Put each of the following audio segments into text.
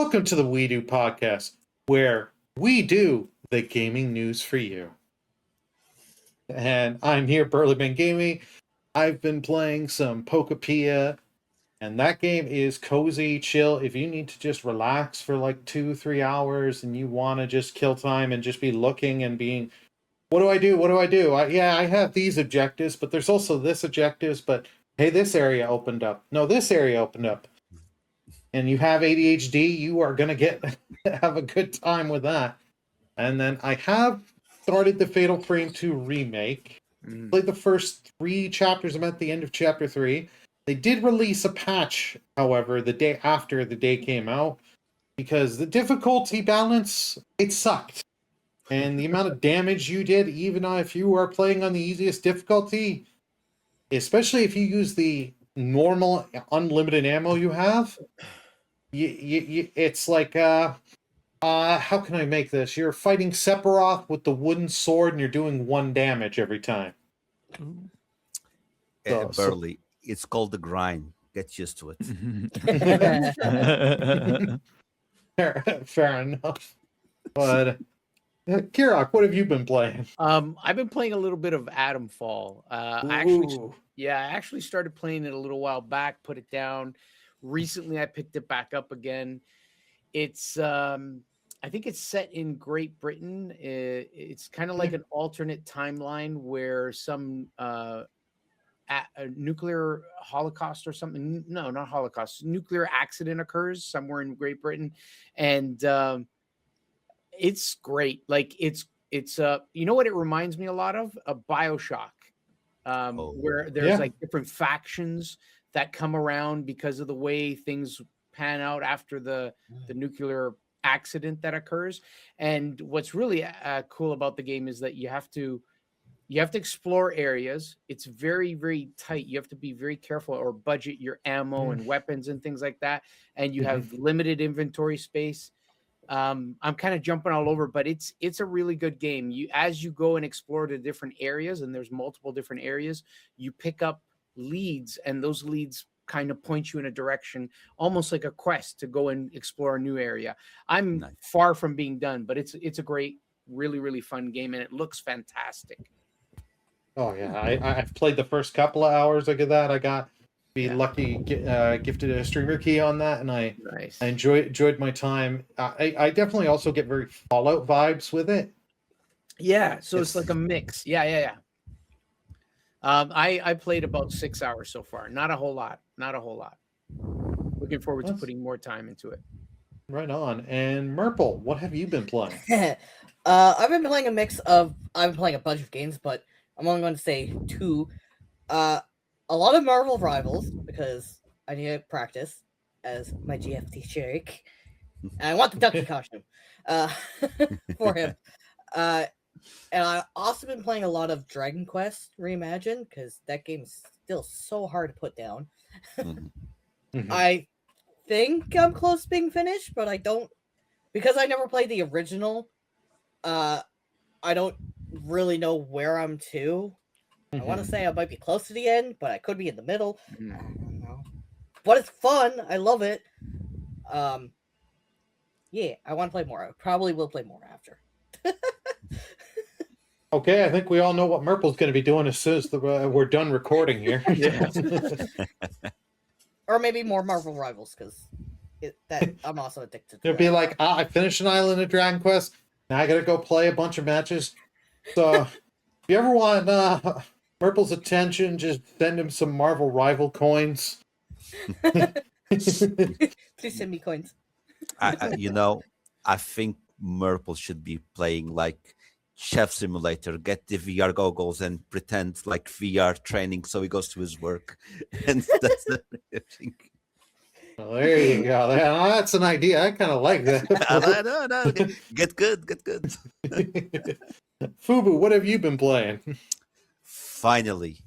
Welcome to the We Do podcast, where we do the gaming news for you. And I'm here, Burleyman Gaming. I've been playing some Pokepia, and that game is cozy, chill. If you need to just relax for like 2-3 hours and you want to just kill time and just be looking and being, what do I do? What do I do? I have these objectives, but there's also this objectives, but hey, this area opened up. No, this area opened up. And you have ADHD, you are going to have a good time with that. And then I have started the Fatal Frame 2 remake. Played the first 3 chapters. I'm at the end of chapter 3. They did release a patch, however, the day after the day came out, because the difficulty balance, it sucked. And the amount of damage you did, even if you are playing on the easiest difficulty, especially if you use the normal unlimited ammo you have, it's like how can I make this? You're fighting Sephiroth with the wooden sword and you're doing 1 damage every time. Burley, it's called the grind. Get used to it. Fair enough. But Kirok, what have you been playing? I've been playing a little bit of Atom Fall. I actually started playing it a little while back, put it down. Recently, I picked it back up again. It's, I think it's set in Great Britain. It's kind of like an alternate timeline where some a nuclear holocaust or something. No, not holocaust. Nuclear accident occurs somewhere in Great Britain, and it's great. Like it's you know what it reminds me a lot of? A BioShock, where there's like different factions that come around because of the way things pan out after the nuclear accident that occurs. And what's really cool about the game is that you have to explore areas. It's very, very tight. You have to be very careful or budget your ammo and weapons and things like that. And you have limited inventory space. I'm kind of jumping all over, but it's a really good game. As you go and explore the different areas, and there's multiple different areas, you pick up leads, and those leads kind of point you in a direction, almost like a quest to go and explore a new area. I'm far from being done, but it's a great, really, really fun game, and it looks fantastic. Oh yeah, I've played the first couple of hours of that. I got lucky, gifted a streamer key on that, and I enjoyed my time. I definitely also get very Fallout vibes with it. Yeah, so it's like a mix. Yeah. I played about 6 hours so far. Not a whole lot. Looking forward to putting more time into it. Right on. And Murple, what have you been playing? I've been playing I've been playing a bunch of games, but I'm only going to say 2. A lot of Marvel Rivals, because I need to practice as my GFT Shake. And I want the Ducky costume for him. And I've also been playing a lot of Dragon Quest Reimagined, because that game's still so hard to put down. I think I'm close to being finished, but I don't, because I never played the original, I don't really know where I'm to. I want to say I might be close to the end, but I could be in the middle. I don't know. But it's fun. I love it. Yeah, I want to play more. I probably will play more after. Okay, I think we all know what Murple's going to be doing as soon as we're done recording here. Or maybe more Marvel Rivals, because I'm also addicted to It'll be like, I finished an Island of Dragon Quest, now I got to go play a bunch of matches. So, if you ever want Murple's attention, just send him some Marvel Rival coins. Please send me coins. I think Murple should be playing like Chef Simulator, get the VR goggles and pretend like VR training so he goes to his work. And that's everything. Well, there you go. That's an idea. I kind of like that. No. Get good. Fubu, what have you been playing? Finally,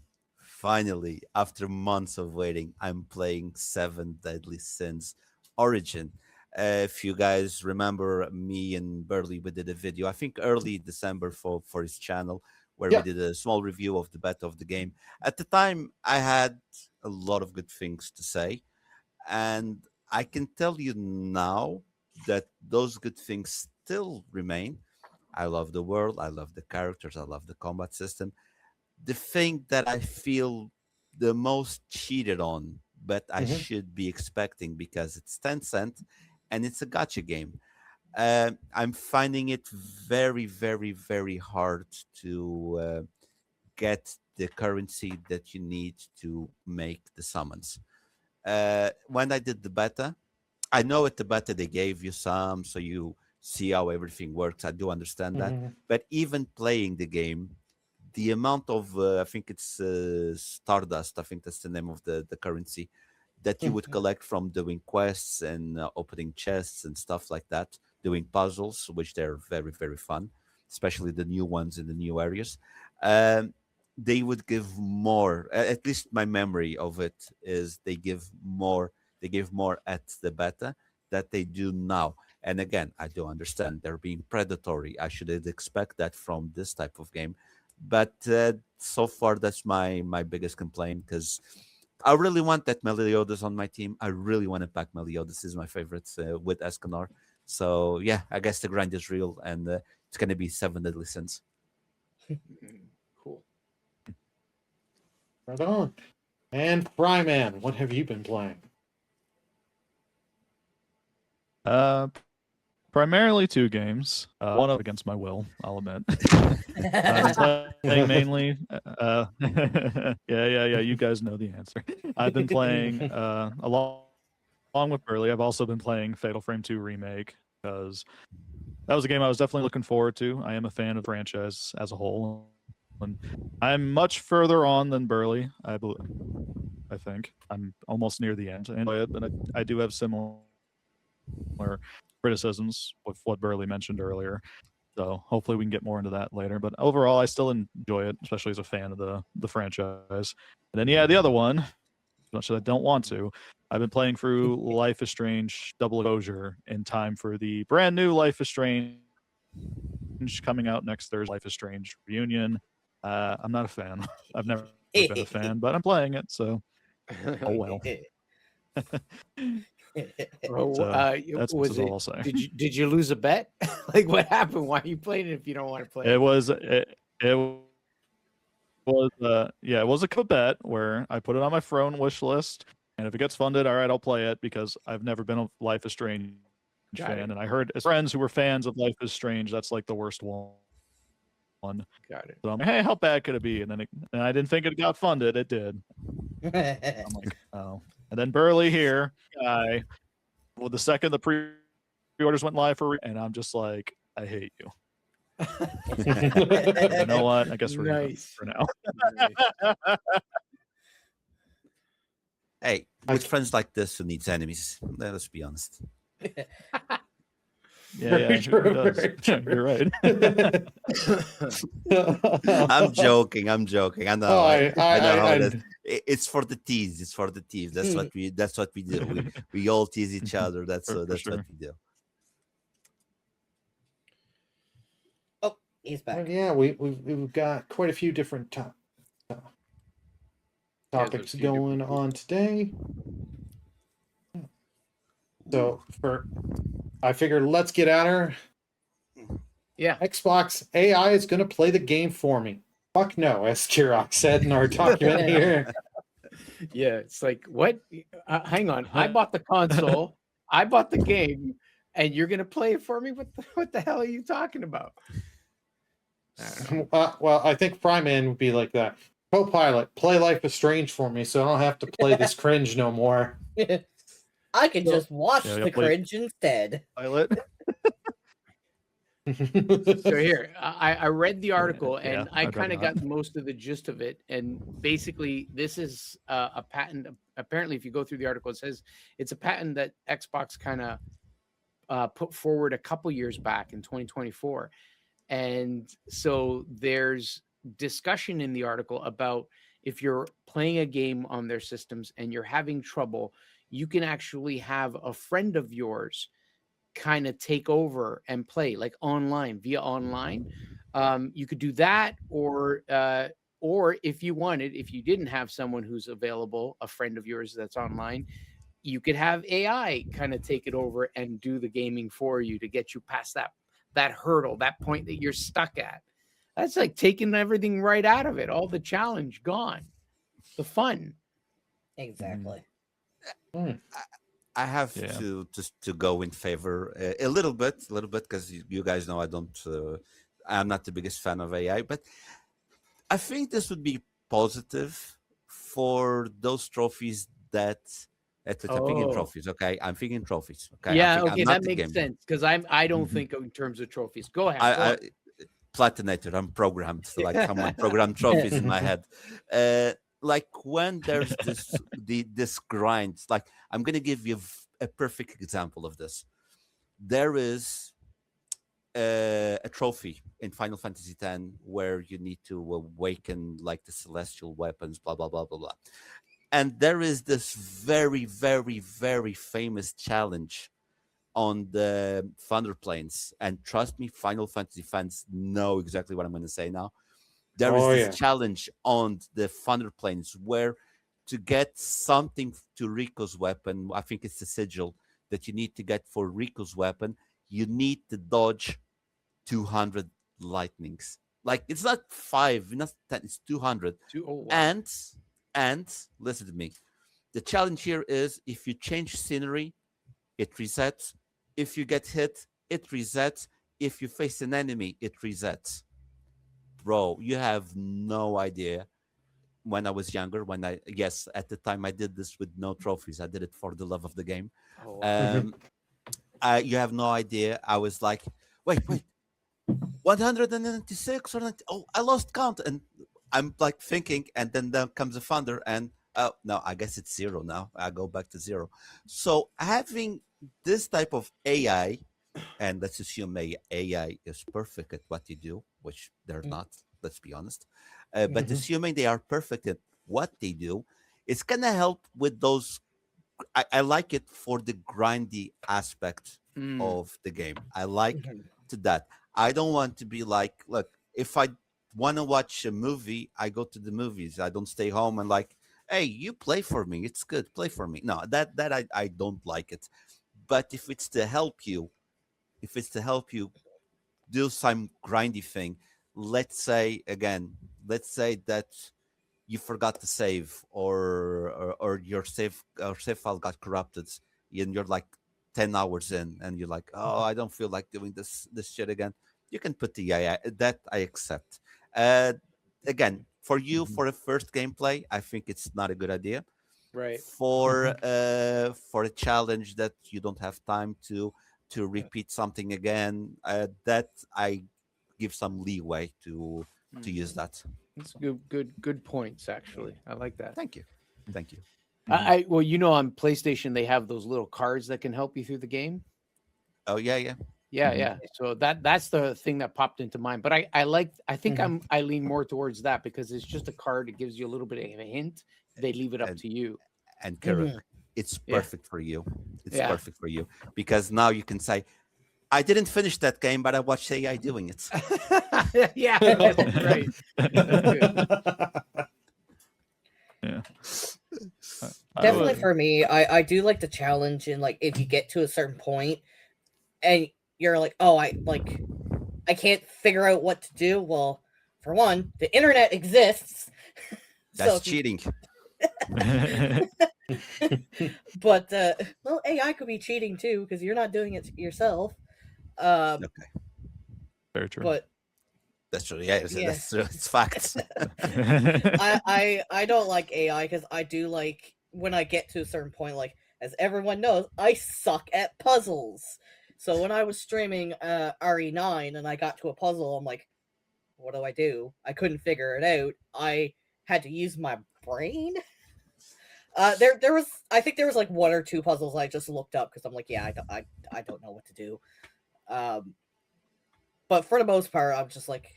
after months of waiting, I'm playing 7 Deadly Sins Origin. If you guys remember, me and Burley, we did a video, I think early December for his channel, where we did a small review of the beta of the game. At the time, I had a lot of good things to say. And I can tell you now that those good things still remain. I love the world, I love the characters, I love the combat system. The thing that I feel the most cheated on, but I Mhm. should be expecting because it's Tencent and it's a gotcha game. I'm finding it very, very, very hard to get the currency that you need to make the summons. When I did the beta, I know at the beta they gave you some, so you see how everything works. I do understand that. Mhm. But even playing the game, the amount of I think it's Stardust. I think that's the name of the currency that you would Mhm. collect from doing quests and opening chests and stuff like that, doing puzzles, which they're very very fun, especially the new ones in the new areas. Um, they would give more. At least my memory of it is they give more. They give more at the beta that they do now. And again, I do understand they're being predatory. I should expect that from this type of game, but so far that's my biggest complaint because I really want that Meliodas on my team. I really want to pack Meliodas. Is my favorite with Escanor. So yeah, I guess the grind is real, and it's gonna be 7 deadly sins. Cool. Right on. And Fryman, what have you been playing? Uh, primarily 2 games. One of against my will, I'll admit. I've been playing mainly. Yeah. You guys know the answer. I've been playing along with Burley. I've also been playing Fatal Frame 2 Remake because that was a game I was definitely looking forward to. I am a fan of the franchise as a whole, and I'm much further on than Burley. I think I'm almost near the end. I enjoy it, but I do have similar criticisms with what Burley mentioned earlier. So hopefully we can get more into that later. But overall, I still enjoy it, especially as a fan of the franchise. And then the other one, as much as I don't want to, I've been playing through Life is Strange Double Exposure in time for the brand new Life is Strange coming out next Thursday. Life is Strange Reunion. I'm not a fan. I've never been a fan, but I'm playing it, so oh well. Oh, So that's was all it? I'll say. Did you lose a bet? Like what happened? Why are you playing it if you don't want to play It was it was a bet where I put it on my throne wish list, and if it gets funded, all right, I'll play it because I've never been a Life is Strange Got fan, it. and I heard as friends who were fans of Life is Strange, that's like the worst one. Got it. So I'm like, hey, how bad could it be? And I didn't think it got funded. It did. I'm like, oh. And then Burley here, guy, well, the second the pre-orders went live and I'm just like, I hate you. You know what? I guess we're Nice. for now. Nice. Hey, with friends like this, who needs enemies? Let's be honest. Yeah, True, who does? very true. You're right. I'm joking. I know. Oh, I know how it I- is. It's for the tease. It's for the tease. That's what we do. We all tease each other. That's For what sure. we do. Oh, he's Well, back. yeah, we've got quite a few different topics few different going on today. So I figured let's get at her. Yeah. Xbox AI is going to play the game for me. Fuck no, as Kirok said in our document here. Yeah. It's like, what? Hang on. I bought the console. I bought the game, and you're gonna play it for me? What the hell are you talking about? I don't know. Well, I think Fryman would be like that. Copilot, play Life is Strange for me, so I don't have to play this cringe no more. I can just watch Yeah, the play- cringe instead. Pilot. So here, I read the article and I I'd kind of rather got most of the gist of it. And basically, this is a patent. Apparently, if you go through the article, it says it's a patent that Xbox kind of put forward a couple years back in 2024. And so there's discussion in the article about if you're playing a game on their systems and you're having trouble, you can actually have a friend of yours kind of take over and play like online via online. You could do that, or if you wanted, if you didn't have someone who's available, a friend of yours that's online, you could have AI kind of take it over and do the gaming for you to get you past that hurdle, that point that you're stuck at. That's like taking everything right out of it. All the challenge gone, the fun. Exactly. I have Yeah. to just to go in favor a little bit, because you guys know I don't. I'm not the biggest fan of AI, but I think this would be positive for those trophies that. I'm thinking Oh. trophies. Okay, I'm thinking trophies. Okay, Yeah, I'm okay, not that the makes game. sense because I don't Mhm. think in terms of trophies. Go ahead. go I on. platinated. I'm programmed. Like someone programmed trophies in my head. Like when there's this grind. Like I'm gonna give you a perfect example of this. There is a trophy in Final Fantasy X where you need to awaken like the celestial weapons, blah blah blah blah blah. And there is this very very very famous challenge on the Thunder Plains. And trust me, Final Fantasy fans know exactly what I'm going to say now. There is Oh, this yeah. challenge on the Thunder Plains where to get something to Rico's weapon, I think it's the sigil that you need to get for Rico's weapon, you need to dodge 200 lightnings. Like it's not 5, not 10, it's 200. Oh, wow. And listen to me. The challenge here is if you change scenery, it resets. If you get hit, it resets. If you face an enemy, it resets. Bro, you have no idea. When I was younger, yes, at the time I did this with no trophies. I did it for the love of the game. Oh, wow. Um, you have no idea. I was like, wait, 196 or 90, oh, I lost count, and I'm like thinking, and then there comes a thunder, and oh no, I guess it's 0 now. I go back to 0. So having this type of AI, and let's assume AI is perfect at what you do, which they're not. Let's be honest. But Mhm. assuming they are perfect at what they do, it's gonna help with those. I like it for the grindy aspect Mm. of the game. I like Mhm. to that. I don't want to be like, look, if I want to watch a movie, I go to the movies. I don't stay home and like, hey, you play for me. It's good. Play for me. No, that I don't like it. But if it's to help you do some grindy thing, let's say that you forgot to save, or your save file got corrupted, and you're like 10 hours in, and you're like, oh, I don't feel like doing this shit again. You can put the AI. That I accept. uh Again, for you, for a first gameplay, I think it's not a good idea. Right. For a challenge that you don't have time to repeat something again, that I give some leeway to use that. It's good points, actually. I like that. Thank you. Well, on PlayStation they have those little cards that can help you through the game. Oh yeah. Yeah, Mhm. yeah. So that's the thing that popped into mind. But I think I lean more towards that because it's just a card. It gives you a little bit of a hint. They leave it up And to you. and Kara, Mhm. it's Yeah. perfect for you. It's Yeah. perfect for you because now you can say, I didn't finish that game, but I watched AI doing it. Yeah, that's right. That's good. Yeah. I Definitely would- for me, I do like the challenge, and like if you get to a certain point and you're like, oh, I can't figure out what to do. Well, for one, the internet exists. That's So if you- cheating. but well, AI could be cheating too because you're not doing it yourself. Okay, Very true. But that's true. Yeah, Yeah. that's true. It's facts. I don't like AI because I do like when I get to a certain point, like as everyone knows, I suck at puzzles. So when I was streaming RE9 and I got to a puzzle, I'm like, what do I do? I couldn't figure it out. I had to use my brain. There was, I think there was like 1 or 2 puzzles I just looked up because I'm like, yeah, I don't know what to do. But for the most part, I'm just like,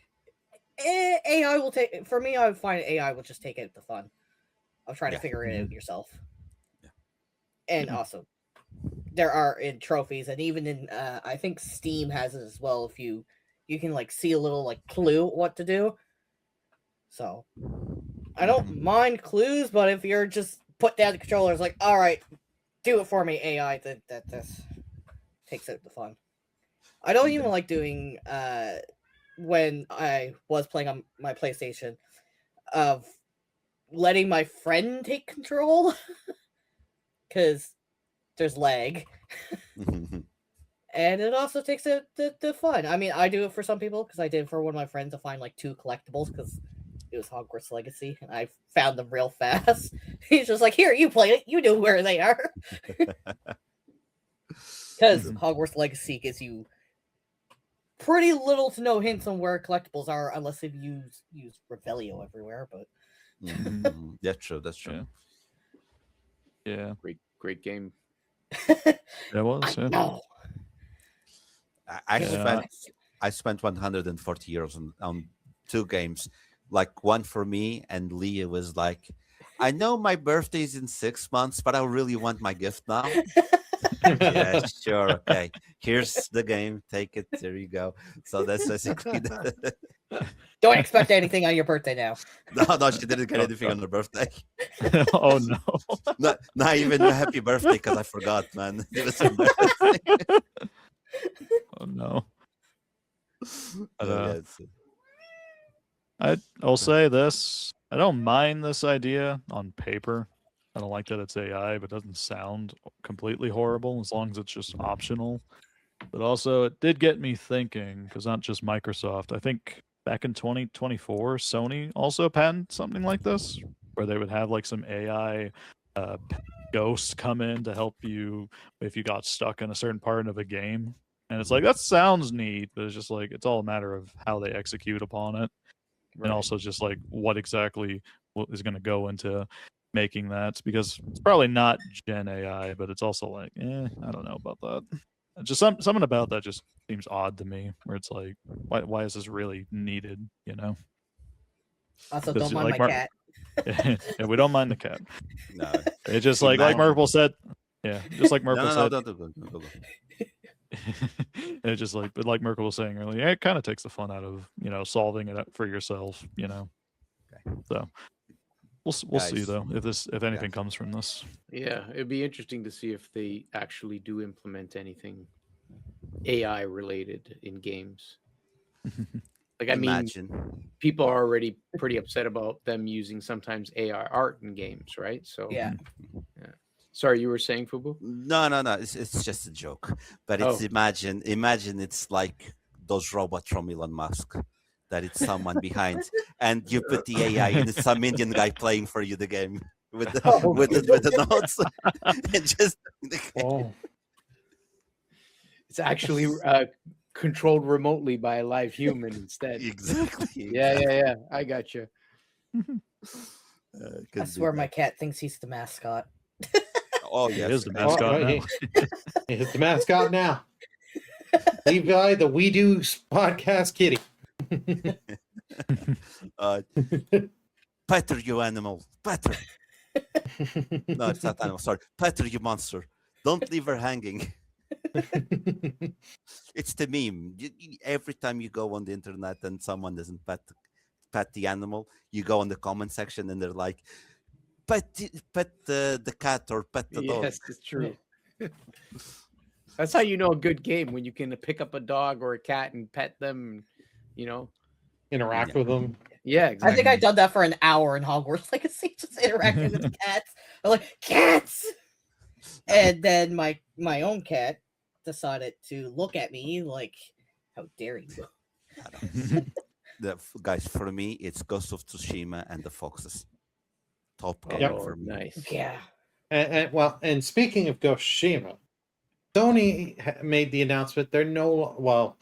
AI will take. For me, I would find AI will just take out the fun of trying Yeah. to figure it out yourself. Yeah. And also, there are in trophies, and even in I think Steam has it as well. If you can like see a little like clue what to do. So I don't mind clues, but if you're just put down the controller, it's like, all right, do it for me AI that this takes out the fun. I don't even like doing when I was playing on my PlayStation of letting my friend take control because there's lag. And it also takes the fun. I mean, I do it for some people because I did for one of my friends to find like 2 collectibles because it was Hogwarts Legacy, and I found them real fast. He's just like, "Here, you play it. You know where they are." Because Hogwarts Legacy gives you pretty little to no hints on where collectibles are, unless if you use Revelio everywhere. But That's true. That's true. Yeah. Great game. It was. Yeah. no, I spent 140 euros on 2 games. Like one for me, and Leah was like, "I know my birthday is in 6 months, but I really want my gift now." Yeah, sure, okay. Here's the game. Take it. There you go. So that's basically. don't expect anything on your birthday now. No, she didn't get anything on her birthday. Oh no. Not even a happy birthday because I forgot, man. It was embarrassing. Oh no. Yeah, I'll say this. I don't mind this idea on paper. I don't like that it's AI, but it doesn't sound completely horrible as long as it's just optional. But also, it did get me thinking, because not just Microsoft. I think back in 2024, Sony also patented something like this, where they would have like some AI ghosts come in to help you if you got stuck in a certain part of a game. And it's like, that sounds neat, but it's just like, it's all a matter of how they execute upon it. Right. And also just like what exactly is going to go into making that, because it's probably not Gen AI, but it's also like, I don't know about that. Just something about that just seems odd to me, where it's like, why is this really needed? You know. Also, Because, don't mind like, my cat. Yeah, we don't mind the cat. No, It's just like Merkel said. Yeah, just like Merkel said. No, go. It's just like, but like Merkel was saying earlier, it kind of takes the fun out of solving it for yourself. Okay. So we'll see though if anything comes from this. Yeah, it'd be interesting to see if they actually do implement anything AI related in games. Like, I mean, people are already pretty upset about them using sometimes AI art in games, right? So Yeah. Sorry, you were saying, Fubu? No. It's just a joke. But it's imagine it's like those robots from Elon Musk, that it's someone behind, and you put the AI and it's some Indian guy playing for you the game with the notes, and just. It's actually controlled remotely by a live human instead. Exactly. Yeah. I got you. I swear my cat thinks he's the mascot. Oh, yes. He is the mascot now. He is the mascot now. Levi, the We Do podcast kitty. Petter, you animal. Petter. No, it's not animal. Sorry. Petter, you monster. Don't leave her hanging. It's the meme. Every time you go on the internet and someone doesn't pet the animal, you go on the comment section and they're like, pet the cat or pet the dog. Yes, it's true. That's how you know a good game, when you can pick up a dog or a cat and pet them, interact with them. Yeah, exactly. I think I've done that for an hour in Hogwarts Legacy, just interacting with cats. I'm like, cats! And then my own cat decided to look at me like, how dare you? Guys, for me, it's Ghost of Tsushima and the Foxes. Top game for me. Nice. Yeah. And speaking of Ghost of Tsushima, Sony made the announcement. It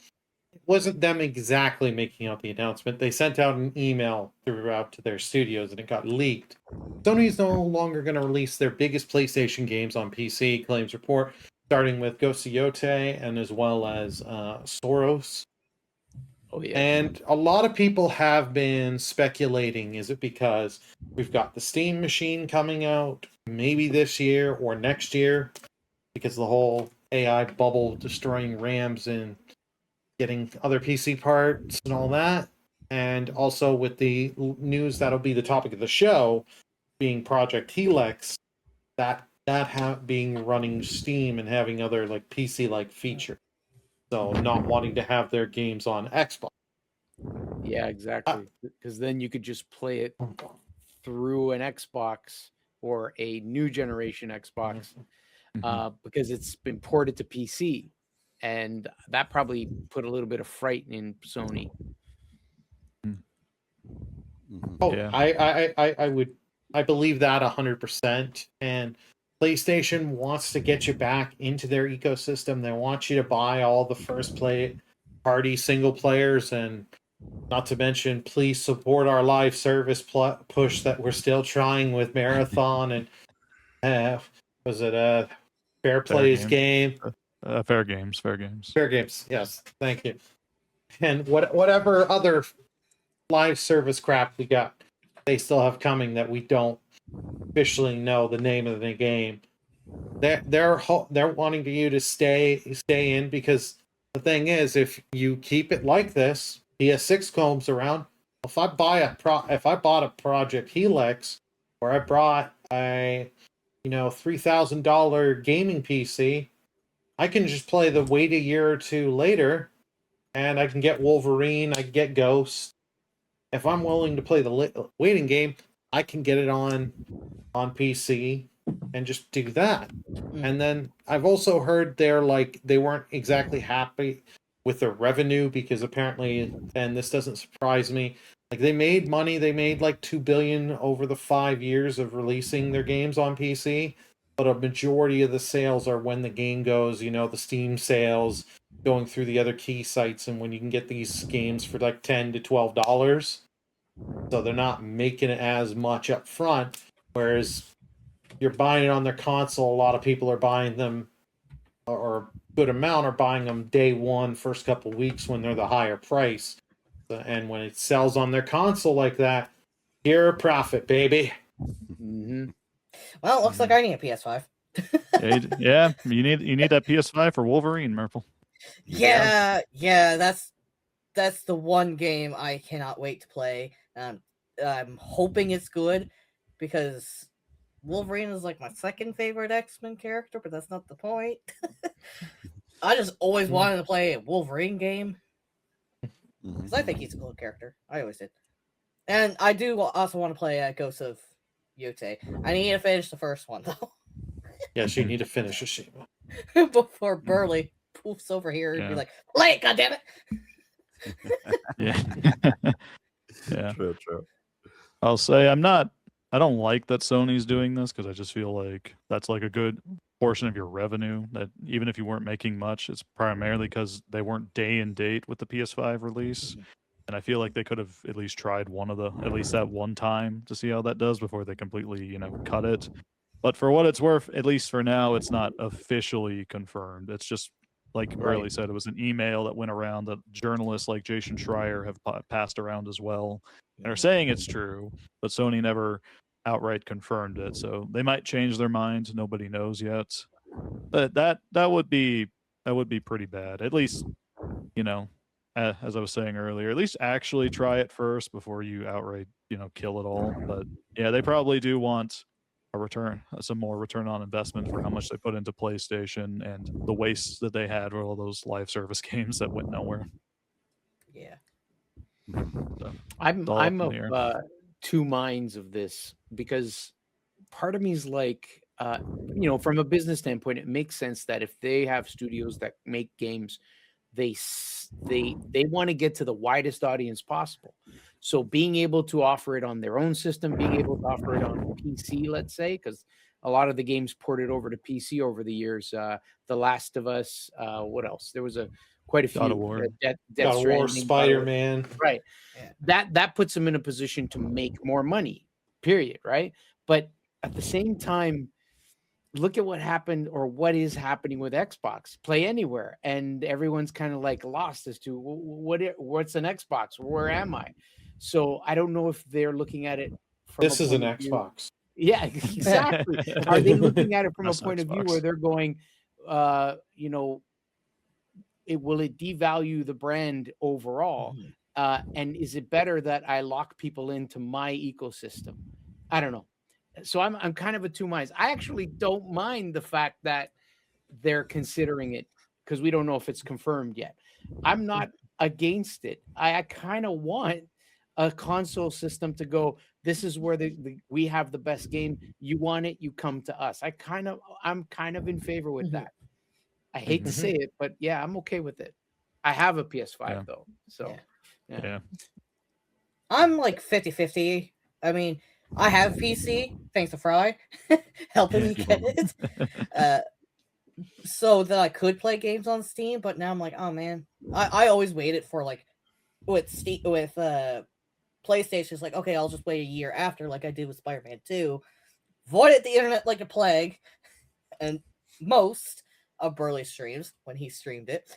wasn't them exactly making out the announcement. They sent out an email throughout to their studios and it got leaked. Sony's no longer going to release their biggest PlayStation games on PC, claims report, starting with Ghost of GOTY and as well as Soros. Oh, yeah. And a lot of people have been speculating, is it because we've got the Steam machine coming out maybe this year or next year, because the whole AI bubble destroying RAMs and getting other PC parts and all that. And also with the news that'll be the topic of the show, being Project Helix, that that being running Steam and having other like PC-like features. So not wanting to have their games on Xbox. Yeah, exactly. Because then you could just play it through an Xbox or a new generation Xbox, because it's been ported to PC, and that probably put a little bit of fright in Sony. Oh, Yeah. I believe that 100%. And PlayStation wants to get you back into their ecosystem. They want you to buy all the first party single players, and not to mention, please support our live service push that we're still trying with Marathon and was it Fair Plays game? Fair games. Fair games. Fair Games. Yes, thank you. And whatever other live service crap we got, they still have coming that we don't officially know the name of the game. They're wanting you to stay in, because the thing is, if you keep it like this, PS6 comes around. If I bought a Project Helix, or I brought a $3,000 gaming PC, I can just wait a year or two later, and I can get Wolverine, I can get Ghost. If I'm willing to play the waiting game, I can get it on PC and just do that. And then I've also heard they weren't exactly happy with their revenue, because apparently, and this doesn't surprise me, like they made money. They made like $2 billion over the 5 years of releasing their games on PC, but a majority of the sales are when the game goes, the Steam sales, going through the other key sites, and when you can get these games for like $10 to $12. So they're not making it as much up front, whereas you're buying it on their console, a lot of people are buying them, or a good amount are buying them day one, first couple weeks when they're the higher price. And when it sells on their console like that, pure profit, baby. Well, it looks like I need a PS5. Yeah, you need that PS5 for Wolverine, Murple. Yeah, that's the one game I cannot wait to play. I'm hoping it's good, because Wolverine is like my second favorite X-Men character, but that's not the point. I just always wanted to play a Wolverine game, because I think he's a cool character. I always did. And I do also want to play Ghost of Yote. I need to finish the first one, though. Yes, you need to finish a Shima before Burley poofs over here and be like, play it, goddammit! Yeah. Yeah. True. I'll say I don't like that Sony's doing this, because I just feel like that's like a good portion of your revenue, that even if you weren't making much, it's primarily because they weren't day and date with the PS5 release. And I feel like they could have at least tried at least that one time, to see how that does before they completely, cut it. But for what it's worth, at least for now, it's not officially confirmed. It's just, like Burley said, it was an email that went around that journalists like Jason Schreier have passed around as well, and are saying it's true, but Sony never outright confirmed it. So they might change their mind. Nobody knows yet. But that would be pretty bad. At least, as I was saying earlier, at least actually try it first before you outright, kill it all. But yeah, they probably do want some more return on investment for how much they put into PlayStation and the waste that they had with all those live service games that went nowhere. Yeah. So, I'm all up in the of air. two minds of this, because part of me is like, from a business standpoint, it makes sense that if they have studios that make games, they want to get to the widest audience possible. So being able to offer it on their own system, being able to offer it on PC, let's say, because a lot of the games ported over to PC over the years. The Last of Us, what else? There was quite a few. God of War. Death God of War, Stranding, Spider-Man. right? Yeah. That puts them in a position to make more money. Period. Right. But at the same time, look at what happened, or what is happening with Xbox Play Anywhere, and everyone's kind of like lost as to what's an Xbox, where am I? So I don't know if they're looking at it from This is an Xbox. Yeah, exactly. Are they looking at it from a That's point of view Xbox. where they're going, will it devalue the brand overall? And is it better that I lock people into my ecosystem? I don't know. So I'm kind of a two minds. I actually don't mind the fact that they're considering it because we don't know if it's confirmed yet. I'm not against it. I kind of want a console system to go, this is where we have the best game. You want it, you come to us. I'm kind of in favor with Mhm. that. I hate to say it, but yeah, I'm okay with it. I have a PS5 though. So Yeah. I'm like 50-50. I mean, I have PC, thanks to Fry, helping me get it. So that I could play games on Steam, but now I'm like, oh man. I always waited for like with PlayStation, it's like, okay, I'll just wait a year after, like I did with Spider-Man 2. Voided the internet like a plague, and most of Burley streams when he streamed it.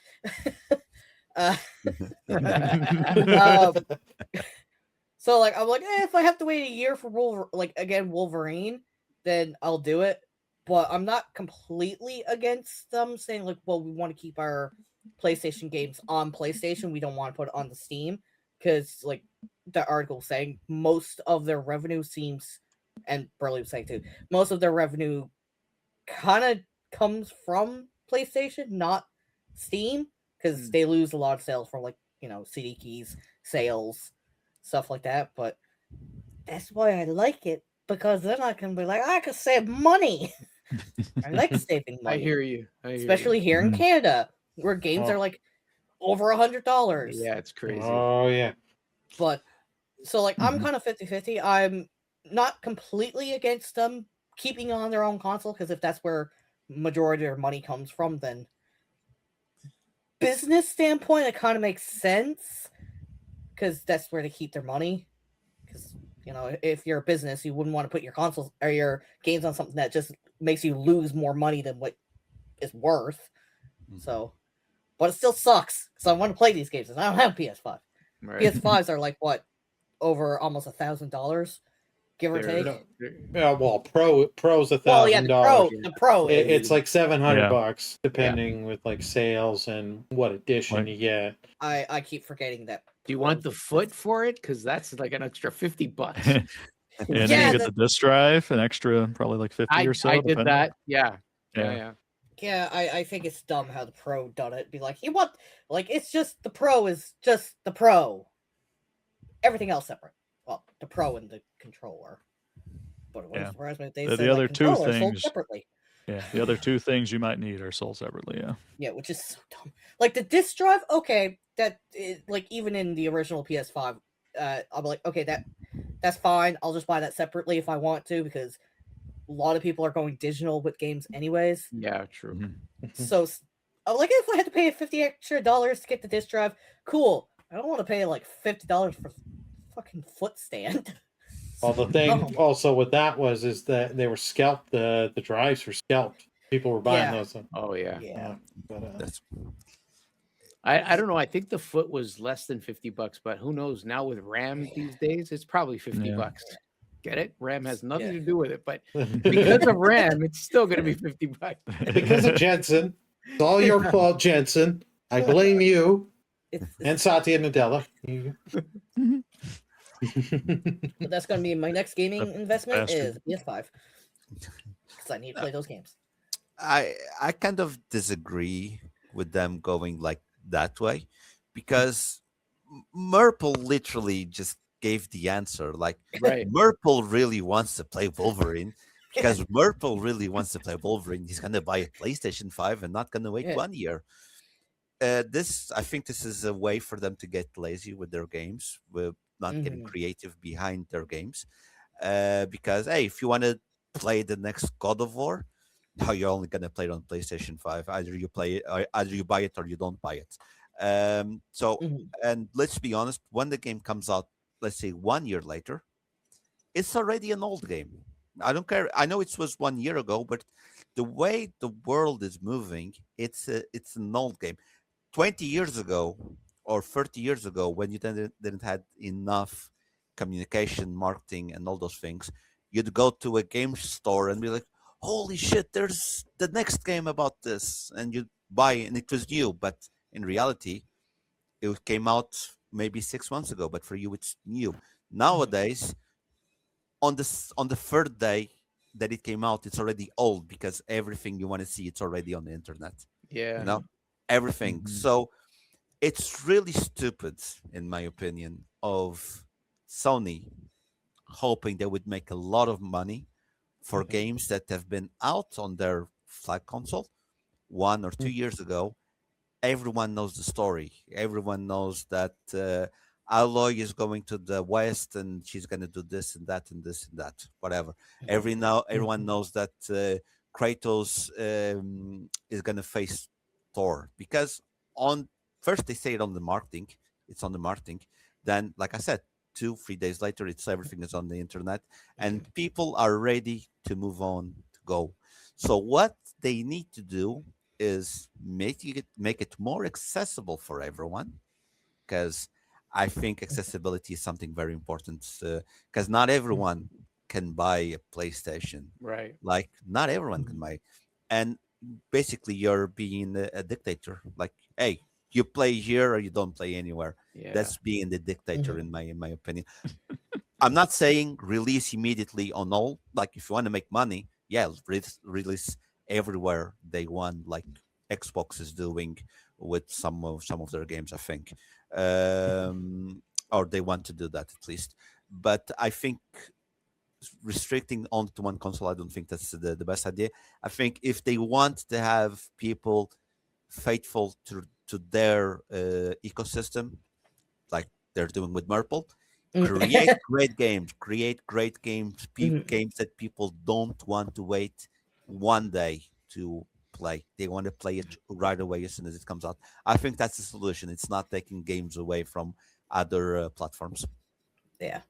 So like I'm like, if I have to wait a year for Wolverine, then I'll do it. But I'm not completely against them saying like, well, we want to keep our PlayStation games on PlayStation. We don't want to put it on the Steam because like the article saying most of their revenue seems, and Burley was saying too, most of their revenue kind of comes from PlayStation, not Steam, because they lose a lot of sales from like, CD keys, sales, stuff like that. But that's why I like it, because then I can be like, I can save money. I like saving money. I hear you. Especially here in Canada, where games are like over $100. Yeah, it's crazy. Oh yeah. But so like I'm kind of 50-50. I'm not completely against them keeping on their own console, because if that's where majority of their money comes from, then business standpoint it kind of makes sense, because that's where they keep their money. Because if you're a business, you wouldn't want to put your consoles or your games on something that just makes you lose more money than what is worth. So, but it still sucks because I want to play these games and I don't have a PS5. Right. PS5s are like what, over almost $1,000, give or take. Yeah, well, pro's $1,000. Well, yeah, the pro. It's like $700 depending with like sales and what edition you get. I keep forgetting that. Do you want the foot for it? Because that's like an extra $50. And then you get the disc drive, an extra probably like 50 or so. I did that. Yeah. Yeah, I think it's dumb how the pro done it. Be like, it's just the pro is just the pro. Everything else separate. Well, the pro and the controller. But it wouldn't surprise me if they said the other two things sold separately. Yeah, the other two things you might need are sold separately. Yeah, which is so dumb. Like the disc drive, okay, that is, like even in the original PS5, I'll be like, okay, that's fine. I'll just buy that separately if I want to, because a lot of people are going digital with games anyways. Yeah, true. So I'm like, if I had to pay $50 extra to get the disc drive, cool. I don't want to pay like $50 for fucking foot stand. Well, the thing also with that is that they were scalped. The drives were scalped. People were buying those. Oh yeah. But, That's I don't know. I think the foot was less than $50, but who knows? Now with RAM these days, it's probably $50. Get it? RAM has nothing to do with it, but because of RAM, it's still going to be $50. Because of Jensen, it's all your fault, Jensen. I blame you and Satya Nadella. But that's going to be my next gaming investment is PS5, because I need to play those games. I kind of disagree with them going like that way, because Merple literally just gave the answer. Like, Merple really wants to play Wolverine, because Merple really wants to play Wolverine. He's gonna buy a PlayStation 5 and not gonna wait 1 year. I think this is a way for them to get lazy with their games, with not getting creative behind their games. Because hey, if you want to play the next God of War, now you're only gonna play it on PlayStation 5. Either you play it, or either you buy it or you don't buy it. And let's be honest, when the game comes out, let's say 1 year later, it's already an old game. I don't care. I know it was 1 year ago, but the way the world is moving, it's an old game. 20 years ago or 30 years ago, when you didn't have enough communication, marketing, and all those things, you'd go to a game store and be like, holy shit, there's the next game about this. And you'd buy it, and it was new. But in reality, it came out maybe 6 months ago. But for you, it's new. Nowadays, on the third day that it came out, it's already old because everything you want to see, it's already on the internet. Yeah. You know, everything. Mhm. So it's really stupid, in my opinion, of Sony hoping they would make a lot of money for games that have been out on their flag console 1 or 2 years ago. Everyone knows the story. Everyone knows that Aloy is going to the west and she's going to do this and that and this and that, whatever. Everyone knows that Kratos is going to face Thor because on first they say it on the marketing. It's on the marketing. Then, like I said, 2 3 days later, it's everything is on the internet, and people are ready to move on to go. So what they need to do is make it more accessible for everyone, because I think accessibility is something very important. Because not everyone can buy a PlayStation. Right. Like not everyone can buy, and basically you're being a dictator. Like, hey, you play here or you don't play anywhere. Yeah. That's being the dictator in my opinion. I'm not saying release immediately on all. Like if you want to make money, yeah, release everywhere day one, like Xbox is doing with some of their games, I think, or they want to do that at least. But I think restricting only to one console, I don't think that's the best idea. I think if they want to have people faithful to their ecosystem, like they're doing with Merple, create great games, games that people don't want to wait one day to play. They want to play it right away as soon as it comes out. I think that's the solution. It's not taking games away from other platforms. Yeah.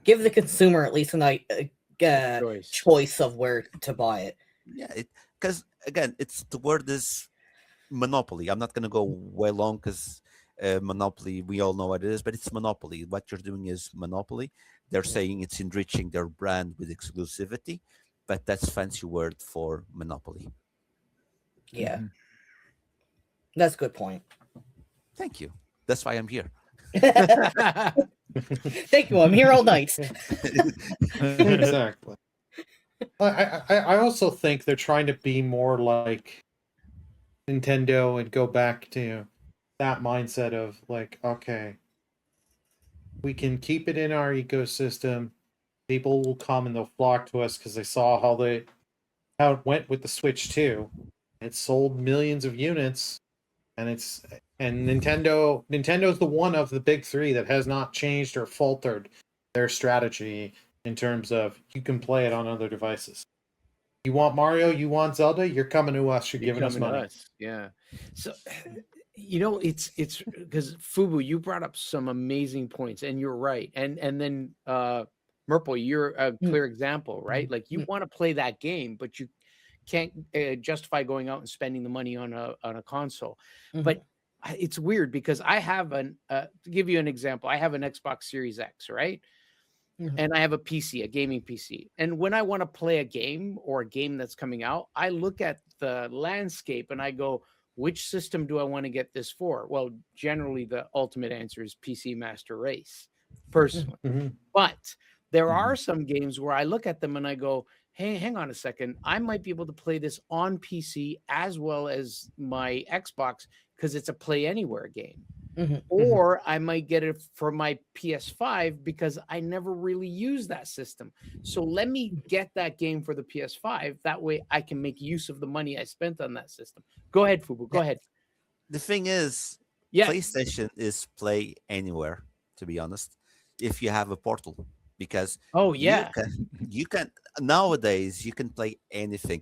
Give the consumer at least a Choice. choice of where to buy it. Yeah, because again, it's the word is monopoly. I'm not going to go way long because monopoly, we all know what it is, but it's monopoly. What you're doing is monopoly. They're saying it's enriching their brand with exclusivity, but that's fancy word for monopoly. Yeah. Mhm. That's a good point. Thank you. That's why I'm here. Thank you. I'm here all night. Exactly. I also think they're trying to be more like Nintendo and go back to that mindset of like, okay, we can keep it in our ecosystem. People will come and they'll flock to us because they saw how it went with the Switch 2. It sold millions of units, and Nintendo's the one of the big three that has not changed or faltered their strategy in terms of you can play it on other devices. You want Mario, you want Zelda, you're coming to us, you're giving us money. Yeah. So it's because Fubu, you brought up some amazing points, and you're right. And then Merple, you're a clear example, right? Like you want to play that game, but you can't justify going out and spending the money on a console. But it's weird because I have to give you an example, I have an Xbox Series X, right? And I have a PC, a gaming PC. And when I want to play a game or a game that's coming out, I look at the landscape and I go, which system do I want to get this for? Well, generally the ultimate answer is PC Master Race, personally. But there are some games where I look at them and I go, hey, hang on a second. I might be able to play this on PC as well as my Xbox because it's a play anywhere game. Or I might get it for my PS5 because I never really use that system. So let me get that game for the PS5. That way I can make use of the money I spent on that system. Go ahead, Fubu. Go ahead. The thing is, PlayStation is play anywhere, to be honest, if you have a portal. Because you can nowadays you can play anything.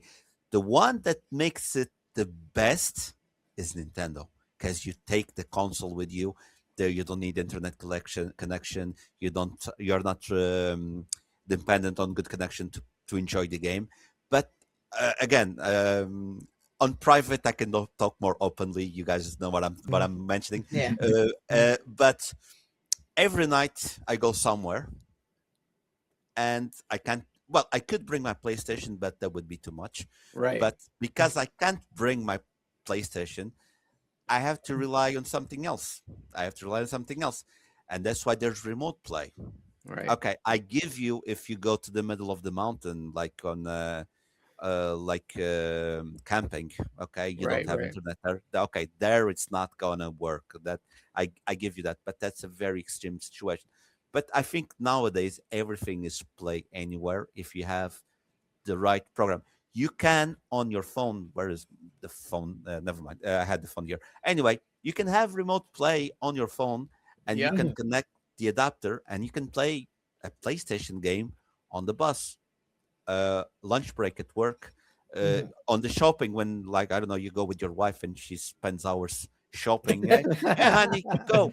The one that makes it the best is Nintendo, because you take the console with you. There, you don't need internet connection. You're not dependent on good connection to enjoy the game. But again, on private, I can talk more openly. You guys know what I'm mentioning. Yeah. But every night I go somewhere, and I can't. Well, I could bring my PlayStation, but that would be too much. Right. But because I can't bring my PlayStation, I have to rely on something else. And that's why there's remote play. Right. Okay, I give you if you go to the middle of the mountain, like on camping. Okay, you don't Right. have Right. internet there. Okay, there it's not gonna work. That I give you that, but that's a very extreme situation. But I think nowadays everything is play anywhere if you have the right program. You can on your phone. Where is the phone? Never mind. I had the phone here. Anyway, you can have remote play on your phone, and you Yeah. can connect the adapter, and you can play a PlayStation game on the bus, lunch break at work, on the shopping when, like, I don't know, you go with your wife and she spends hours shopping. Hey, honey, go.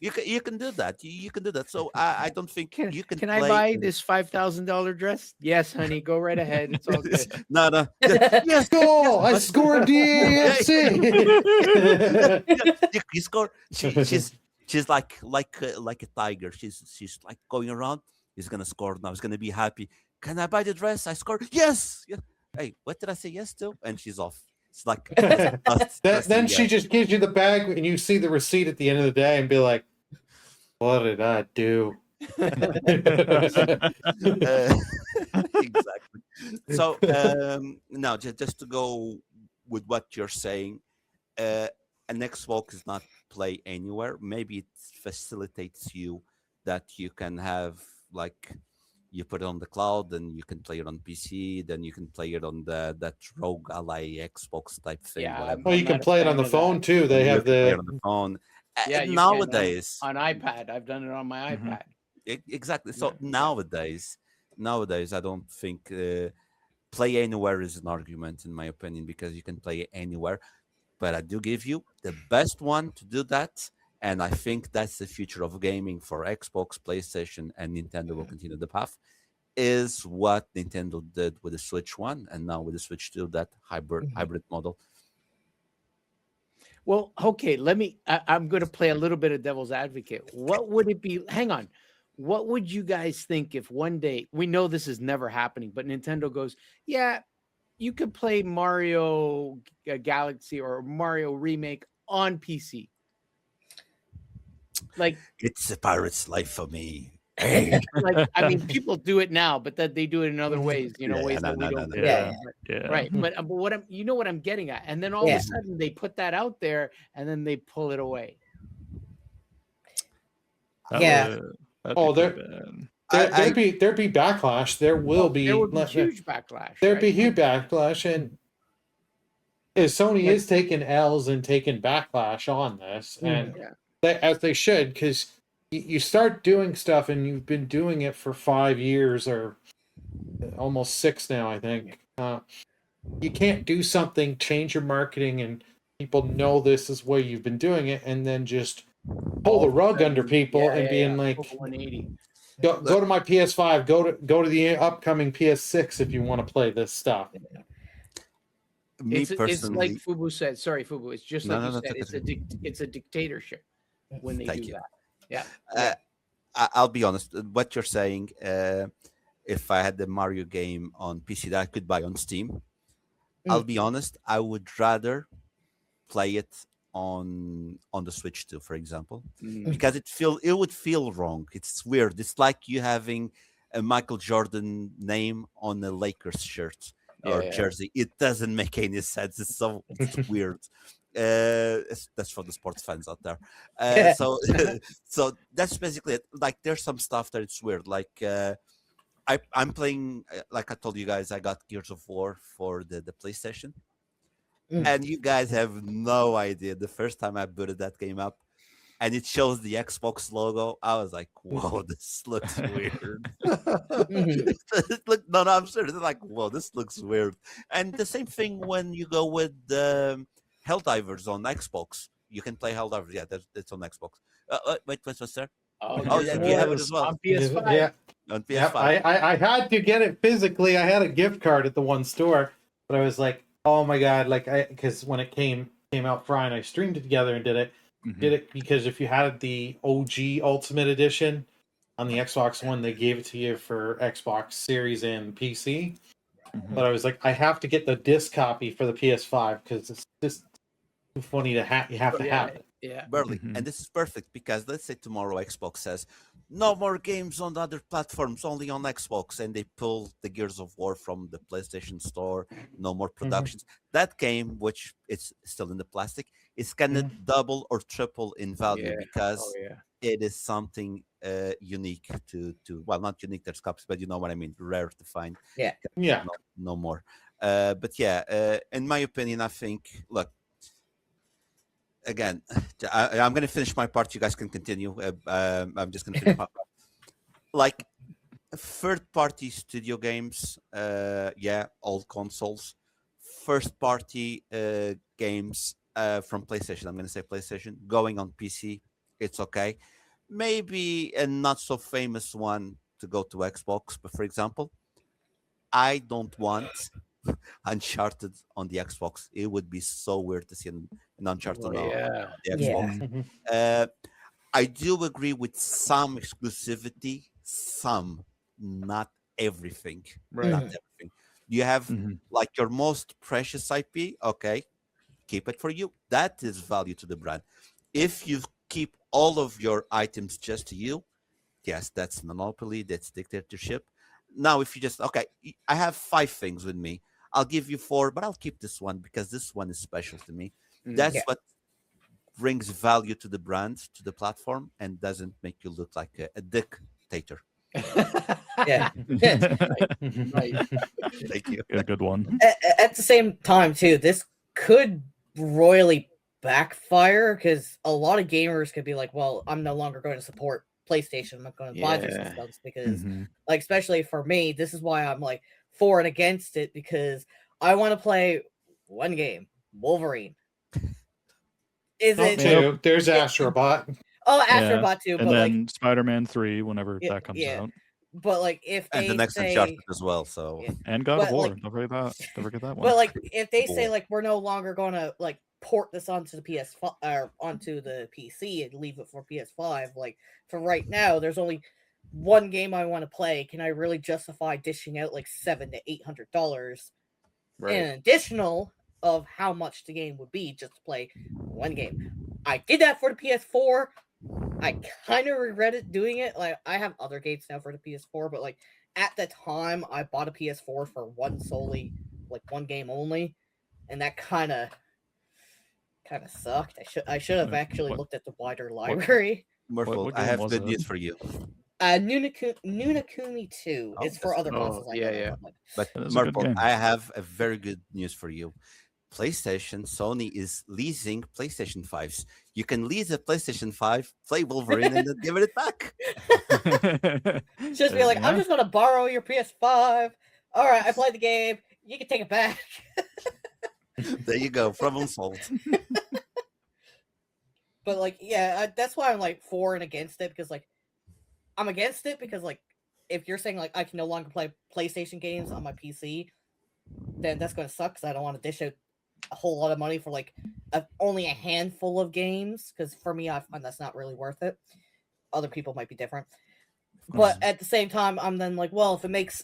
You can do that. You can do that. So I don't think Can you can can I play. buy this $5,000 dress? Yes, honey. Go right ahead. It's all good. No. Yes, Goal! I but- scored the Yeah, AFC. you score. She's like a tiger. She's like going around. He's gonna score now. He's gonna be happy. Can I buy the dress? I scored. Yes. Yeah. Hey, what did I say yes to? And she's off. It's like Then she just gives you the bag and you see the receipt at the end of the day and be like, what did I do? exactly. So now just to go with what you're saying, an Xbox is not play anywhere. Maybe it facilitates you that you can have, like, you put it on the cloud and you can play it on PC, then you can play it on that rogue ally Xbox type thing, Yeah, whatever. Well, you I'm can not a play it on fan the of phone that. too. They You have can play it the on the phone. Yeah, you Nowadays, can on iPad. I've done it on my Mhm. iPad. exactly. So Yeah. nowadays, I don't think play anywhere is an argument, in my opinion, because you can play anywhere. But I do give you the best one to do that, and I think that's the future of gaming for Xbox, PlayStation, and Nintendo will continue the path. Is what Nintendo did with the Switch One, and now with the Switch Two, that hybrid model. Well, okay, I'm going to play a little bit of devil's advocate. What would it be? Hang on. What would you guys think if one day, we know this is never happening, but Nintendo goes, yeah, you could play Mario Galaxy or Mario Remake on PC? Like, It's a pirate's life for me. I mean, people do it now, but that they do it in other ways, Yeah, ways no, that we no, no, don't. no. do. Yeah. But- Yeah. Right, but what what I'm getting at, and then all of Yeah. a sudden they put that out there, and then they pull it away. That Yeah. that'd Oh, be there- pretty bad. there'd be backlash. There will be There would be huge backlash. there'd be right? huge backlash, and Sony is taking L's and taking backlash on this, and Yeah. as they should, because you start doing stuff and you've been doing it for 5 years or almost 6 now, I think. You can't do something, change your marketing, and people know this is the way you've been doing it, and then just pull the rug under people and being like, Over 180. go to my PS5, go to the upcoming PS6 if you want to play this stuff. Me It's like personally, Fubu said. Sorry, Fubu. It's just No, like no, you no, said. it's It's a dictatorship when they Thank do you. that. Yeah. I'll be honest. What you're saying, if I had the Mario game on PC that I could buy on Steam, I'll be honest. I would rather play it on the Switch too, for example, because it would feel wrong. It's weird. It's like you having a Michael Jordan name on a Lakers shirt or jersey. It doesn't make any sense. It's weird. That's for the sports fans out there. So so that's basically it. Like, there's some stuff that it's weird. Like, I'm playing, like I told you guys, I got Gears of War for the PlayStation. And you guys have no idea. The first time I booted that game up and it shows the Xbox logo, I was like, whoa, this looks weird. No, I'm serious. Like, whoa, this looks weird. And the same thing when you go with Helldivers on Xbox. You can play Helldivers. Yeah, that's on Xbox. Wait, what's there? Oh, yeah, you have it as well. On PS5. Yeah. On PS5. Yep, I had to get it physically. I had a gift card at the one store, but I was like, oh my god, like because when it came out Friday, I streamed it together and did it because if you had the OG Ultimate Edition on the Xbox One, they gave it to you for Xbox Series and PC. But I was like, I have to get the disc copy for the PS5 because it's just too funny to have. You have to have it. Yeah. Barely. Mhm. And this is perfect because let's say tomorrow Xbox says no more games on other platforms, only on Xbox, and they pull the Gears of War from the PlayStation Store, no more productions. That game, which it's still in the plastic, is gonna double or triple in value Yeah. because Oh yeah. it is something unique to well, not unique, there's copies, but you know what I mean, rare to find. Yeah. Yeah. No more. But yeah, in my opinion, I think, look, again, I'm going to finish my part. You guys can continue. I'm just going to finish my part. Like third-party studio games, yeah, all consoles. First-party games from PlayStation. I'm going to say PlayStation going on PC. It's okay. Maybe a not so famous one to go to Xbox, but for example, I don't want Uncharted on the Xbox. It would be so weird to see an Uncharted Oh, on yeah. the Xbox. Yeah. Mhm. Uh, I do agree with some exclusivity, some, not everything. Right. Not Mhm. everything. You have Mhm. like your most precious IP, okay, keep it for you. That is value to the brand. If you keep all of your items just to you, yes, that's monopoly, that's dictatorship. Now, if you just, okay, I have 5 things with me. I'll give you 4, but I'll keep this one because this one is special to me. That's Yeah. what brings value to the brand, to the platform, and doesn't make you look like a dictator. Yeah. Right. Thank you. A good one. At the same time, too, this could royally backfire because a lot of gamers could be like, "Well, I'm no longer going to support PlayStation. I'm not going to buy their Yeah. systems because, Mhm. like, especially for me, this is why I'm like for and against it because I want to play one game, Wolverine. Is Oh, it? too. There's Yeah. Astrobot. Oh, Yeah. Astrobot too, And but like, then Spider-Man 3 whenever yeah, that comes yeah. out. But like, if And the they next say, Uncharted as well. So yeah, And God of but War. like, Don't forget that. Don't forget that one. but like, if they say Cool. like we're no longer going to like port this onto the PS5 or onto the PC and leave it for PS5, like for right now, there's only one game I want to play. Can I really justify dishing out like $700 to $800 in Right. additional of how much the game would be just to play one game? I did that for the PS4. I kind of regret it doing it. Like I have other games now for the PS4, but like at the time I bought a PS4 for one game only, and that kind of sucked. I should have actually What- looked at the wider library. Murphle, what I game have was good it? news for you. Nunakuni 2. Oh, It's for that's other good. consoles. Oh, I yeah, know that, yeah. but, like, But That is a good Murphle, game. I have a very good news for you. PlayStation, Sony is leasing PlayStation 5s. You can lease a PlayStation 5, play Wolverine, and then give it back. just be like, I'm Yeah. just gonna borrow your PS5. All right, I played the game. You can take it back. There you go. Problem solved. But like, yeah, that's why I'm like for and against it because like I'm against it because like if you're saying like I can no longer play PlayStation games on my PC, then that's going to suck because I don't want to dish out a whole lot of money for like only a handful of games because for me I find that's not really worth it. Other people might be different. But at the same time, I'm then like, well,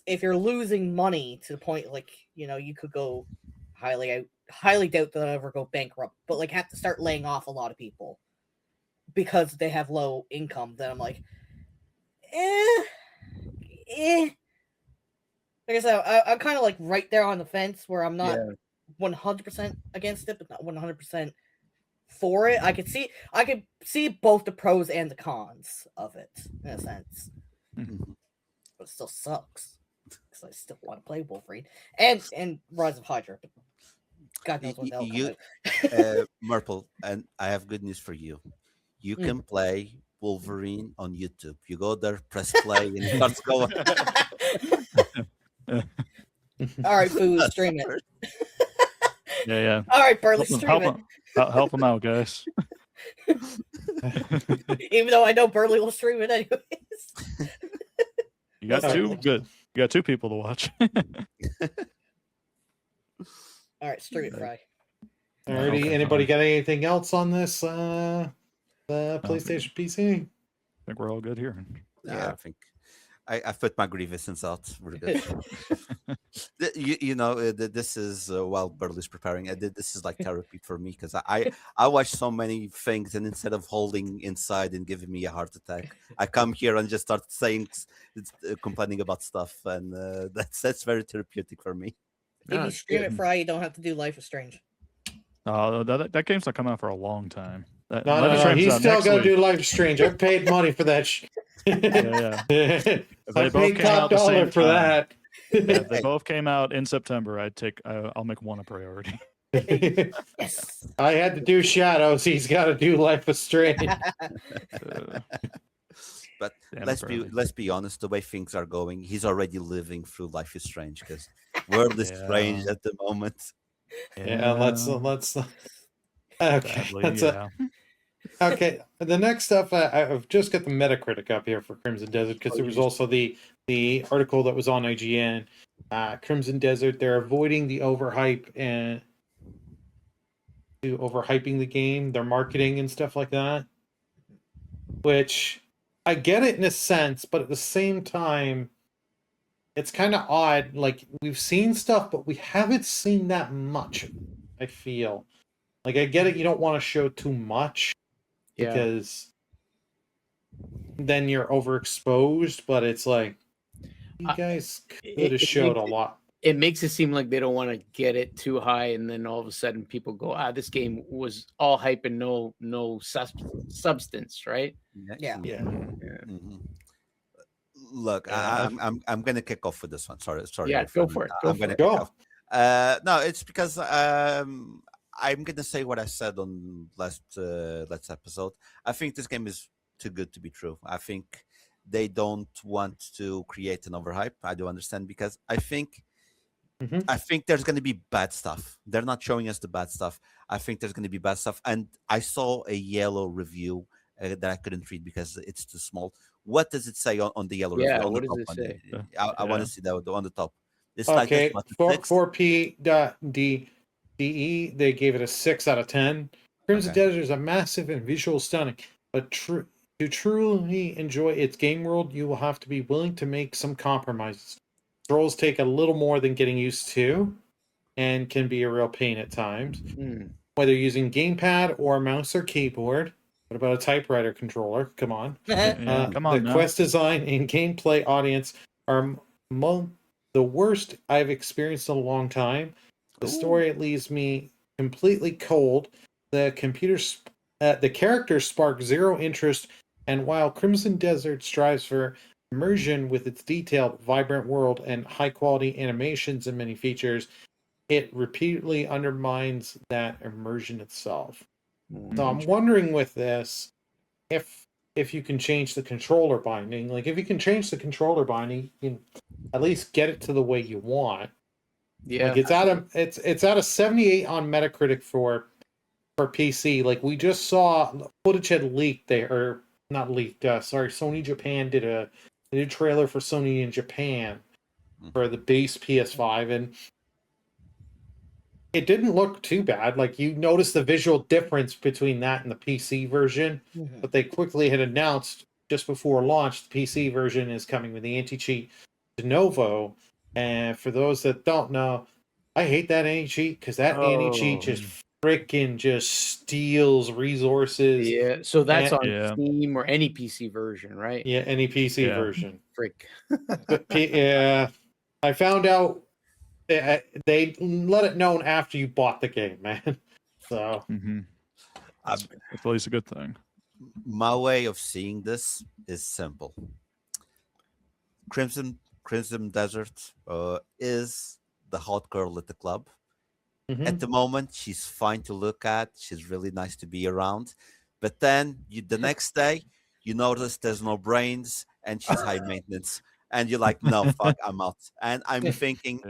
if you're losing money to the point like you could go highly doubt that I'll ever go bankrupt, but like have to start laying off a lot of people because they have low income, then I'm like, Like I said, I'm kind of like right there on the fence where I'm not 100% against it, but not 100% for it. I could see both the pros and the cons of it in a sense, Mhm. but it still sucks because I still want to play Wolverine and Rise of Hydra. But God knows when that'll come out. Murple, and I have good news for you. You can play Wolverine on YouTube. You go there, press play, and it starts going. All right, Boo, stream it. Yeah. All right, Burley, stream it. Help them out, guys. Even though I know Burley will stream it anyways. You got two good. You got 2 people to watch. All right, stream it, Fry. Alrighty, Okay, anybody fine. got anything else on this PlayStation PC? I think we're all good here. Yeah, I think I put my grievances out. We're good. This is while Burley's preparing. This is like therapy for me because I watch so many things, and instead of holding inside and giving me a heart attack, I come here and just start saying, complaining about stuff, and that's very therapeutic for me. If you it's stream good. it Fry, you don't have to do Life is Strange. That game's not coming out for a long time. No, Life no, is no. Strange is He's out still next got to week. do Life is Strange. I paid money for that. Yeah. If they I both paid came top out the dollar same for time, that. if they both came out in September, I'll make one a priority. Yes. I had to do Shadows. He's got to do Life is Strange. But Damn it, let's Burley. be honest. The way things are going, he's already living through Life is Strange because World is strange Yeah. at the moment. Yeah, let's. Okay, Sadly, yeah. okay. The next stuff, I've just got the Metacritic up here for Crimson Desert because there was also the article that was on IGN. Crimson Desert, they're avoiding the overhype and overhyping the game, their marketing and stuff like that. Which I get it in a sense, but at the same time, it's kind of odd. Like we've seen stuff, but we haven't seen that much. I feel like I get it. You don't want to show too much because then you're overexposed. But it's like you guys could have showed a lot. It makes it seem like they don't want to get it too high, and then all of a sudden people go, this game was all hype and no substance, right? Yeah. Mhm. Look, Yeah. I'm gonna kick off with this one. Sorry. Yeah, my go friend. for it. I'm gonna Go. kick off. No, it's because I'm gonna say what I said on last episode. I think this game is too good to be true. I think they don't want to create an overhype. I do understand because I think there's going to be bad stuff. They're not showing us the bad stuff. I think there's going to be bad stuff. And I saw a yellow review that I couldn't read because it's too small. What does it say on the yellow review? Yeah, On what the does top it one? say? I want to see that on the top. It's Okay, like this, 4P.DE, they gave it a 6 out of 10. Crimson Okay. Desert is a massive and visual stunning, but to truly enjoy its game world, you will have to be willing to make some compromises. Controls take a little more than getting used to, and can be a real pain at times. Whether using gamepad or mouse or keyboard. What about a typewriter controller? Come on. Come on the now. quest design and gameplay audience are among the worst I've experienced in a long time. The story leaves me completely cold. The characters spark zero interest, and while Crimson Desert strives for immersion with its detailed, vibrant world and high-quality animations and many features, it repeatedly undermines that immersion itself. So I'm wondering with this, if you can change the controller binding, like if you can change the controller binding, you can at least get it to the way you want. Yeah, Like it's at a 78 on Metacritic for PC. Like we just saw footage had leaked there, or not leaked. Sorry, Sony Japan did a new trailer for Sony in Japan for the base PS5, and it didn't look too bad. Like you notice the visual difference between that and the PC version, but they quickly had announced just before launch the PC version is coming with the anti-cheat de novo. And for those that don't know, I hate that anti-cheat because that anti-cheat just freaking just steals resources. Yeah, so that's on Yeah. Steam or any PC version, right? Yeah, any PC Yeah. version. Frick. But yeah, I found out they let it known after you bought the game, man. So That's at least a good thing. My way of seeing this is simple. Crimson Desert is the hot girl at the club. At the moment, she's fine to look at. She's really nice to be around. But then the next day, you notice there's no brains and she's high maintenance. And you're like, no, fuck, I'm out. And I'm thinking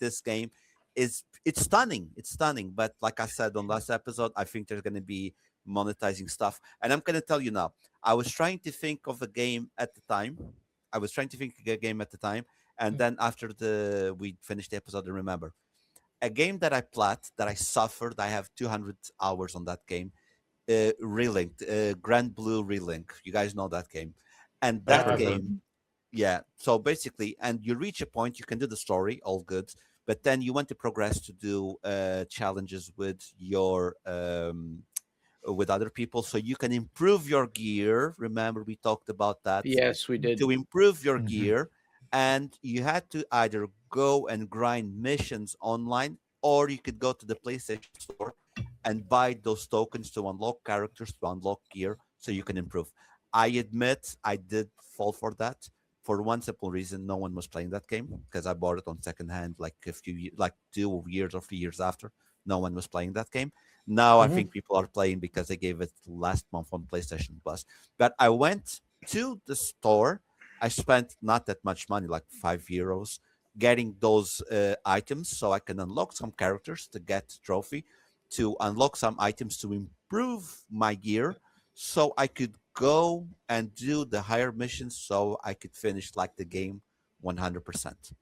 this game it's stunning. It's stunning. But like I said on last episode, I think there's gonna be monetizing stuff. And I'm gonna tell you now, I was trying to think of a game at the time. And then after we finished the episode, I remember a game that I played, that I suffered. I have 200 hours on that game. Relinked, Grand Blue Relink. You guys know that game, and that game Yeah. So basically, and you reach a point, you can do the story, all good, but then you want to progress to do challenges with other people, so you can improve your gear. Remember, we talked about that. Yes, we did. To improve your Mhm. gear, and you had to either go and grind missions online, or you could go to the PlayStation Store and buy those tokens to unlock characters, to unlock gear, so you can improve. I admit I did fall for that for one simple reason: no one was playing that game because I bought it on second hand, like like 2 years or 3 years after. No one was playing that game. Now I Mhm. think people are playing because they gave it last month on PlayStation Plus. But I went to the store. I spent not that much money, like €5, getting those items so I can unlock some characters to get trophy, to unlock some items to improve my gear, so I could go and do the higher missions, so I could finish like the game 100%.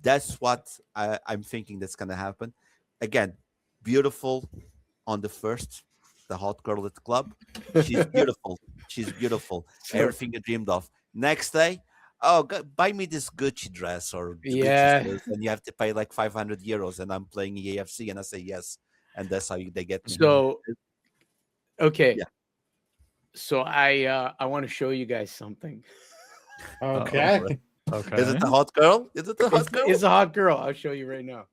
That's what I'm thinking that's gonna happen. Again, beautiful on the first, the hot girl at the club. She's beautiful. She's beautiful. So, Everything you dreamed of. Next day, oh, buy me this Gucci dress or Gucci yeah. shoes, and you have to pay like €500, and I'm playing EAFC, and I say yes, and that's how they get me. So okay. Yeah. So I want to show you guys something. Okay. Okay. Is it the hot girl? Is it the hot girl? It's a hot girl. I'll show you right now.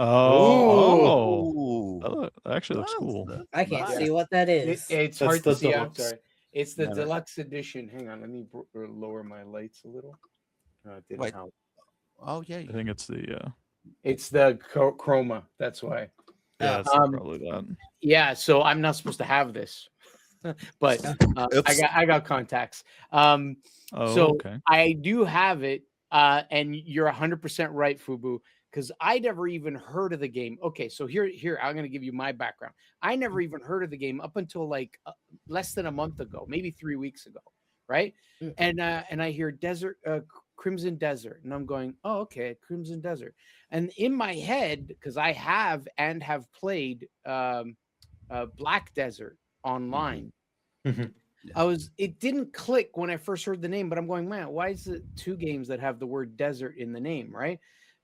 Oh, Ooh. that actually looks cool. I can't Nice. see what that is. It's That's hard the to see. I'm deluxe. sorry. It's the No, no. deluxe edition. Hang on, let me lower my lights a little. It didn't Wait. help. Oh yeah. I think it's the It's the chroma. That's why. yeah, it's Um, probably that. Yeah. So I'm not supposed to have this, but Oops. I got contacts. Oh, So okay. I do have it, and you're 100% right, Fubu, because I never even heard of the game. Okay, so here I'm going to give you my background. I never even heard of the game up until like less than a month ago, maybe 3 weeks ago, right? Mm. And I hear Crimson Desert, and I'm going, oh, okay, Crimson Desert. And in my head, because I have played Black Desert online. Mhm. It didn't click when I first heard the name, but I'm going, man, why is it two games that have the word desert in the name, right?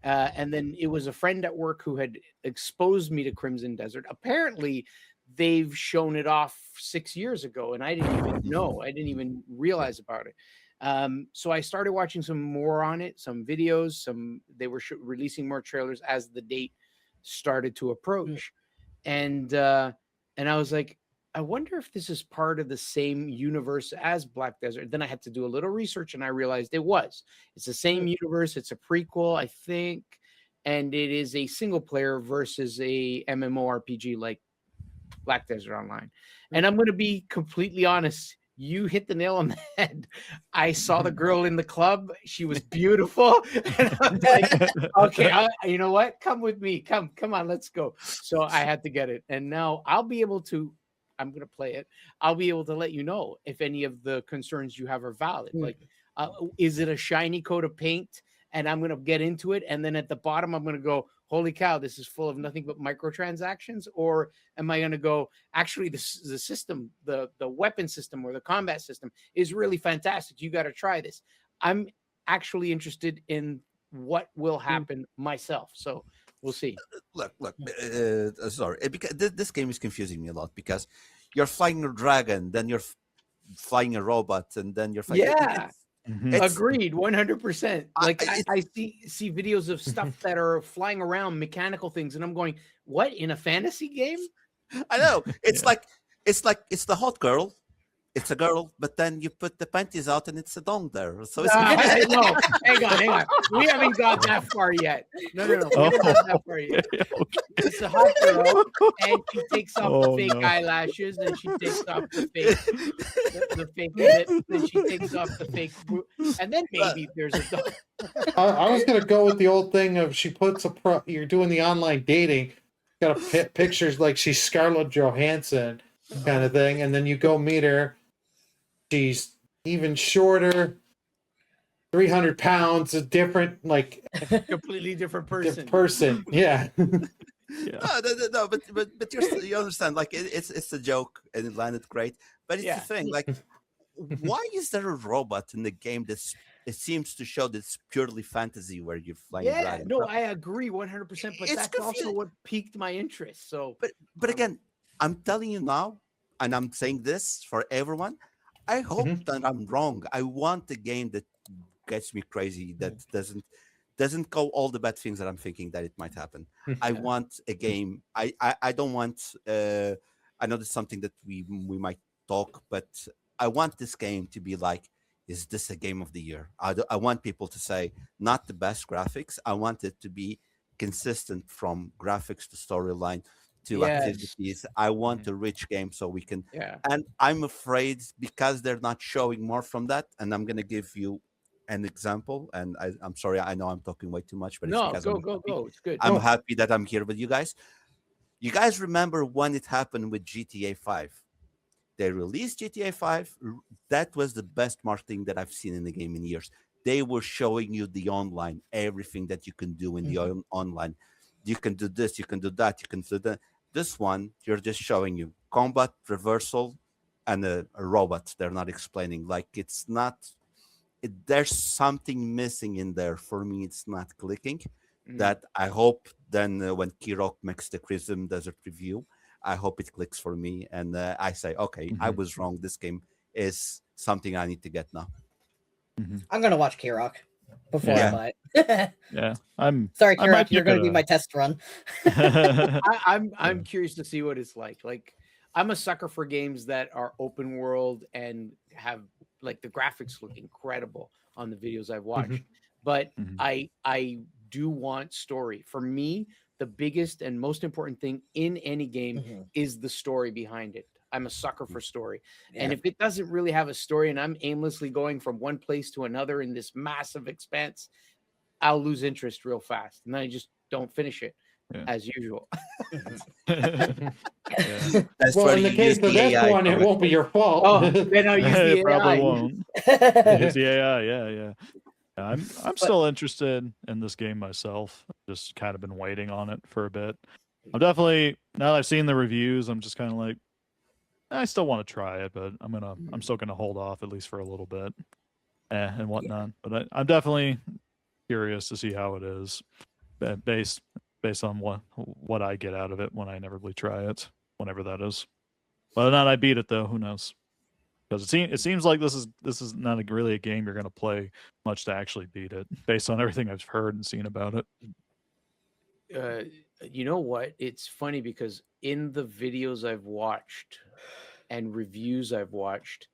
And then it was a friend at work who had exposed me to Crimson Desert. Apparently, they've shown it off 6 years ago, and I didn't even know. I didn't even realize about it. So I started watching some more on it, some videos. They were releasing more trailers as the date started to approach, and I was like, I wonder if this is part of the same universe as Black Desert. Then I had to do a little research, and I realized it was. It's the same universe. It's a prequel, I think, and it is a single player versus a MMORPG like Black Desert Online. And I'm going to be completely honest. You hit the nail on the head. I saw the girl in the club. She was beautiful. And I was like, okay, you know what? Come with me. Come on, let's go. So I had to get it. And now I'm going to play it. I'll be able to let you know if any of the concerns you have are valid. Like, is it a shiny coat of paint? And I'm going to get into it. And then at the bottom, I'm going to go, holy cow, this is full of nothing but microtransactions. Or am I going to go, actually, the system, the weapon system or the combat system is really fantastic. You got to try this. I'm actually interested in what will happen myself. So we'll see. Look. Sorry, because this game is confusing me a lot, because you're flying a dragon, then you're flying a robot, and then you're flying. Yeah. It's- Agreed, 100%. Like I- I see videos of stuff that are flying around, mechanical things, and I'm going, what, in a fantasy game? I know. It's Yeah. it's the hot girl. It's a girl, but then you put the panties out and it's a dong there. So it's No, hang on. We haven't got that far yet. No. We haven't got that far yet. It's a hot girl, and she takes off the fake eyelashes, and she takes off the fake lips, and she takes off the fake, and then maybe there's a dog. I was gonna go with the old thing of she puts you're doing the online dating, got a pictures like she's Scarlett Johansson kind of thing, and then you go meet her. She's even shorter, 300 pounds, a different, like Completely different person. person. Yeah. Yeah. No, but you understand, like it's a joke and it landed great. But it's the thing, like, why is there a robot in the game that's it seems to show that it's purely fantasy where you're flying Yeah, dragons. no, I agree 100%, but It's that's also confusing. what piqued my interest. So, But again, I'm telling you now, and I'm saying this for everyone. I hope Mhm. that I'm wrong. I want a game that gets me crazy, that doesn't go all the bad things that I'm thinking that it might happen. I Yeah. want a game. I don't want. I know this is something that we might talk, but I want this game to be like, is this a game of the year? I want people to say not the best graphics. I want it to be consistent from graphics to storyline to Yes. activities. I want a rich game so we can. Yeah. And I'm afraid because they're not showing more from that, and I'm gonna give you an example. And I'm sorry, I know I'm talking way too much, but it's No, because go, go, go. It's good. I'm No. happy that I'm here with you guys. You guys remember when it happened with GTA 5? They released GTA 5. That was the best marketing that I've seen in the game in years. They were showing you the online, everything that you can do in the online. You can do this, you can do that, you can do that. This one, you're just showing you combat, reversal, and a robot. They're not explaining. Like, it's not, there's something missing in there. For me, it's not clicking. Mm. That I hope then when Kirok makes the Chrism Desert review, I hope it clicks for me, and I say, okay, I Mhm. was wrong. This game is something I need to get now. Mhm. I'm gonna watch Kirok before Yeah. I buy it. Yeah, I'm. Sorry, I might Kirok, you're pick gonna it be up. my test run. I'm Yeah. curious to see what it's like. Like, I'm a sucker for games that are open world and have like the graphics look incredible on the videos I've watched. But Mhm. I do want story. For me, the biggest and most important thing in any game Mhm. is the story behind it. I'm a sucker for story. And Yeah. if it doesn't really have a story and I'm aimlessly going from one place to another in this massive expanse, I'll lose interest real fast. And then I just don't finish it Yeah. as usual. Yeah. That's Well, where in the you case use of the this AI one, it won't be correctly. your fault. Oh, then I'll use the It probably AI. won't. Use the AI. Yeah. I'm still interested in this game myself. I've just kind of been waiting on it for a bit. I'm definitely, now that I've seen the reviews, I'm just kind of like, I still want to try it, but I'm still gonna hold off at least for a little bit, and whatnot. But I'm definitely curious to see how it is, based on what I get out of it when I inevitably try it, whenever that is. Whether or not I beat it, though, who knows? Because it seems like this is not really a game you're gonna play much to actually beat it, based on everything I've heard and seen about it. You know what? It's funny because in the videos I've watched and reviews I've watched,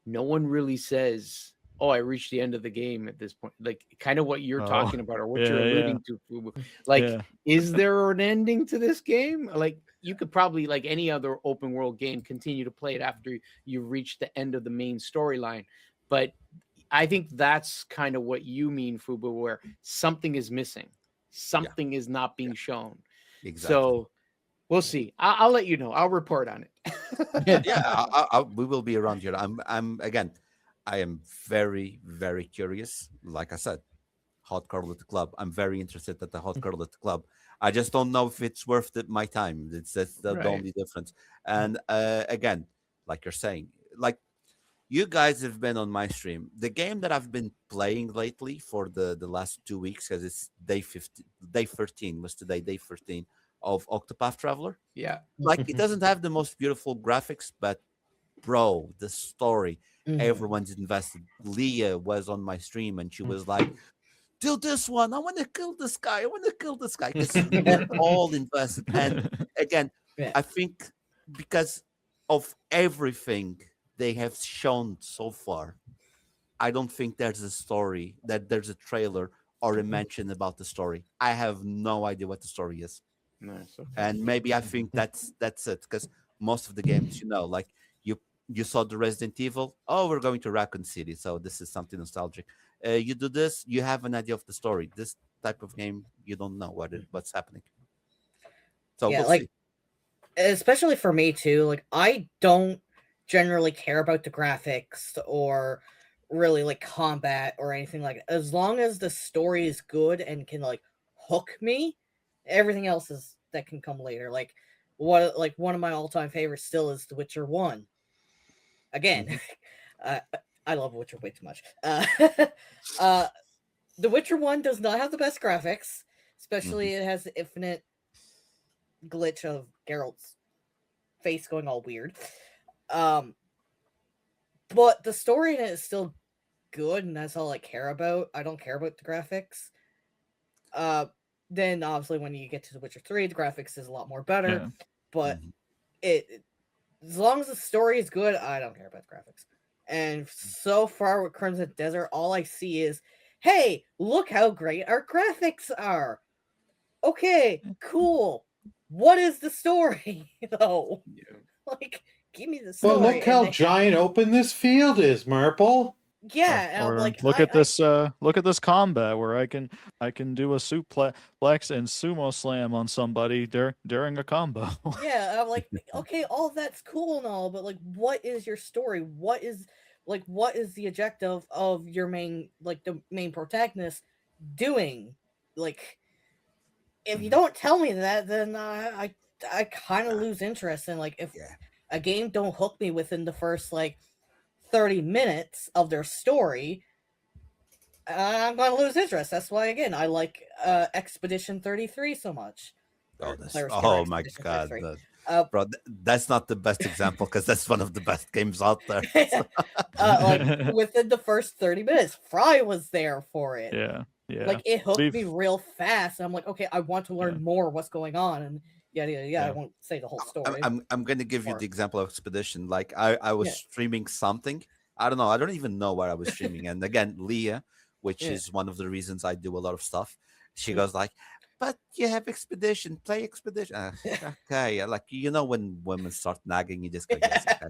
no one really says, "Oh, I reached the end of the game at this point." Like, kind of what you're Oh, talking about or what yeah, you're yeah. alluding to, Fubu. Like, Yeah. is there an ending to this game? Like, you could probably, like any other open world game, continue to play it after you reach the end of the main storyline. But I think that's kind of what you mean, Fubu, where something is missing, something is not being shown. Exactly. So we'll see. I'll let you know. I'll report on it. Yeah, we will be around here. I'm again. I am very, very curious. Like I said, hot girl at the club. I'm very interested at the hot girl at the club. I just don't know if it's worth my time. That's the Right. only difference. And again, like you're saying, like you guys have been on my stream. The game that I've been playing lately for the last 2 weeks, because it's day 13 was today, day 13 of Octopath Traveler. Yeah. Like it doesn't have the most beautiful graphics, but bro, the story, everyone's invested. Leah was on my stream and she was like, do this one. I want to kill this guy. I want to kill this guy. Because we're all invested. And again, Yeah. I think because of everything they have shown so far, I don't think there's a story, that there's a trailer or a mention about the story. I have no idea what the story is. Nice. Okay. And maybe I think that's it, because most of the games, like you saw the Resident Evil. Oh, we're going to Raccoon City, so this is something nostalgic. You do this, you have an idea of the story. This type of game, you don't know what's happening. So Yeah, we'll like see. especially for me too. Like I don't generally care about the graphics or really like combat or anything like that. As long as the story is good and can like hook me, everything else is that can come later. Like one of my all-time favorites still is The Witcher 1. Again, I love Witcher way too much. The Witcher 1 does not have the best graphics, especially it has the infinite glitch of Geralt's face going all weird. But the story in it is still good, and that's all I care about. I don't care about the graphics. Then obviously when you get to The Witcher 3, the graphics is a lot more better. Yeah. But it as long as the story is good, I don't care about the graphics. And so far with Crimson Desert, all I see is, hey, look how great our graphics are. Okay, cool. What is the story, though? Yeah. Like, give me the story. Well, look how giant open this field is, Marple. Yeah, and I'm Or like, look at this combat where I can do a suplex and sumo slam on somebody during a combo. yeah, I'm like, okay, all that's cool and all, but like, what is your story? What is the objective of your main, like, the main protagonist doing? Like, if you don't tell me that, then I kind of lose interest. And like, if a game don't hook me within the first like 30 minutes of their story, I'm gonna lose interest. That's why, again, I like Expedition 33 so much. Oh my god, bro, that's not the best example because that's one of the best games out there. Like within the first 30 minutes, Fry was there for it. Yeah. Like it hooked me real fast. I'm like, okay, I want to learn more what's going on, and yeah. I won't say the whole story. I'm going to give you the example of Expedition. Like I was streaming something. I don't know. I don't even know what I was streaming. And again, Leah, which is one of the reasons I do a lot of stuff, she goes like, but you have Expedition, play Expedition. Okay, like when women start nagging, you just go, yes, okay.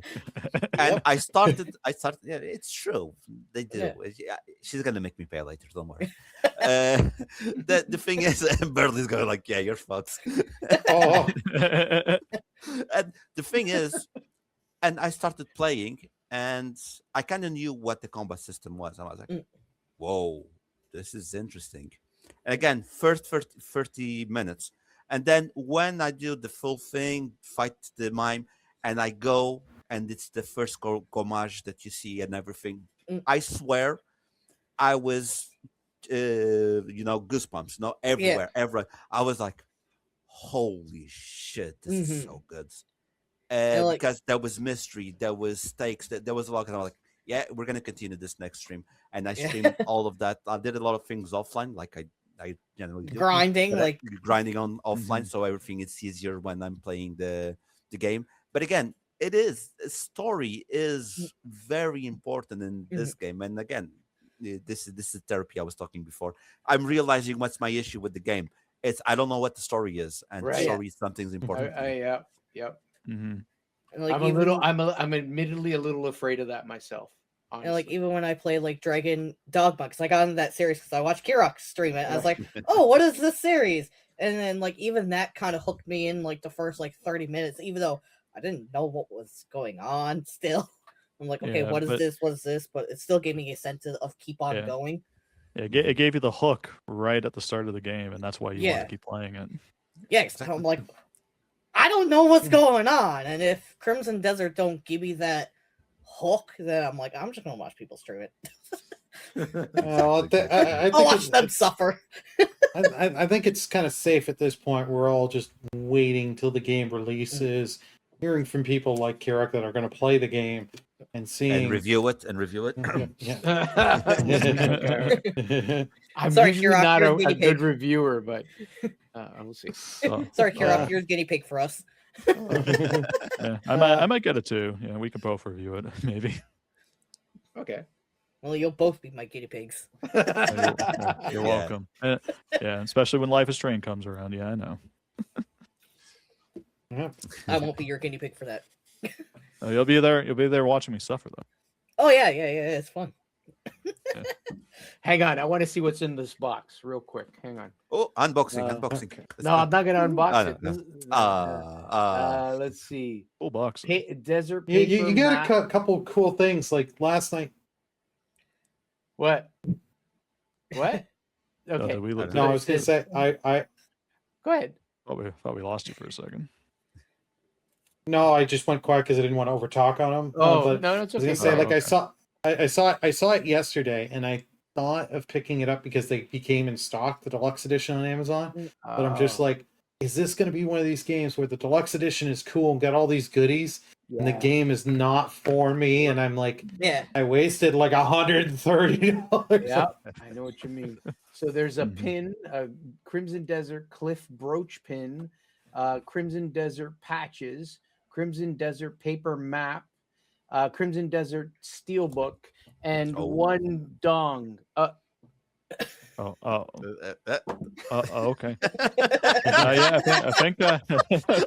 And I started. Yeah, it's true. They do. Yeah. She's gonna make me pay later. Don't worry. The thing is, Burley's going like, yeah, you're fucked. Oh. And the thing is, and I started playing, and I kind of knew what the combat system was. I was like, whoa, this is interesting. And again, first 30 minutes. And then when I do the full thing, fight the mime, and I go, and it's the first homage that you see and everything, I swear I was, goosebumps, everywhere, everywhere. I was like, holy shit, this is so good. Because there was mystery, there was stakes, there was a lot, and I'm like, yeah, we're going to continue this next stream. And I streamed all of that. I did a lot of things offline, like I generally do. Grinding, like grinding on offline, so everything is easier when I'm playing the game. But again, story is very important in this game. And again, this is therapy I was talking before. I'm realizing what's my issue with the game. It's I don't know what the story is, and the story is something's important. Yep. And like, I'm admittedly a little afraid of that myself. Honestly. And like even when I play like Dragon Dogma, because I got into that series because I watched Kirok stream it, I was like, oh, what is this series? And then like even that kind of hooked me in like the first like 30 minutes, even though I didn't know what was going on. Still, I'm like, okay, what is this? What is this? But it still gave me a sense of keep on going. Yeah, it gave you the hook right at the start of the game, and that's why you want to keep playing it. Yeah, I'm like, I don't know what's going on, and if Crimson Desert don't give me that hook, then I'm like, I'm just gonna watch people stream it. I'll watch them suffer. I think it's kind of safe at this point. We're all just waiting till the game releases, hearing from people like Kirok that are going to play the game and seeing and review it. I'm sorry, usually Kirok, not you're a good reviewer, but we'll see. Sorry, Kirok, you're a guinea pig for us. I might get it too. Yeah, we can both review it, maybe. Okay. Well, you'll both be my guinea pigs. You're welcome. Yeah, especially when Life is Strange comes around. Yeah, I know. I won't be your guinea pig for that. You'll be there. You'll be there watching me suffer, though. Oh yeah, it's fun. Hang on, I want to see what's in this box real quick. Hang on. Oh, unboxing. Okay. No, I'm not gonna unbox it. No. Let's see. Full box. Desert paper. You got a couple cool things like last night. What? Okay. No, I was gonna say I. Go ahead. Thought we lost you for a second. No, I just went quiet because I didn't want to overtalk on him. Oh, no, it's okay. I was gonna say, I saw I saw it yesterday, and I thought of picking it up because they became in stock, the deluxe edition on Amazon. But I'm just Oh, like, is this going to be one of these games where the deluxe edition is cool and got all these goodies, and the yeah. game is not for me? And I'm like, Yeah. I wasted like $130. Yeah, I know what you mean. So there's a Mhm. pin, a Crimson Desert Cliff brooch pin, Crimson Desert patches, Crimson Desert paper map, Crimson Desert steelbook, and Oh. one dong. Oh, okay. I Yeah, I think think there's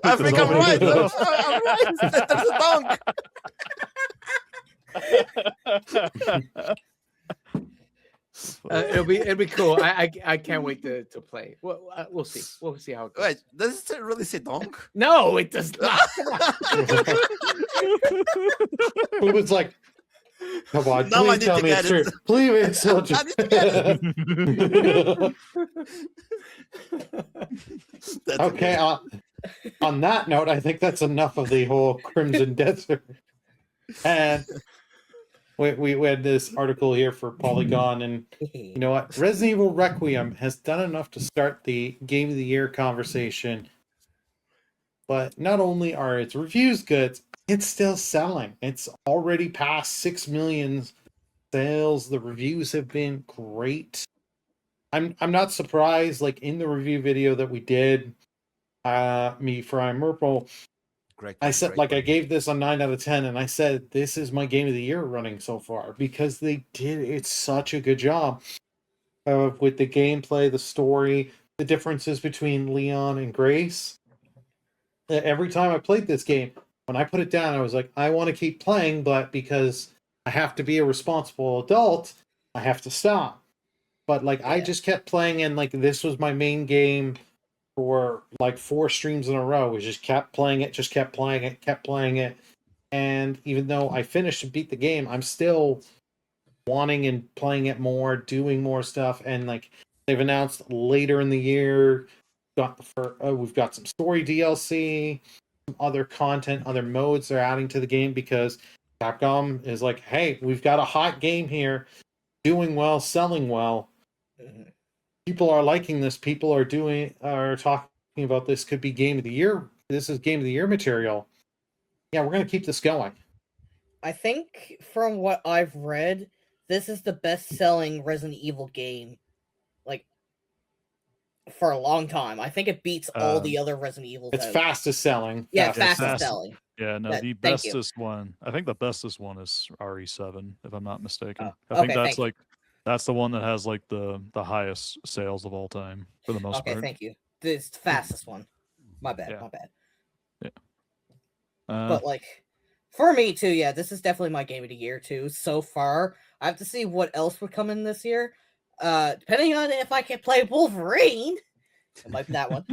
I'm already right. enough. I'm right. There's a dunk. It'll be cool. I can't wait to play. Well, we'll see. We'll see how it goes. Wait, does it really say donk? No, it does not. Who was like, come on, Now I please need tell to me it's get true. it. Please, it's so I need to get it. That's Okay, on that note, I think that's enough of the whole Crimson Desert. And we had this article here for Polygon, and you know what? Resident Evil Requiem has done enough to start the Game of the Year conversation. But not only are its reviews good, it's still selling. It's already past 6 million sales. The reviews have been great. I'm not surprised. Like in the review video that we did, me for Murple, Great. I said, great like, I one. gave this a 9 out of 10, and I said this is my Game of the Year running so far because they did it's such a good job with the gameplay, the story, the differences between Leon and Grace. Every time I played this game, when I put it down, I was like, I want to keep playing, but because I have to be a responsible adult, I have to stop. But like, I Yeah. just kept playing, and like, this was my main game for like 4 streams in a row. We just kept playing it, kept playing it. And even though I finished and beat the game, I'm still wanting and playing it more, doing more stuff. And like, they've announced later in the year, we've got some story DLC, some other content, other modes they're adding to the game because Capcom is like, hey, we've got a hot game here, doing well, selling well. Mhm. People are liking this. People are talking about this. Could be Game of the Year. This is Game of the Year material. Yeah, we're gonna keep this going. I think from what I've read, this is the best-selling Resident Evil game, like, for a long time. I think it beats all the other Resident Evils. It's out. fastest selling. Yeah, fastest fastest fast. selling. Yeah, no, That- the thank you. bestest one. I think the bestest one is RE7, if I'm not mistaken. Oh, I think okay, that's thank you. like that's the one that has like the highest sales of all time for the most Okay, part. thank you. This is the fastest one. My bad, Yeah. my bad. Uh, But like, for me too, yeah, this is definitely my game of the year too. So far, I have to see what else would come in this year. Depending on if I can play Wolverine, it might be that one.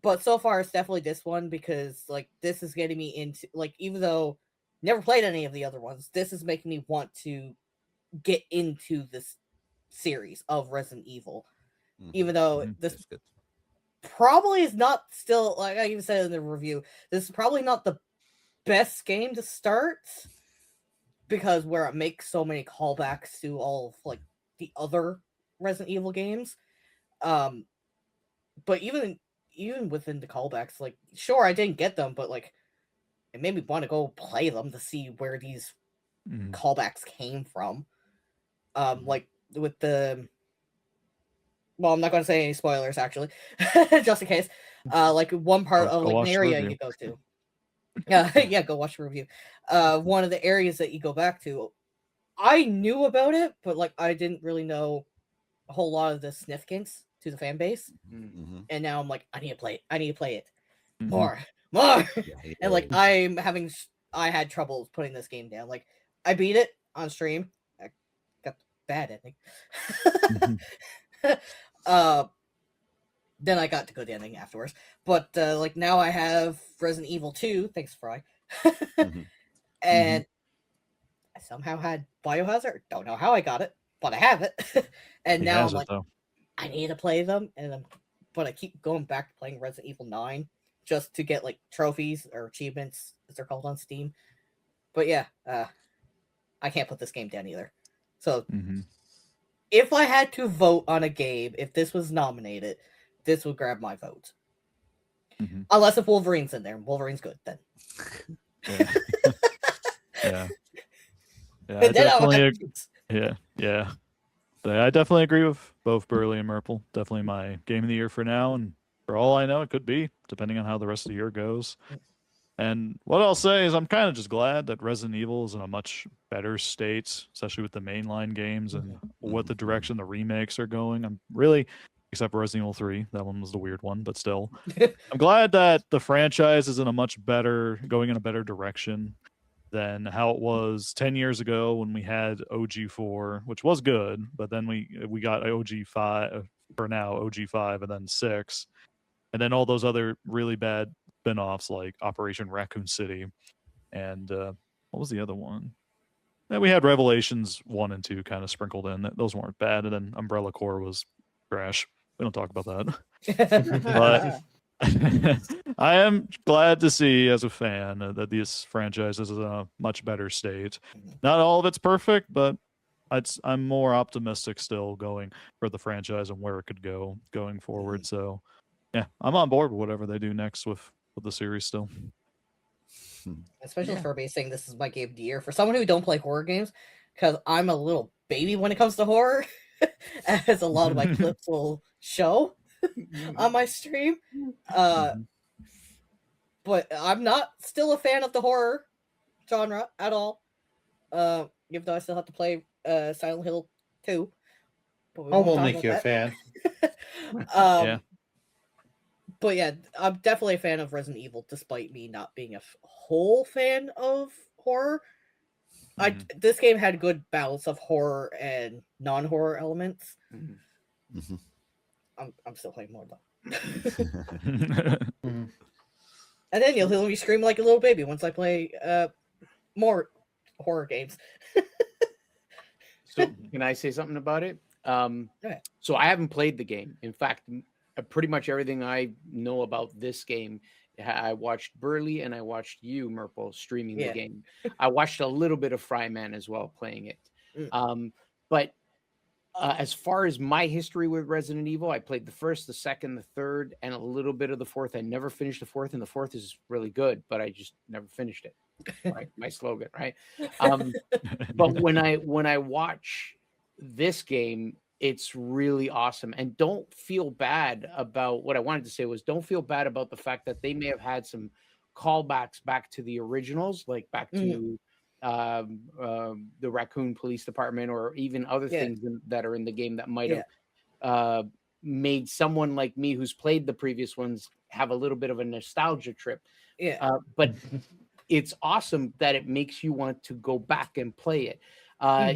But so far it's definitely this one because like this is getting me into like even though never played any of the other ones, this is making me want to get into this series of Resident Evil. Mhm. Even though Mhm. this That's good. probably is not still like I even said in the review, this is probably not the best game to start because where it makes so many callbacks to all of like the other Resident Evil games. But even within the callbacks, like sure I didn't get them, but like it made me want to go play them to see where these mhm. callbacks came from. Like with the well, I'm not going to say any spoilers actually, just in case. Like one part Go of like watch an the area review. you go to. Yeah, go watch the review. One of the areas that you go back to, I knew about it, but like I didn't really know a whole lot of the significance to the fan base. Mhm. And now I'm like, I need to play it. I need to play it Mhm. more. Yeah, And like yeah. I had trouble putting this game down. Like I beat it on stream. I got the bad ending. Mhm. Then I got to go the ending afterwards. But like now I have Resident Evil 2, thanks Fry. Mhm. And I somehow had Biohazard. Don't know how I got it, but I have it. And He now has I'm it like, though. I need to play them, but I keep going back to playing Resident Evil 9 just to get like trophies or achievements, as they're called on Steam. But yeah, I can't put this game down either. So Mm-hmm. if I had to vote on a game, if this was nominated, this would grab my vote. Mm-hmm. Unless if Wolverine's in there. Wolverine's good then. Yeah. Yeah. Yeah. And then I would have to choose. Yeah. But I definitely agree with both Burley and Merple. Definitely my game of the year for now, and for all I know, it could be, depending on how the rest of the year goes. And what I'll say is I'm kind of just glad that Resident Evil is in a much better state, especially with the mainline games and what the direction the remakes are going. I'm really, except for Resident Evil 3, that one was the weird one, but still. I'm glad that the franchise is in a much better, going in a better direction than how it was 10 years ago when we had OG4, which was good, but then we got OG5, for now, OG5, and then 6. And then all those other really bad spin-offs like Operation Raccoon City and what was the other one? Yeah, we had Revelations 1 and 2 kind of sprinkled in. Those weren't bad, and then Umbrella Corps was trash. We don't talk about that. But I am glad to see, as a fan, that this franchise is in a much better state. Not all of it's perfect, but I'm more optimistic still going for the franchise and where it could go going forward. So, yeah, I'm on board with whatever they do next with the series still. Especially for me saying this is my game of the year. For someone who don't play horror games, because I'm a little baby when it comes to horror, as a lot of my clips will show on my stream. But I'm not still a fan of the horror genre at all. Even though I still have to play Silent Hill 2. We'll make you a fan. Yeah. But yeah, I'm definitely a fan of Resident Evil, despite me not being a whole fan of horror. This game had a good balance of horror and non-horror elements. I'm still playing more though. And then you'll hear me scream like a little baby once I play more horror games. So can I say something about it? So I haven't played the game. In fact, pretty much everything I know about this game, I watched Burley and I watched you, Merple, streaming the game. I watched a little bit of Fryman as well playing it. But as far as my history with Resident Evil, I played the first, the second, the third, and a little bit of the fourth. I never finished the fourth, and the fourth is really good, but I just never finished it. Right? My slogan, right? But when I watch this game, it's really awesome. And don't feel bad about what I wanted to say was don't feel bad about the fact that they may have had some callbacks back to the originals, like back to the Raccoon Police Department, or even other things that are in the game that might have made someone like me who's played the previous ones have a little bit of a nostalgia trip. But it's awesome that it makes you want to go back and play it.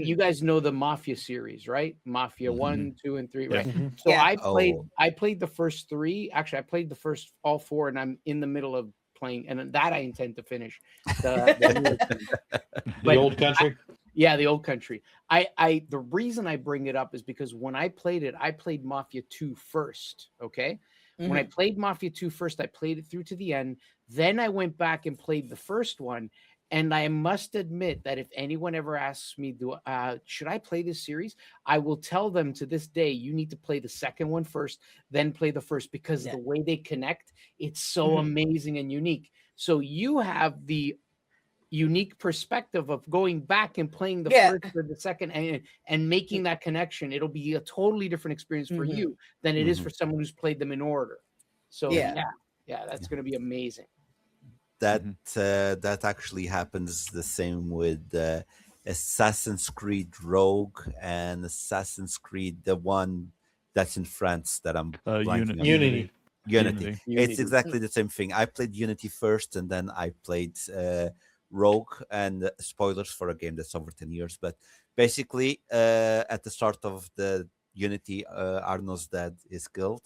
You guys know the Mafia series, right? Mafia 1, 2, and 3, right? So I played the first 3. Actually, I played the first all 4, and I'm in the middle of playing, and that I intend to finish. The Old Country. The Old Country. The reason I bring it up is because when I played it, I played Mafia 2 first. Okay. When I played Mafia 2 first, I played it through to the end. Then I went back and played the first one. And I must admit that if anyone ever asks me, should I play this series? I will tell them to this day, you need to play the second one first, then play the first, because the way they connect, it's so amazing and unique. So you have the unique perspective of going back and playing the first or the second and making that connection. It'll be a totally different experience for you than it is for someone who's played them in order. So that's going to be amazing. That actually happens the same with Assassin's Creed Rogue and Assassin's Creed, the one that's in France that I'm blanking on. Unity. It's exactly the same thing. I played Unity first, and then I played Rogue, and spoilers for a game that's over 10 years. But basically, at the start of the Unity, Arno's dad is killed.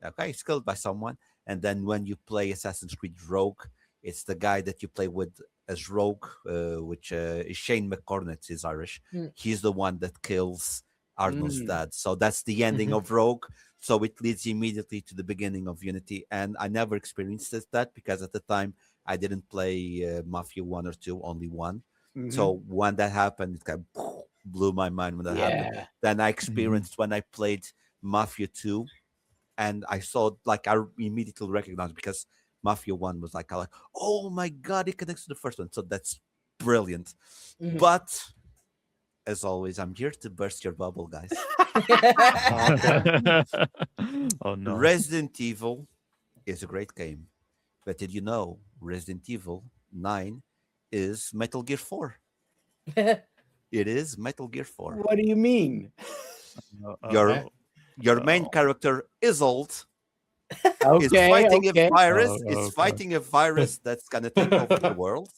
Okay, he's killed by someone. And then when you play Assassin's Creed Rogue, it's the guy that you play with as Rogue, which is Shane McCornett, is Irish. He's the one that kills Arnold's dad. So that's the ending of Rogue. So it leads immediately to the beginning of Unity. And I never experienced that because at the time I didn't play Mafia 1 or 2, only one. Mhm. So when that happened, it kind of blew my mind when that happened. yeah, Then I experienced when I played Mafia 2, and I saw like I immediately recognized because Mafia 1 was like, oh my god, it connects to the first one. So that's brilliant. Mhm. But as always, I'm here to burst your bubble, guys. Oh no. Resident Evil is a great game. But did you know Resident Evil 9 is Metal Gear 4? It is Metal Gear 4. what do you mean? Your your main Oh. character is old. Okay, Is fighting okay. a virus. Oh, Is okay. fighting a virus that's gonna take over the world.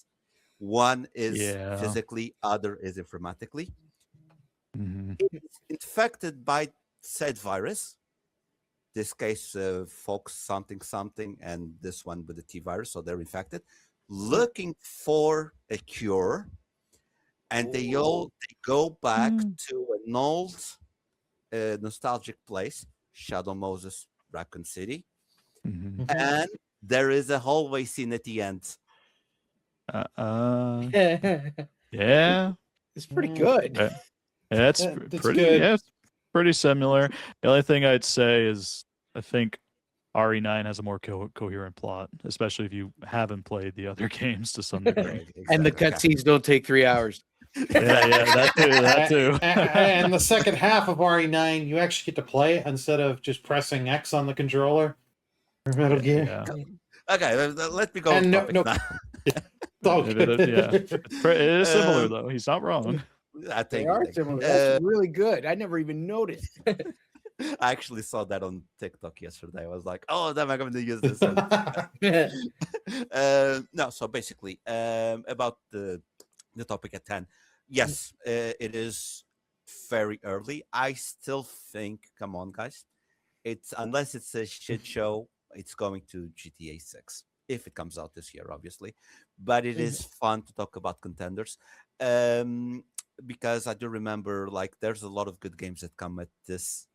One is Yeah. physically, other is informatically. Mhm. It's infected by said virus. This case, Fox something something, and this one with the T virus, so they're infected, looking for a cure, and they go back to an old nostalgic place, Shadow Moses, Raccoon City, Mhm. and there is a hallway scene at the end. Yeah. It's pretty good. Yeah. It's That's pretty. good. Yeah, it's pretty similar. The only thing I'd say is I think RE9 has a more coherent plot, especially if you haven't played the other games to some degree. And the Exactly. cutscenes don't take 3 hours. Yeah, that too. And the second half of RE9, you actually get to play it instead of just pressing X on the controller for Metal Gear. Yeah. Okay, let me go. And off no, topic no. now. It is similar Um, though. He's not wrong. I They think are similar. That's really good. I never even noticed. I actually saw that on TikTok yesterday. I was like, "Oh, damn, I'm going to use this." No, so basically, about the topic at hand. Yes, it is very early. I still think, come on, guys, it's unless it's a shit show, it's going to GTA 6 if it comes out this year, obviously. But it is fun to talk about contenders. Because I do remember like there's a lot of good games that come at this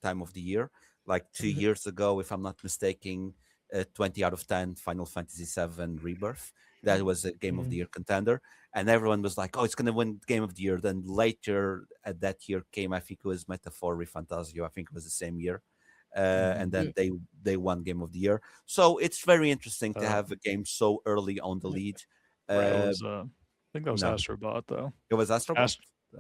time of the year. Like 2 years ago, if I'm not mistaken, 20 out of 10 Final Fantasy 7 Rebirth. That was a Game of the Year contender. And everyone was like, oh, it's going to win Game of the Year. Then later at that year came, I think it was Metaphor Refantasio. I think it was the same year. And then they won Game of the Year. So it's very interesting to have a game so early on the lead. It was, I think that was no. Astrobot though. It was Astrobot?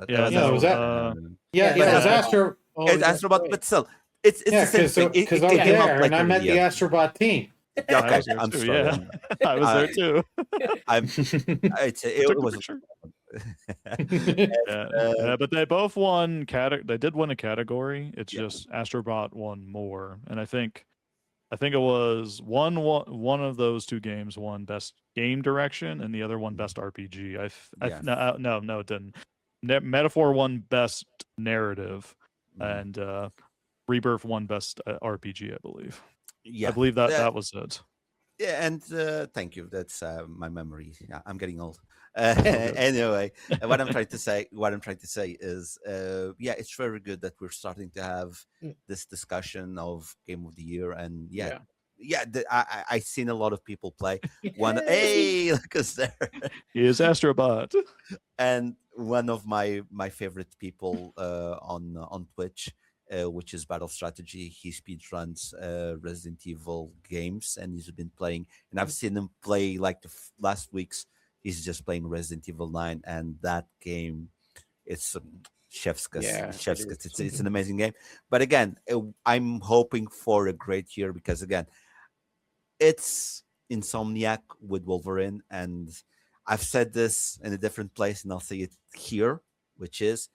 Yeah, Yeah, no, was that- Yeah, But it was Astrobot- Astro. It's Astrobot, but still, it's the same thing. Because I It was came out there and I later in met the year. Astrobot team. Yeah, I okay, was there I'm too, sorry. yeah. I was there too. It Took the was. picture. Uh, But they both won they did win a category. It's just Astrobot won more, and I think it was one of those two games won best game direction, and the other one best RPG. Yes. No, it didn't. Metaphor won best narrative, and Rebirth won best RPG, I believe. Yeah, I believe that was it. Yeah, and thank you. That's my memory. Yeah, I'm getting old. Anyway, what I'm trying to say is, yeah, it's very good that we're starting to have this discussion of Game of the Year, and I seen a lot of people play. Hey, look us there. He is Astrobot. And one of my favorite people on Twitch, which is Battle Strategy. He speedruns Resident Evil games, and he's been playing. And I've seen him play like last week's. He's just playing Resident Evil 9, and that game, it's chef's kiss. Yeah, Chef's it kiss. It's an amazing game. But again, I'm hoping for a great year because again, it's Insomniac with Wolverine, and I've said this in a different place, and I'll say it here, which is,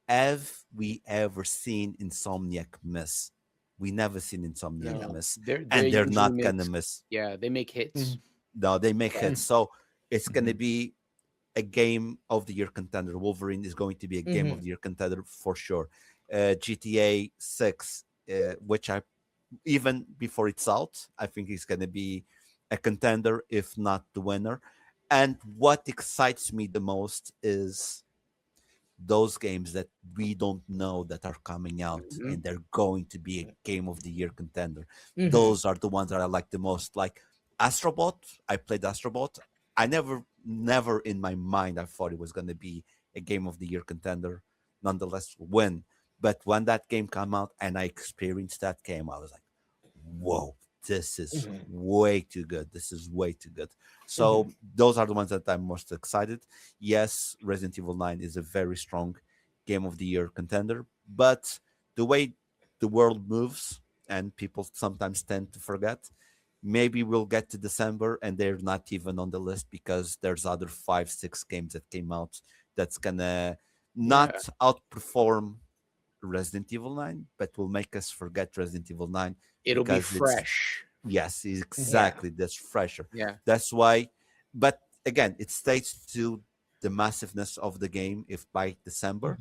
have we ever seen Insomniac miss? We never seen Insomniac miss, and they're not gonna miss. Yeah, they make hits. No, they make hits. So it's gonna be a Game of the Year contender. Wolverine is going to be a Game of the Year contender for sure. GTA 6, which I even before it's out, I think it's gonna be a contender, if not the winner. And what excites me the most is those games that we don't know that are coming out and they're going to be a Game of the Year contender. Those are the ones that I like the most. Like Astrobot, I played Astrobot. I never in my mind I thought it was going to be a Game of the Year contender. Nonetheless, win. But when that game came out and I experienced that game, I was like, whoa, this is Mhm. way too good. This is way too good. So those are the ones that I'm most excited. Yes, Resident Evil 9 is a very strong Game of the Year contender, but the way the world moves and people sometimes tend to forget, maybe we'll get to December and they're not even on the list because there's other 5, 6 games that came out that's gonna not outperform Resident Evil 9, but will make us forget Resident Evil 9 It'll be because it's fresh. yes, exactly. That's fresher. Yeah. That's why. But again, it states to the massiveness of the game. If by December,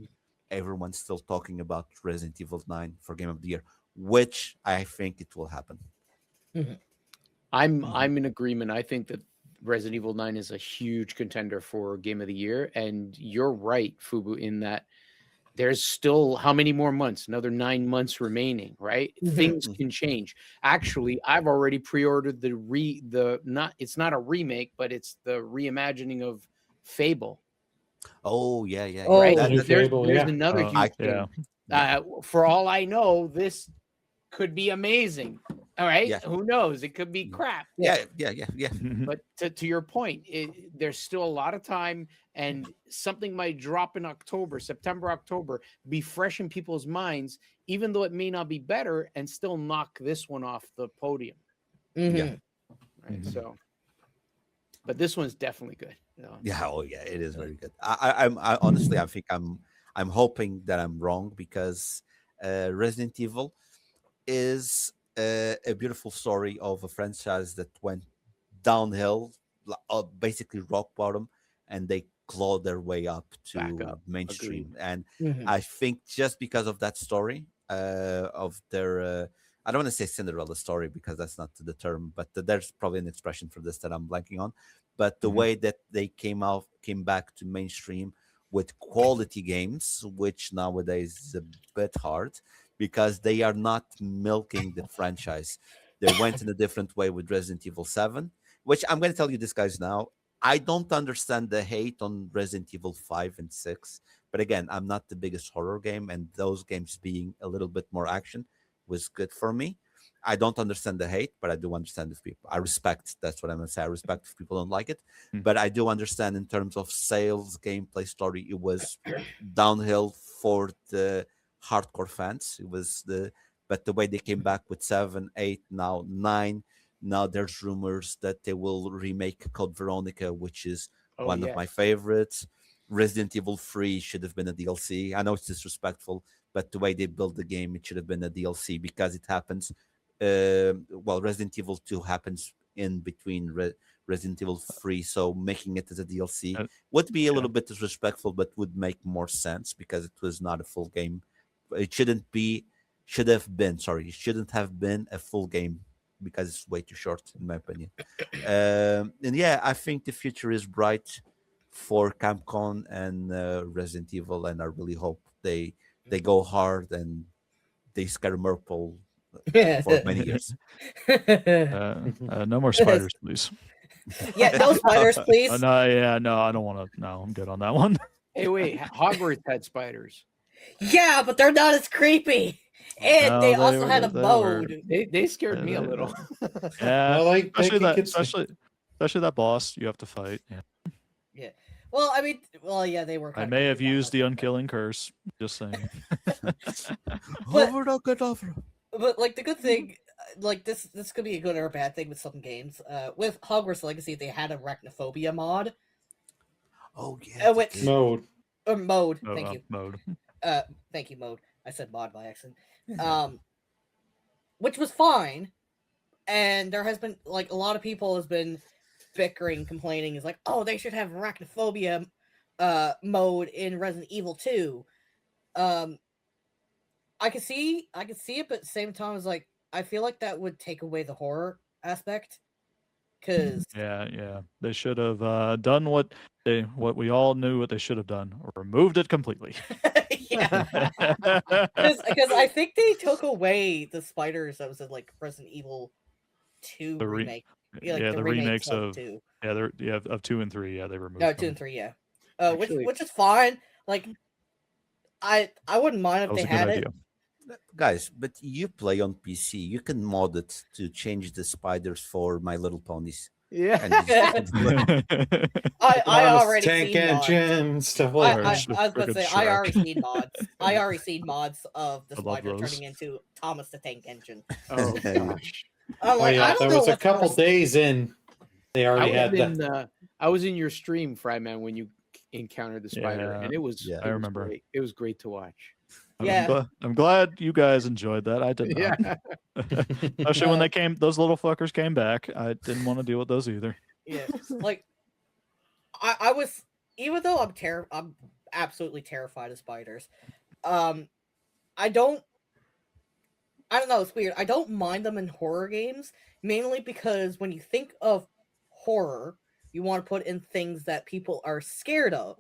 everyone's still talking about Resident Evil 9 for Game of the Year, which I think it will happen. I'm in agreement. I think that Resident Evil 9 is a huge contender for Game of the Year. And you're right, Fubu, in that there's still how many more months? Another 9 months remaining, right? Things can change. Actually, I've already pre-ordered it's not a remake, but it's the reimagining of Fable. Oh yeah, yeah, Oh, yeah. Right? New There's Fable, yeah. another huge yeah. thing. For all I know, this could be amazing. All right. Yeah. Who knows? It could be crap. Yeah. But to your point, there's still a lot of time, and something might drop in September, October, be fresh in people's minds, even though it may not be better, and still knock this one off the podium. Yeah. Right. So, but this one's definitely good. Yeah, oh yeah, it is very good. I honestly, I think I'm hoping that I'm wrong because Resident Evil is a beautiful story of a franchise that went downhill, basically rock bottom, and they clawed their way up Back to up. mainstream. And Mhm. I think just because of that story, of their, I don't want to say Cinderella story because that's not the term, but there's probably an expression for this that I'm blanking on. But the way that they came back to mainstream with quality games, which nowadays is a bit hard because they are not milking the franchise. They went in a different way with Resident Evil 7, which I'm going to tell you this, guys, now. I don't understand the hate on Resident Evil 5 and 6. But again, I'm not the biggest horror game, and those games being a little bit more action was good for me. I don't understand the hate, but I do understand if people. I respect. That's what I'm gonna say. I respect if people don't like it, but I do understand in terms of sales, gameplay, story. It was downhill for the hardcore fans. It was but the way they came back with 7, 8, now 9. Now there's rumors that they will remake Code Veronica, which is one of my favorites. Resident Evil 3 should have been a DLC. I know it's disrespectful, but the way they built the game, it should have been a DLC because it happens. Resident Evil 2 happens in between Resident Evil 3, so making it as a DLC would be a little bit disrespectful, but would make more sense because it was not a full game. It shouldn't have been a full game because it's way too short, in my opinion. And yeah, I think the future is bright for Capcom and Resident Evil, and I really hope they go hard and they scare Merple for many years. No more spiders, please. Yeah, no spiders, please. No, I don't want to. No, I'm good on that one. Hey, wait, Hogwarts had spiders. Yeah, but they're not as creepy. And No, they they also were- had a they mode. They scared me a they- little. Yeah, Well, like, especially they that, could- especially that boss you have to fight. Yeah. Yeah. Well, I mean, yeah, they were. I kinda may have creepy, not used the much, unkilling curse. Just saying. But like the good thing, like this could be a good or a bad thing with some games. With Hogwarts Legacy, they had arachnophobia mod. Oh yeah, Which Mode. or mode. Thank you. Mode. Thank you, mode. I said mod by accident. Which was fine, and there has been like a lot of people has been bickering, complaining, is like, oh, they should have arachnophobia mode in Resident Evil 2. I could see it, but at the same time, it's like I feel like that would take away the horror aspect. Because Yeah, they should have done what we all knew what they should have done, or removed it completely. yeah, because I think they took away the spiders that was in like Resident Evil 2 The remake. Yeah, like Yeah, the, the remakes of 2. of 2 and 3. Yeah, they removed. No, 2 them. and 3. Yeah. Actually- Which is fine. Like, I wouldn't mind That if was they a good had idea. it. Guys, but you play on PC. You can mod it to change the spiders for My Little Ponies. Yeah. And just- I Honest already tank seen mods. engine stuff I, like Or I, that. just I was about to frickin' say I already Shrek. seen mods. I already seen mods of the I love spider those. turning into Thomas the Tank Engine. Oh gosh. I'm Oh like, I yeah, don't there know was a what's couple worse. days in. They already had that. I was in your stream, Fryman, when you encountered the spider, Yeah. and it was Yeah. it I was remember. great. It was great to watch. Yeah. I'm glad you guys enjoyed that. I did not. Yeah. Especially when those little fuckers came back. I didn't want to deal with those either. Yeah, like I was, even though I'm absolutely terrified of spiders. I don't know. It's weird. I don't mind them in horror games, mainly because when you think of horror, you want to put in things that people are scared of,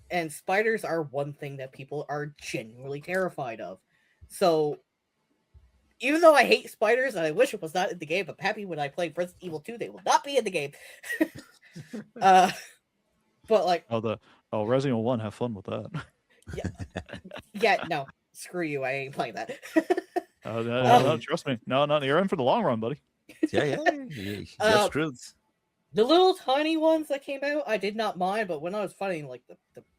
and spiders are one thing that people are genuinely terrified of. So, even though I hate spiders and I wish it was not in the game, I'm happy when I play Resident Evil 2, they will not be in the game. But like, Resident Evil 1, have fun with that. yeah, no, screw you. I ain't playing that. No, trust me. No, you're in for the long run, buddy. yeah. You're screwed. The little tiny ones that came out, I did not mind, but when I was fighting like the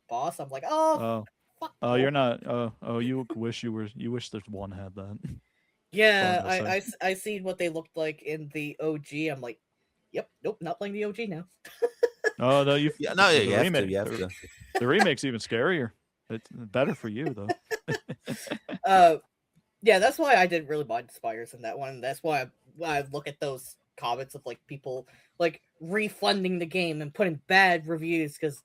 boss, I'm like, oh, fuck no. You're not. You wish there's one had that. Yeah, That's all I'm I seen what they looked like in the OG. I'm like, yep, nope, not playing the OG now. Oh no, you. Yeah, no, the you have remake, to. You have to. The remake's even scarier. It's better for you though. Yeah, that's why I didn't really mind spiders in that one. That's why I look at those comments of like people like refunding the game and putting bad reviews because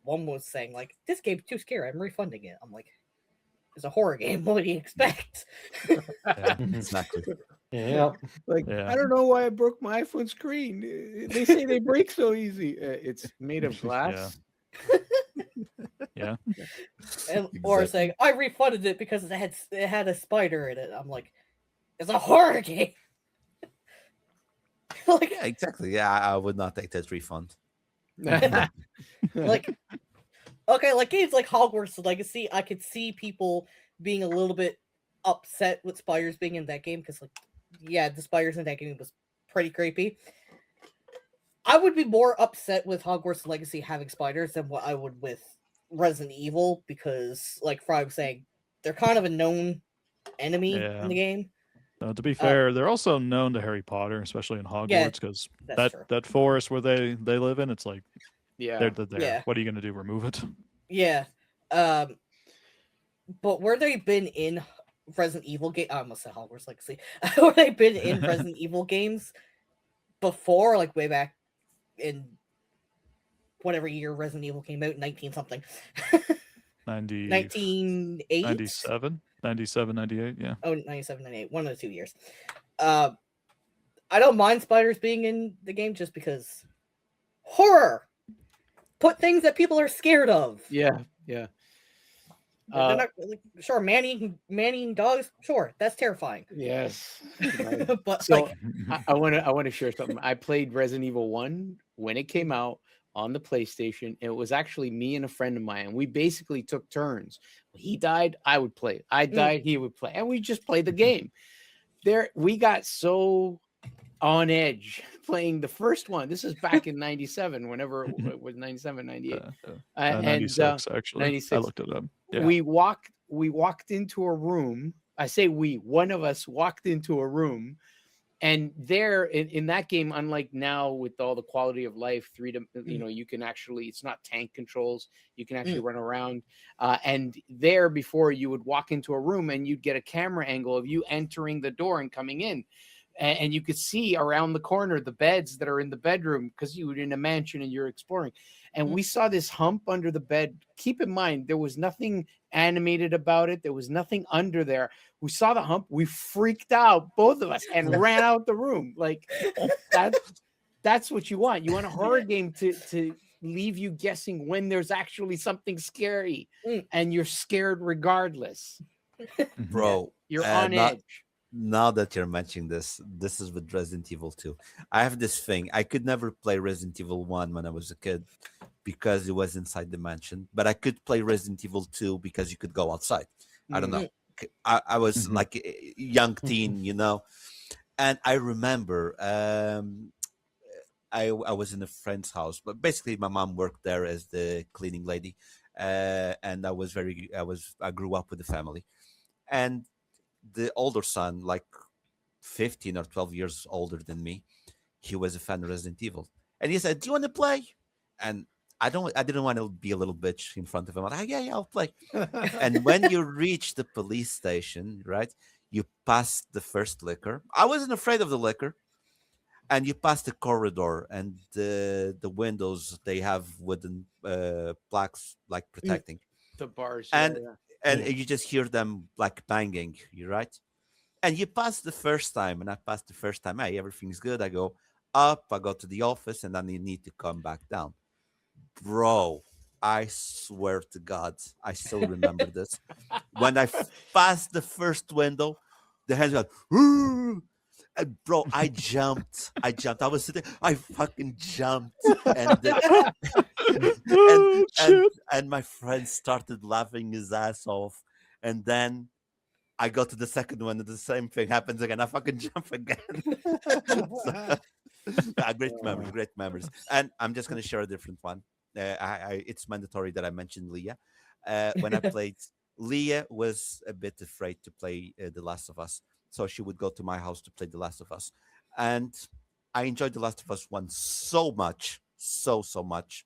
one was saying like, this game's too scary, I'm refunding it. I'm like, it's a horror game. What do you expect? Yeah. Exactly. Yeah. Like, Yeah. I don't know why I broke my iPhone screen. They say they break so easy. It's made of glass. Yeah. Or saying I refunded it because it had a spider in it. I'm like, it's a horror game. Like, Yeah, exactly. Yeah, I would not take that refund. like, okay, like games like Hogwarts Legacy, I could see people being a little bit upset with spiders being in that game because, like, yeah, the spiders in that game was pretty creepy. I would be more upset with Hogwarts Legacy having spiders than what I would with Resident Evil because, like Fry was saying, they're kind of a known enemy in the game. To be fair, they're also known to Harry Potter, especially in Hogwarts, because that forest where they live in, it's like, they're there. Yeah. What are you going to do? Remove it? Yeah. But where they've been in Resident Evil game, I almost said Hogwarts Legacy. Where they've been in Resident Evil games before, like way back in whatever year Resident Evil came out, 19 something. 1998? 97, 98, yeah. Oh, 97, 98. One of the 2 years. I don't mind spiders being in the game just because horror. Put things that people are scared of. Yeah. They're not, like, sure, man-eating dogs, sure, that's terrifying. Yes. But So like, I want to share something. I played Resident Evil 1 when it came out on the PlayStation. It was actually me and a friend of mine, and we basically took turns. When he died, I would play. I died, he would play, and we just played the game. We got so on edge playing the first one. This is back in 97, whenever it was 97, 98. 96, actually. 96. I looked it up. Yeah. We walked into a room. I say one of us walked into a room, and there in that game, unlike now with all the quality of life, you can actually, it's not tank controls. You can actually run around. And there before, you would walk into a room and you'd get a camera angle of you entering the door and coming in. And you could see around the corner the beds that are in the bedroom because you were in a mansion and you're exploring. And we saw this hump under the bed. Keep in mind, there was nothing animated about it. There was nothing under there. We saw the hump. We freaked out, both of us, and ran out the room. Like, that's what you want. You want a horror game to leave you guessing when there's actually something scary, and you're scared regardless. Bro, You're on edge. Now that you're mentioning this is with Resident Evil 2. I have this thing. I could never play Resident Evil 1 when I was a kid because it was inside the mansion, but I could play Resident Evil 2 because you could go outside. I don't know. I was Mhm. like a young teen, and I remember I was in a friend's house, but basically my mom worked there as the cleaning lady, and I grew up with the family, and the older son, like 15 or 12 years older than me, he was a fan of Resident Evil. And he said, "Do you want to play?" And I didn't want to be a little bitch in front of him. I'm like, yeah, I'll play. And when you reach the police station, right, you pass the first liquor. I wasn't afraid of the liquor. And you pass the corridor and the windows, they have wooden plaques like protecting. The bars. And Yeah. and Yeah. you just hear them like banging, you right? And you pass the first time, and I passed the first time. Hey, everything's good. I go up, I go to the office, and then you need to come back down. Bro, I swear to God, I still remember this. When passed the first window, the hands got, "Ooh!" And bro, I jumped. I was sitting, I fucking jumped. And and Oh, and shit. and my friend started laughing his ass off. And then I go to the second one, and the same thing happens again. I fucking jump again. So, great memories. And I'm just gonna share a different one. It's mandatory that I mention Leah. When I played, Leah was a bit afraid to play The Last of Us, so she would go to my house to play The Last of Us, and I enjoyed The Last of Us one so much, so much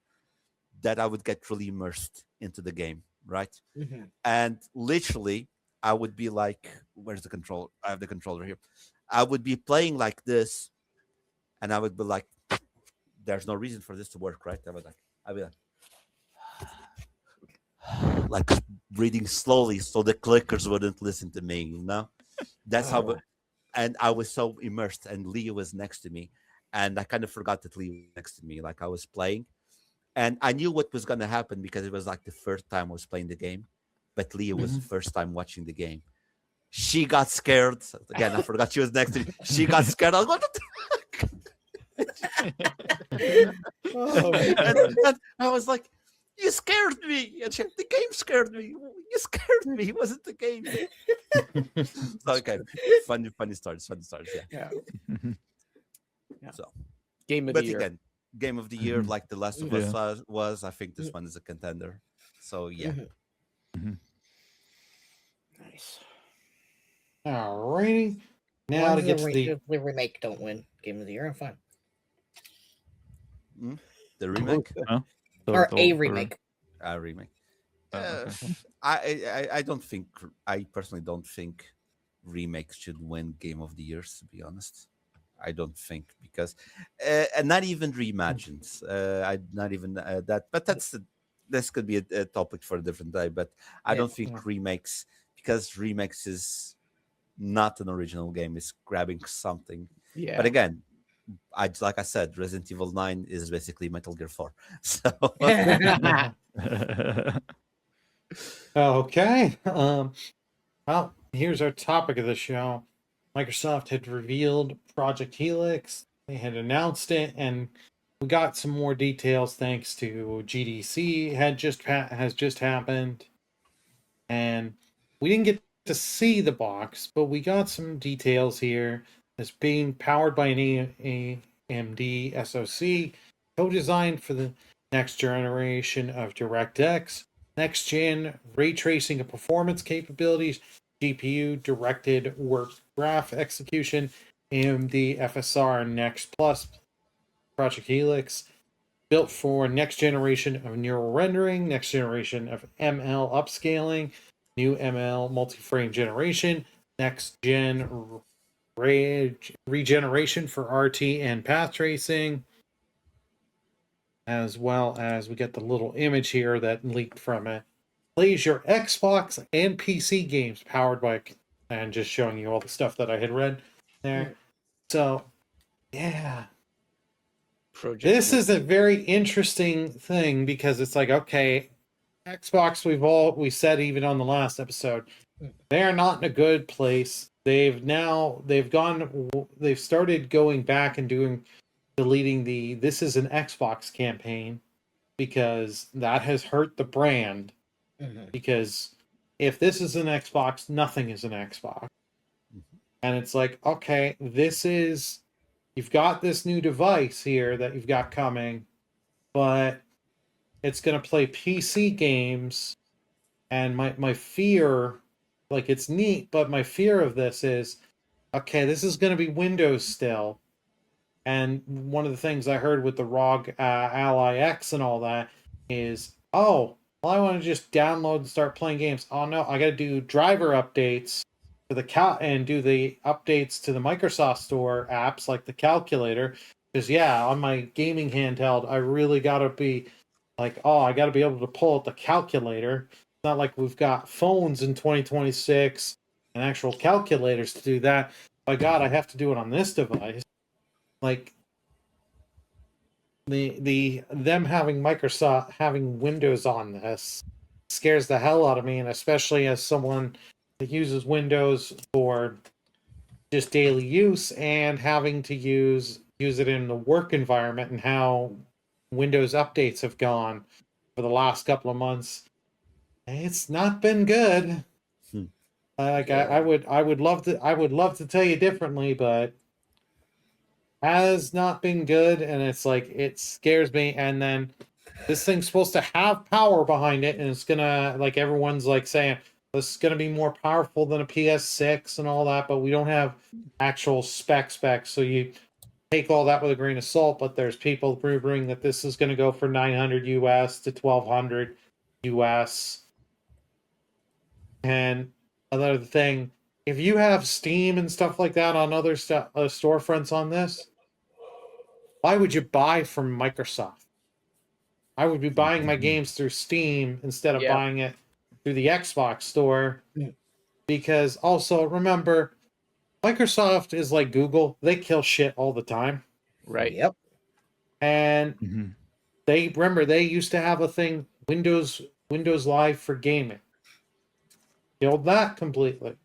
that I would get really immersed into the game, right? Mhm. And literally, I would be like, "Where's the control? I have the controller here." I would be playing like this, and I would be like, "There's no reason for this to work, right?" I'd be like breathing slowly so the clickers wouldn't listen to me, That's how. And I was so immersed, and Leo was next to me, and I kind of forgot that Leo was next to me. Like I was playing, and I knew what was gonna happen because it was like the first time I was playing the game, but Leo was the first time watching the game. She got scared. Again, I forgot she was next to me. She got scared. I was like, "What the Oh, and I was like, "You scared me." And the game scared me. You scared me. It wasn't the game. So, okay. Funny stories. Yeah. Yeah. So, Game of but the year. again, game of the year, Mhm. like The Last of Us was, I think this one is a contender. So, yeah. Mhm. Nice. Alrighty. As Now long to as get to the the remake don't win Game of the Year, I'm fine. The remake? Huh? Or a The- remake. Remake. Oh, okay. I don't think, I personally don't think remakes should win Game of the Years, to be honest. I don't think because, and not even reimagines. I not even that, but this could be a topic for a different day. But I Yeah. don't think remakes, because remakes is not an original game; it's grabbing something. Yeah. But again, like I said, Resident Evil 9 is basically Metal Gear 4. So Okay. Well, here's our topic of the show. Microsoft had revealed Project Helix. They had announced it, and we got some more details thanks to GDC has just happened, and we didn't get to see the box, but we got some details here. It's being powered by an AMD SoC, co-designed for the next generation of DirectX, next gen ray tracing and performance capabilities, GPU directed work graph execution, AMD FSR Next Plus, Project Helix, built for next generation of neural rendering, next generation of ML upscaling, new ML multi-frame generation, next gen regeneration for RT and path tracing, as well as we get the little image here that leaked from it. Plays your Xbox and PC games powered by, and just showing you all the stuff that I had read there. So, yeah. Project. This is a very interesting thing because it's like, okay, Xbox, we said even on the last episode, they're not in a good place. they've started going back and deleting the "this is an Xbox" campaign, because that has hurt the brand. Because if this is an Xbox, nothing is an Xbox. And it's like, okay, you've got this new device here that you've got coming, but it's going to play PC games. And my fear, like, it's neat, but my fear of this is, okay, this is going to be Windows still. And one of the things I heard with the ROG Ally X and all that is, oh, well, I want to just download and start playing games. Oh no, I got to do driver updates to the and do the updates to the Microsoft Store apps like the calculator. Because yeah, on my gaming handheld, I really got to be like, oh, I got to be able to pull out the calculator. It's not like we've got phones in 2026 and actual calculators to do that. By God, I have to do it on this device. Like them having Microsoft having Windows on this scares the hell out of me, and especially as someone that uses Windows for just daily use and having to use it in the work environment, and how Windows updates have gone for the last couple of months. It's not been good. I would love to tell you differently, but has not been good, and it's like, it scares me. And then this thing's supposed to have power behind it, and it's gonna, like, everyone's like saying this is gonna be more powerful than a PS6 and all that, but we don't have actual specs, so you take all that with a grain of salt. But there's people rumoring that this is gonna go for $900 US to $1,200 US. And another thing, if you have Steam and stuff like that on other storefronts on this, why would you buy from Microsoft? I would be buying my games through Steam instead of buying it through the Xbox store. Because also, remember, Microsoft is like Google. They kill shit all the time. Right. Yep. And they used to have a thing, Windows Live for gaming. Killed that completely.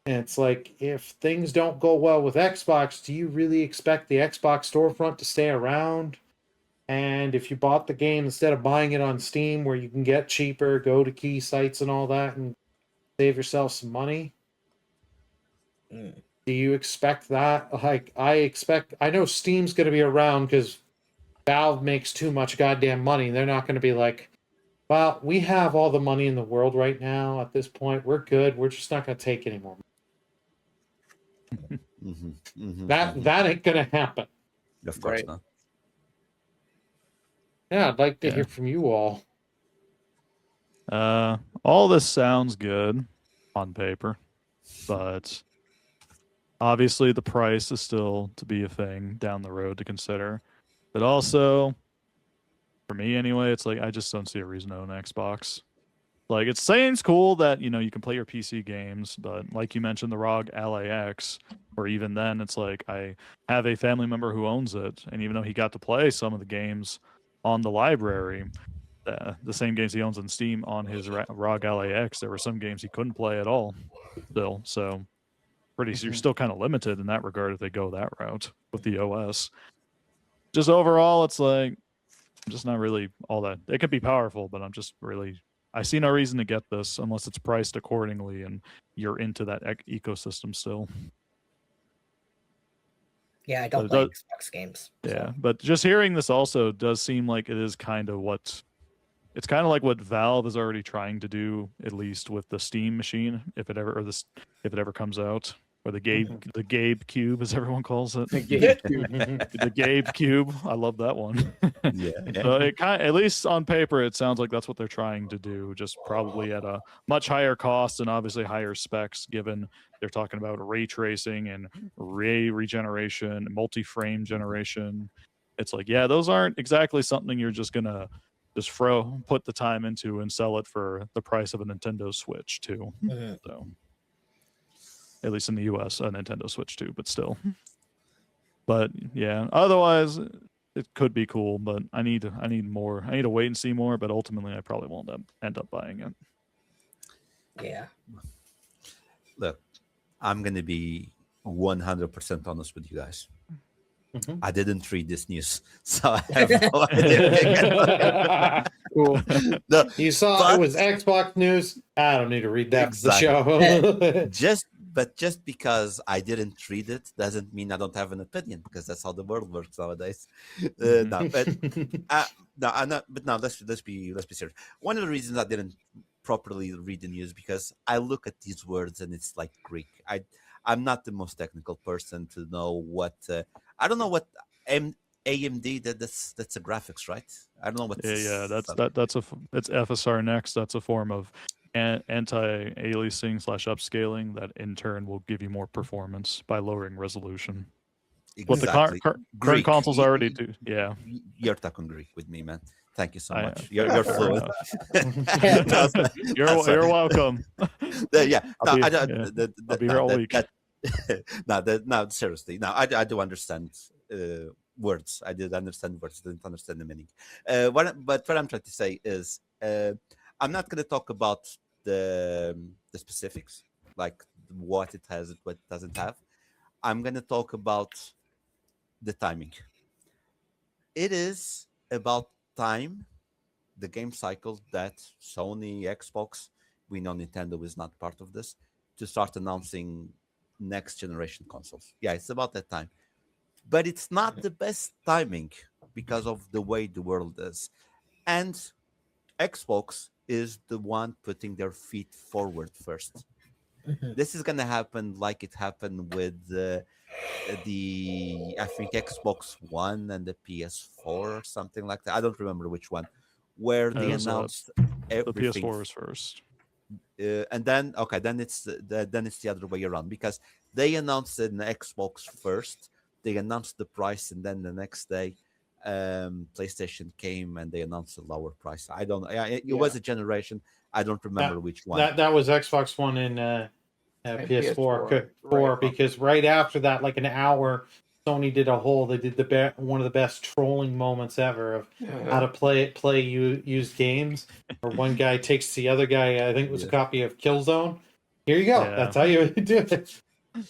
And it's like, if things don't go well with Xbox, do you really expect the Xbox storefront to stay around? And if you bought the game instead of buying it on Steam, where you can get cheaper, go to key sites and all that, and save yourself some money, do you expect that? Like, I know Steam's going to be around because Valve makes too much goddamn money. They're not going to be like, well, we have all the money in the world right now at this point. We're good. We're just not going to take any more. That ain't gonna happen. Of course not. Yeah, I'd like to hear from you all. All this sounds good on paper, but obviously the price is still to be a thing down the road to consider. But also, for me anyway, it's like I just don't see a reason to own an Xbox. Like, it's saying it's cool that, you know, you can play your PC games, but like you mentioned, the ROG Ally X, or even then, it's like I have a family member who owns it, and even though he got to play some of the games on the library, the same games he owns on Steam on his ROG Ally X, there were some games he couldn't play at all still. So you're still kind of limited in that regard if they go that route with the OS. Just overall, it's like, I'm just not really all that. It could be powerful, but I see no reason to get this unless it's priced accordingly and you're into that ecosystem still. Yeah, I don't play Xbox games. Yeah, but just hearing this also does seem like it is kind of it's kind of like what Valve is already trying to do, at least with the Steam machine, if it ever comes out, or the Gabe Cube, as everyone calls it. The Gabe Cube. The Gabe Cube. I love that one. Yeah. So at least on paper, it sounds like that's what they're trying to do, just probably at a much higher cost and obviously higher specs, given they're talking about ray tracing and ray regeneration, multi-frame generation. It's like, yeah, those aren't exactly something you're just going to just put the time into and sell it for the price of a Nintendo Switch too. So at least in the US, a Nintendo Switch too, but still. But yeah, otherwise it could be cool, but I need more. I need to wait and see more, but ultimately I probably won't end up buying it. Yeah. Look, I'm gonna be 100% honest with you guys. Mhm. I didn't read this news, so I have no idea. Cool. No, You saw but it was Xbox news. I don't need to read that for the Exactly. show. just because I didn't read it doesn't mean I don't have an opinion, because that's how the world works nowadays. No, but no, I'm not. But now let's be serious. One of the reasons I didn't properly read the news because I look at these words and it's like Greek. I'm not the most technical person to know what. I don't know what AMD did. That's a graphics, right? I don't know what. Yeah, that's it's FSR next. That's a form of anti-aliasing / upscaling that in turn will give you more performance by lowering resolution. What the Exactly. current Greek. consoles already do. Yeah, You're talking Greek with me, man. Thank you so I am. much. You're Fair fluent. enough. You're welcome. Yeah. I'll No, be here all week. No, seriously. No, I do understand words. I did understand words. Didn't understand the meaning. But what I'm trying to say is, I'm not going to talk about the specifics, like what it has, and what it doesn't have. I'm going to talk about the timing. It is about time, the game cycle, that Sony, Xbox, we know Nintendo is not part of this, to start announcing next generation consoles. Yeah, it's about that time. But it's not the best timing because of the way the world is. And Xbox is the one putting their feet forward first. This is going to happen like it happened with the I think Xbox One and the PS4 or something like that. I don't remember which one, where they announced the everything. PS4 is first. And then then it's the other way around, because they announced it in Xbox first. They announced the price, and then the next day, PlayStation came and they announced a lower price. I don't. It was a generation. I don't remember which one. that was Xbox One and PS4, right. because right after that, like an hour, Sony did a whole. They did one of the best trolling moments ever of how to play used games. Or one guy takes the other guy. I think it was a copy of Killzone. Here you go. Yeah. That's how you do it.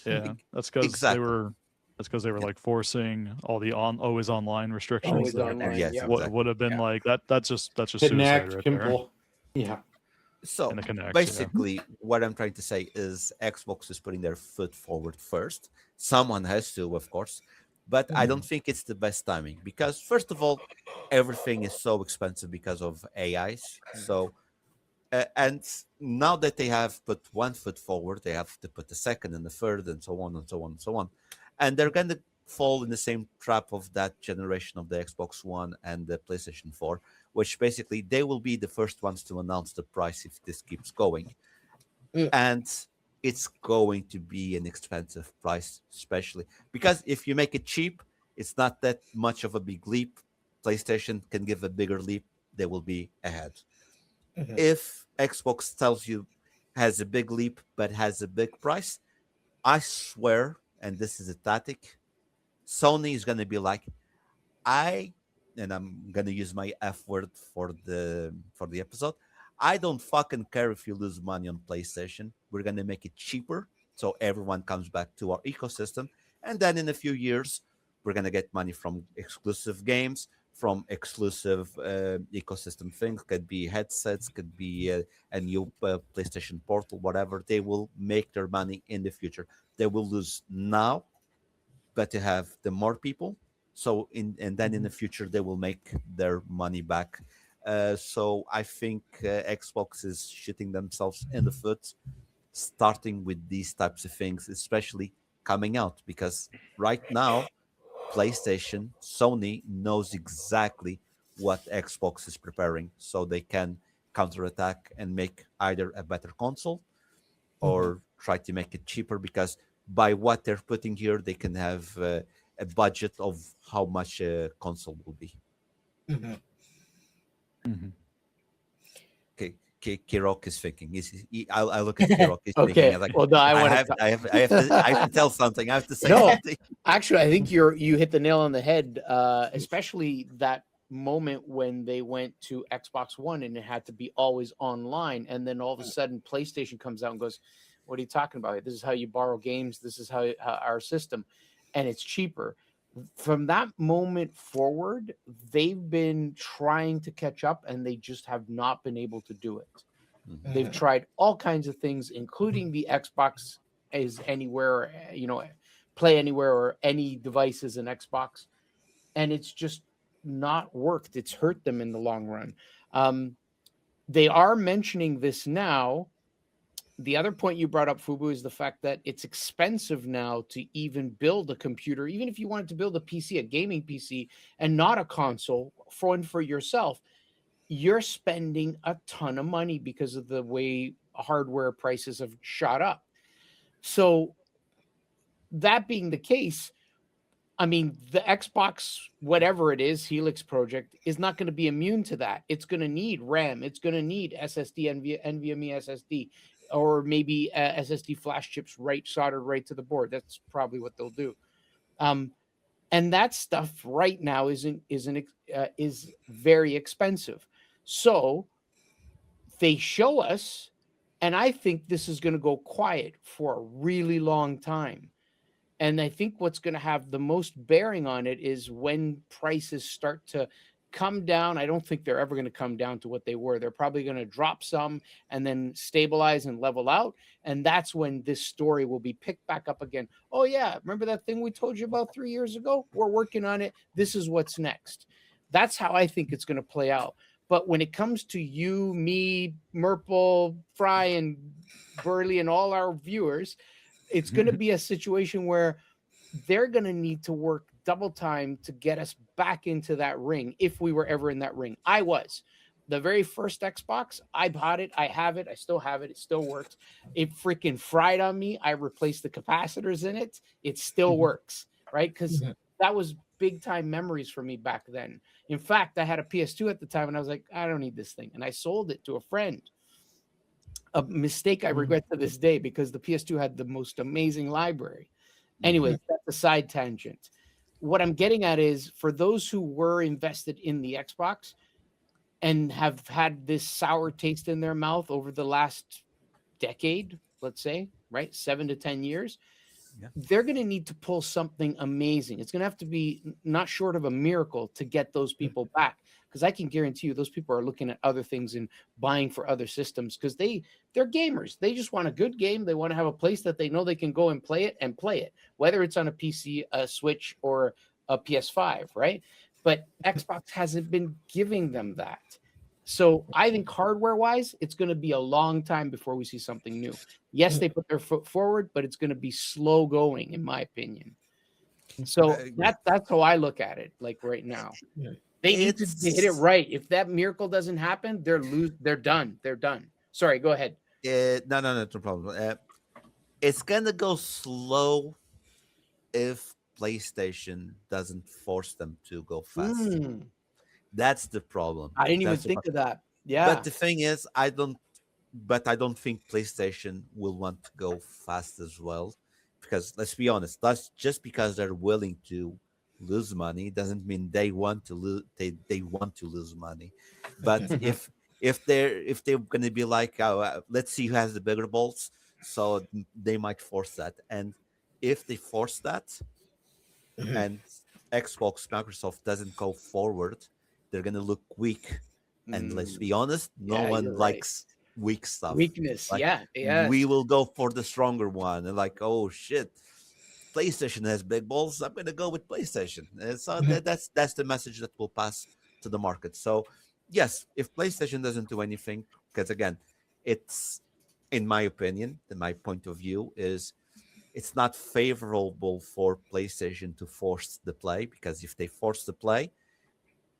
Yeah, that's because Exactly. they were like forcing all the always online restrictions. Always that online, Yes, yeah. What exactly. would have been like that's just suicide Connect, right there. Kimple. Yeah. So And the Kinect, yeah. basically, what I'm trying to say is Xbox is putting their foot forward first. Someone has to, of course, but I don't think it's the best timing, because first of all, everything is so expensive because of AIs. So, and now that they have put one foot forward, they have to put the second and the third, and so on and so on and so on, and they're going to fall in the same trap of that generation of the Xbox One and the PlayStation 4, which basically they will be the first ones to announce the price if this keeps going. And it's going to be an expensive price, especially because if you make it cheap, it's not that much of a big leap. PlayStation can give a bigger leap, they will be ahead. If Xbox tells you has a big leap but has a big price, I swear, and this is a tactic, Sony is going to be like, and I'm going to use my F word for the episode. I don't fucking care if you lose money on PlayStation. We're going to make it cheaper so everyone comes back to our ecosystem. And then in a few years, we're going to get money from exclusive games, from exclusive ecosystem things. Could be headsets, could be a new PlayStation Portal, whatever. They will make their money in the future. They will lose now, but to have the more people, so and then in the future they will make their money back. So I think Xbox is shooting themselves in the foot, starting with these types of things, especially coming out, because right now PlayStation, Sony knows exactly what Xbox is preparing, so they can counterattack and make either a better console or try to make it cheaper, because by what they're putting here, they can have a budget of how much a console will be. Okay, Kirok is thinking. I look at Kirok. He's Okay. thinking, like, Well, no, I have to tell something. I have to say No. something. Actually, I think you hit the nail on the head, especially that moment when they went to Xbox One and it had to be always online, and then all of a sudden PlayStation comes out and goes, "What are you talking about? This is how you borrow games. This is how our system, and it's cheaper." From that moment forward, they've been trying to catch up, and they just have not been able to do it. Mhm. They've tried all kinds of things, including the Xbox is anywhere, play anywhere or any devices in Xbox, and it's just not worked. It's hurt them in the long run. They are mentioning this now. The other point you brought up, Fubu, is the fact that it's expensive now to even build a computer, even if you wanted to build a PC, a gaming PC, and not a console for yourself. You're spending a ton of money because of the way hardware prices have shot up. So, that being the case, I mean, the Xbox, whatever it is, Helix project, is not going to be immune to that. It's going to need RAM. It's going to need SSD, NVMe SSD, or maybe SSD flash chips soldered right to the board. That's probably what they'll do. And that stuff right now is very expensive. So they show us, and I think this is going to go quiet for a really long time. And I think what's going to have the most bearing on it is when prices start to come down. I don't think they're ever going to come down to what they were. They're probably going to drop some and then stabilize and level out. And that's when this story will be picked back up again. Oh, yeah. Remember that thing we told you about 3 years ago? We're working on it. This is what's next. That's how I think it's going to play out. But when it comes to you, me, Merple, Fry, and Burley, and all our viewers, it's going to be a situation where they're going to need to work double time to get us back into that ring if we were ever in that ring. I was. The very first Xbox, I bought it. I have it. I still have it. It still works. It freaking fried on me. I replaced the capacitors in it. It still works, right? Because that was big time memories for me back then. In fact, I had a PS2 at the time, and I was like, I don't need this thing. And I sold it to a friend. A mistake I regret to this day, because the PS2 had the most amazing library. Anyway, that's a side tangent. What I'm getting at is, for those who were invested in the Xbox and have had this sour taste in their mouth over the last decade, let's say, right, 7 to 10 years, they're going to need to pull something amazing. It's going to have to be not short of a miracle to get those people back. Because I can guarantee you those people are looking at other things and buying for other systems, because they're gamers. They just want a good game. They want to have a place that they know they can go and play it, whether it's on a PC, a Switch, or a PS5, right? But Xbox hasn't been giving them that. So I think hardware-wise, it's going to be a long time before we see something new. Yes, they put their foot forward, but it's going to be slow going, in my opinione. So that's how I look at it, like right now. They need to hit it right. If that miracle doesn't happen, they're done. They're done. Sorry, go ahead. No problem. It's gonna go slow if PlayStation doesn't force them to go fast. That's the problem. I didn't even think of that. Yeah. But the thing is, I don't think PlayStation will want to go fast as well, because let's be honest, that's just because they're willing to lose money doesn't mean they want to lose. They want to lose money. But if they're going to be like, let's see who has the bigger balls, so they might force that. And if they force that, and Xbox, Microsoft doesn't go forward, they're going to look weak. And let's be honest, no one likes weak stuff. Weakness, like, yeah. We will go for the stronger one. And like, oh shit, PlayStation has big balls. I'm going to go with PlayStation. And so that's the message that will pass to the market. So yes, if PlayStation doesn't do anything, because again, it's, in my opinion, in my point of view, is it's not favorable for PlayStation to force the play, because if they force the play,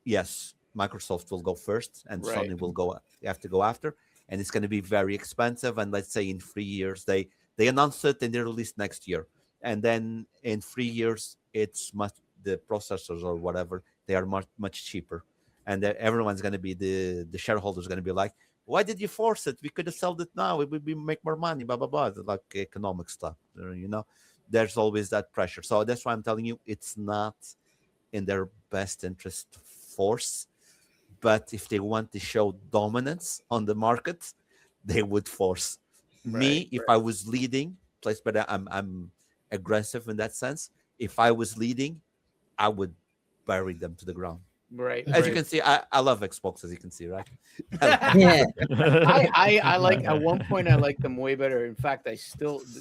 yes, Microsoft will go first and Sony will have to go after, and it's going to be very expensive. And let's say in 3 years they announce it and they release next year, and then in 3 years the processors or whatever, they are much cheaper, and everyone's going to be the shareholders are going to be like, why did you force it? We could have sold it now. It would make more money, blah blah blah, like economic stuff. There's always that pressure. So that's why I'm telling you, it's not in their best interest to force, but if they want to show dominance on the market, they would force. Me, if I was leading, place better. I'm aggressive in that sense. If I was leading, I would bury them to the ground. Right. As you can see, I love Xbox, as you can see, right? Yeah. I like at one point I liked them way better. In fact,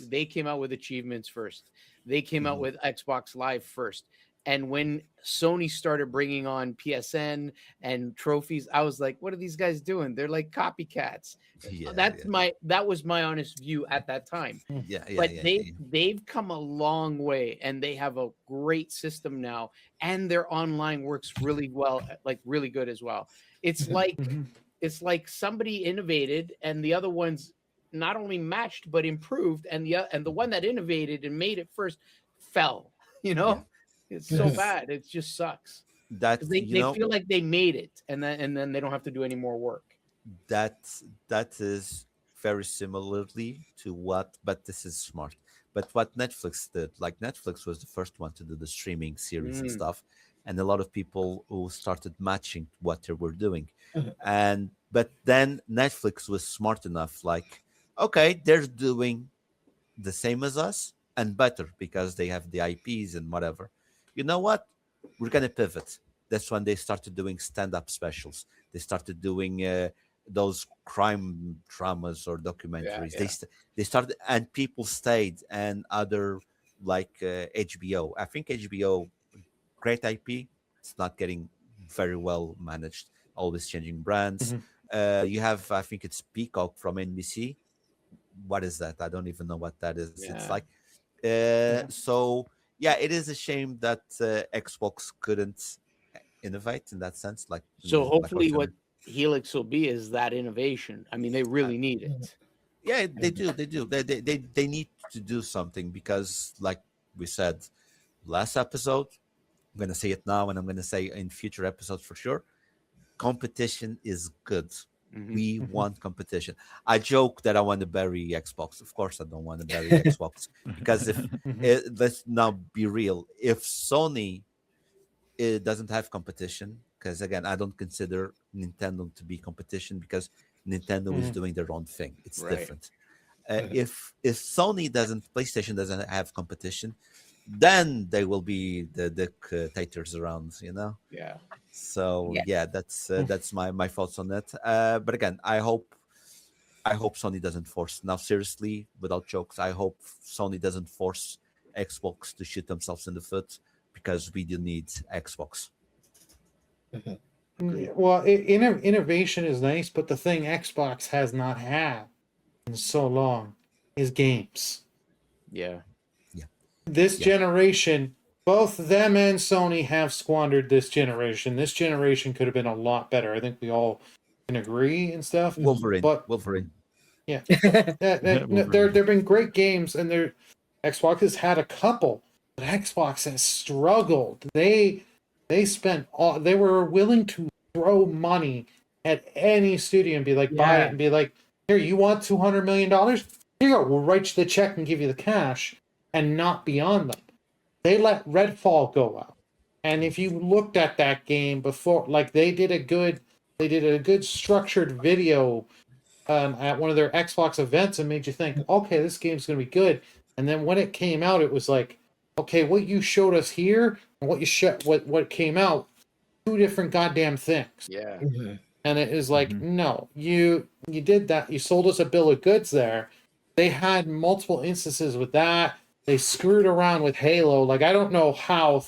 they came out with achievements first. They came out Mhm. with Xbox Live first. And when Sony started bringing on PSN and trophies, I was like, what are these guys doing? They're like copycats. Yeah, That was my honest view at that time. yeah. But they've come a long way, and they have a great system now, and their online works really well, like really good as well. It's like it's like somebody innovated and the other ones not only matched but improved, and the one that innovated and made it first fell. You know, Yeah. it's so Yes. bad. It just sucks. 'Cause That They, you they know feel like they made it, and then they don't have to do any more work. that that is very similarly to what, but this is smart. But what Netflix did, like Netflix was the first one to do the streaming series and Mm. stuff, and a lot of people who started matching what they were doing. Mhm. And but then Netflix was smart enough, like, okay, they're doing the same as us and better because they have the IPs and whatever. You know what? We're gonna pivot. That's when they started doing stand-up specials. They started doing those crime dramas or documentaries. Yeah. They started, and people stayed, and other like HBO. I think HBO, great IP. It's not getting very well managed. Always changing brands. Mhm. You have, I think it's Peacock from NBC. What is that? I don't even know what that is. It's Yeah. like, Yeah. so yeah, it is a shame that Xbox couldn't innovate in that sense. Like, So like hopefully, you're what Helix will be is that innovation. I mean, they really need it. yeah, they do. They need to do something because, like we said last episode, I'm gonna say it now, and I'm gonna say in future episodes for sure. Competition is good. Mhm. We Mhm. want competition. I joke that I want to bury Xbox. Of course, I don't want to bury Xbox because if Mhm. let's now be real, if Sony it doesn't have competition, because again, I don't consider Nintendo to be competition because Nintendo is Mhm. doing their own thing. It's Right. different. Mhm. If Sony doesn't, PlayStation doesn't have competition, then they will be the dictators around, you know. Yeah. So Yeah. yeah, that's my thoughts on that. But again, I hope Sony doesn't force. Now, seriously, without jokes, I hope Sony doesn't force Xbox to shoot themselves in the foot because we do need Xbox. Well, innovation is nice, but the thing Xbox has not had in so long is games. Yeah. This Yeah. generation, both them and Sony have squandered this generation. This generation could have been a lot better. I think we all can agree and stuff. But Wolverine. yeah, Wolverine. there've been great games, and Xbox has had a couple, but Xbox has struggled. They spent all they were willing to throw money at any studio and be like, buy it Yeah. and be like, here, you want $200 million? Here you go, we'll write you the check and give you the cash, and not beyond them. They let Redfall go out, and if you looked at that game before, like they did a good structured video at one of their Xbox events and made you think, okay, this game's going to be good. And then when it came out, it was like, okay, what you showed us here and what came out, two different goddamn things. Yeah. And it is like, Mhm. no, you did that. You sold us a bill of goods there. They had multiple instances with that. They screwed around with Halo. Like I don't know how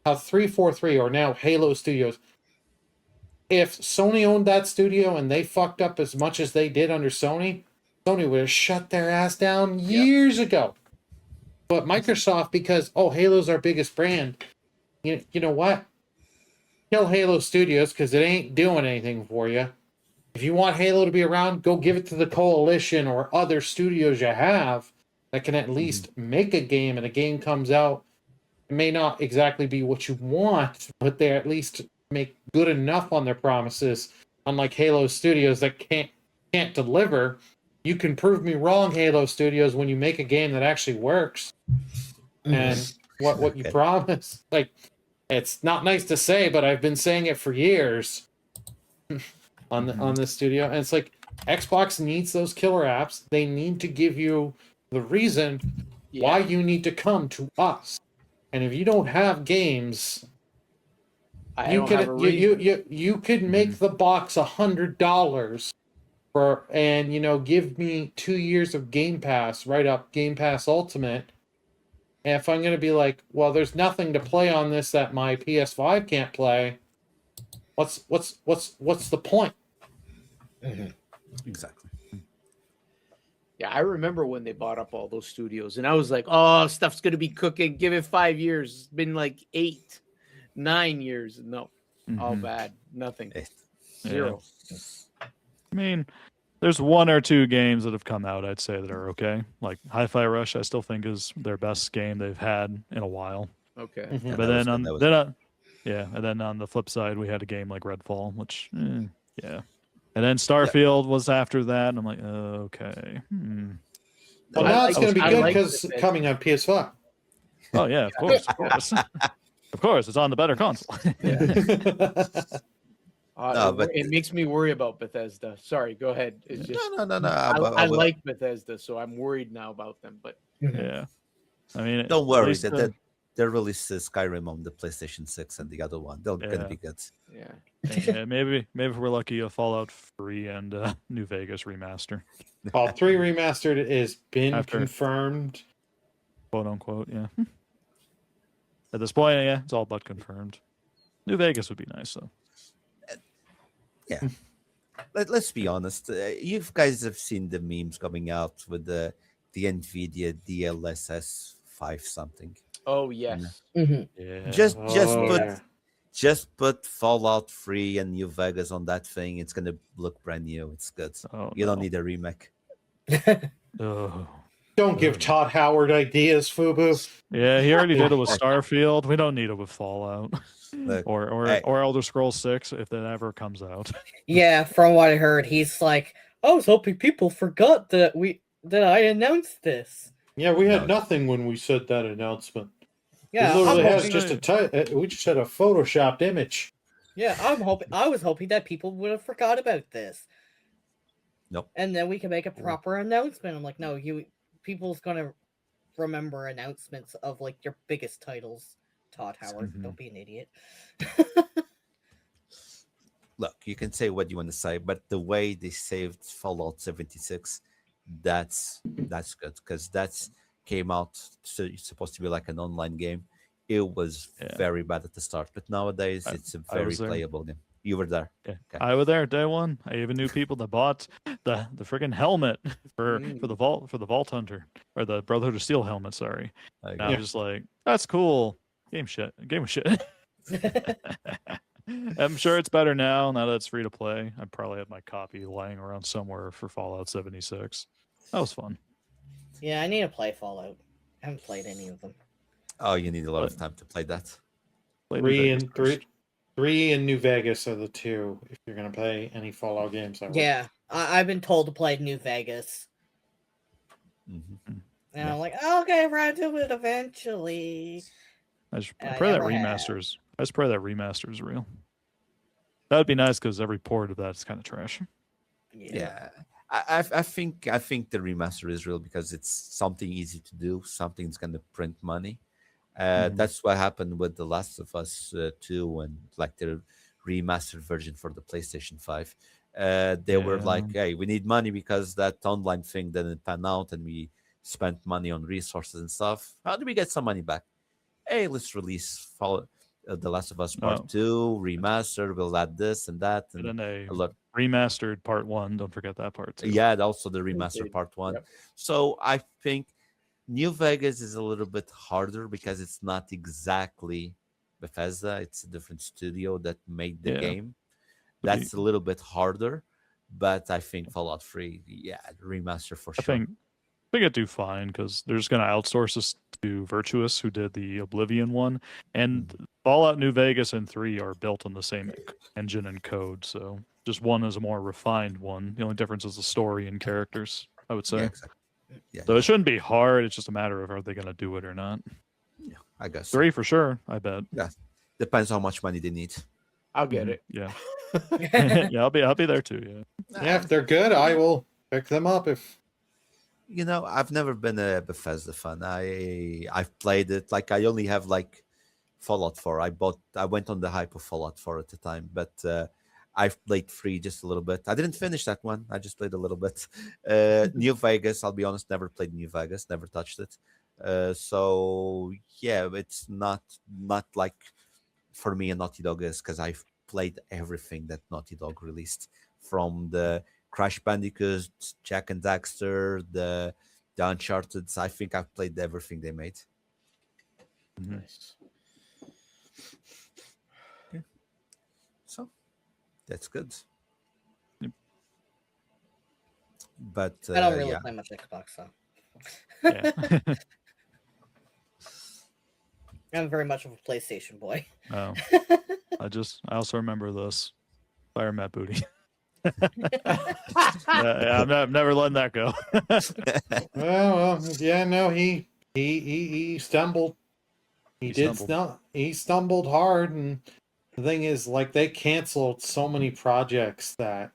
343 or now Halo Studios, if Sony owned that studio and they fucked up as much as they did under Sony, Sony would have shut their ass down years ago. But Microsoft, because Halo's our biggest brand, you know what? Kill Halo Studios because it ain't doing anything for you. If you want Halo to be around, go give it to the Coalition or other studios you have that can at least make a game, and a game comes out. It may not exactly be what you want, but they at least make good enough on their promises. Unlike Halo Studios that can't deliver. You can prove me wrong, Halo Studios, when you make a game that actually works and what you Okay. promise. Like It's not nice to say, but I've been saying it for years on this studio, and it's like Xbox needs those killer apps. They need to give you the reason why you need to come to us. And if you don't have games, you could make the box $100 for, and give me 2 years of Game Pass, right up Game Pass Ultimate. And if I'm gonna be like, well, there's nothing to play on this that my PS5 can't play, what's the point? Exactly. Yeah, I remember when they bought up all those studios, and I was like, "Oh, stuff's gonna be cooking. Give it 5 years." It's been like 8, 9 years. No, all bad. Nothing. Zero. I mean, there's 1 or 2 games that have come out, I'd say, that are okay. Like Hi-Fi Rush, I still think is their best game they've had in a while. Okay. Yeah, But that then was and then on the flip side, we had a game like Redfall, which, yeah. And then Starfield was after that, and I'm like, okay. Well, now it's going to be good because coming on PS5. Oh yeah, of course, of course, it's on the better console. But it makes me worry about Bethesda. Sorry, go ahead. It's just, no. I like Bethesda, so I'm worried now about them. But yeah, I mean, don't worry. They released Skyrim on the PlayStation 6 and the other one. They're gonna be good. Yeah. Maybe if we're lucky, a Fallout 3 and New Vegas remaster. Well, 3 remastered is been After- confirmed. Quote unquote, yeah. At this point, yeah, it's all but confirmed. New Vegas would be nice, though. Yeah. Let's be honest. You guys have seen the memes coming out with the NVIDIA DLSS 5 something. Oh yes. Yeah. Just put Fallout 3 and New Vegas on that thing. It's gonna look brand new. It's good. You don't need a remake. Oh. Don't give Todd Howard ideas, Fubu. Yeah, he already did it with Starfield. We don't need it with Fallout. Look, or Elder Scrolls 6 if that ever comes out. Yeah, from what I heard, he's like, I was hoping people forgot that I announced this. Yeah, we had nothing when we said that announcement. Yeah, it literally has just we just had a photoshopped image. Yeah, I was hoping that people would have forgot about this. Nope. And then we can make a proper announcement. I'm like, no, people's gonna remember announcements of like your biggest titles. Todd Howard, don't be an idiot. Look, you can say what you want to say, but the way they saved Fallout 76, that's good because that's came out. So it's supposed to be like an online game. It was very bad at the start, but nowadays it's a very playable game. You were there. Yeah. Okay. I was there day one. I even knew people that bought the freaking helmet for the Vault Hunter or the Brotherhood of Steel helmet. Sorry, and I was just like, that's cool. Game of shit. I'm sure it's better now that it's free to play. I probably have my copy lying around somewhere for Fallout 76. That was fun. Yeah, I need to play Fallout. I haven't played any of them. Oh, you need a lot of time to play that. 3 and New Vegas are the 2 if you're gonna play any Fallout games. Yeah, I've been told to play New Vegas. And I'm like, I'll get around to it eventually. I pray that remasters. I just pray that remaster is real. That would be nice because every port of that is kind of trash. Yeah. I think the remaster is real because it's something easy to do, something that's going to print money. That's what happened with The Last of Us 2 and like the remastered version for the PlayStation 5. They were like, hey, we need money because that online thing didn't pan out and we spent money on resources and stuff. How do we get some money back? Hey, let's release The Last of Us Part 2, remastered, we'll add this and that. And then a lot. Remastered Part 1, don't forget that part too. Yeah, also the remastered Part 1. Yep. So I think New Vegas is a little bit harder because it's not exactly Bethesda. It's a different studio that made the game. That's a little bit harder, but I think Fallout 3, remaster for sure. I think it'd do fine because they're just going to outsource this to Virtuous, who did the Oblivion one. And Fallout New Vegas and 3 are built on the same engine and code. So just one is a more refined one. The only difference is the story and characters, I would say. Yeah, exactly. Yeah. So it shouldn't be hard. It's just a matter of are they going to do it or not. Yeah, I guess. 3 for sure, I bet. Yeah. Depends how much money they need. I'll get it. Yeah. Yeah, I'll be there too. Yeah. Yeah, if they're good, I will pick them up. If You know, I've never been a Bethesda fan. I've played it, like I only have like Fallout 4. I went on the hype of Fallout 4 at the time, but I've played 3 just a little bit. I didn't finish that one. I just played a little bit. New Vegas, I'll be honest, never played New Vegas, never touched it. So yeah, it's not like for me a Naughty Dog is, because I've played everything that Naughty Dog released, from the Crash Bandicoot, Jack and Daxter, the Uncharted. I think I've played everything they made. nice. So that's good. Yep. But I don't really yeah. play much Xbox, so Yeah. I'm very much of a PlayStation boy. Oh, I also remember this Fire Matt Booty. I'm never letting that go. Well, yeah, no, he stumbled. He stumbled hard, and the thing is, like, they canceled so many projects that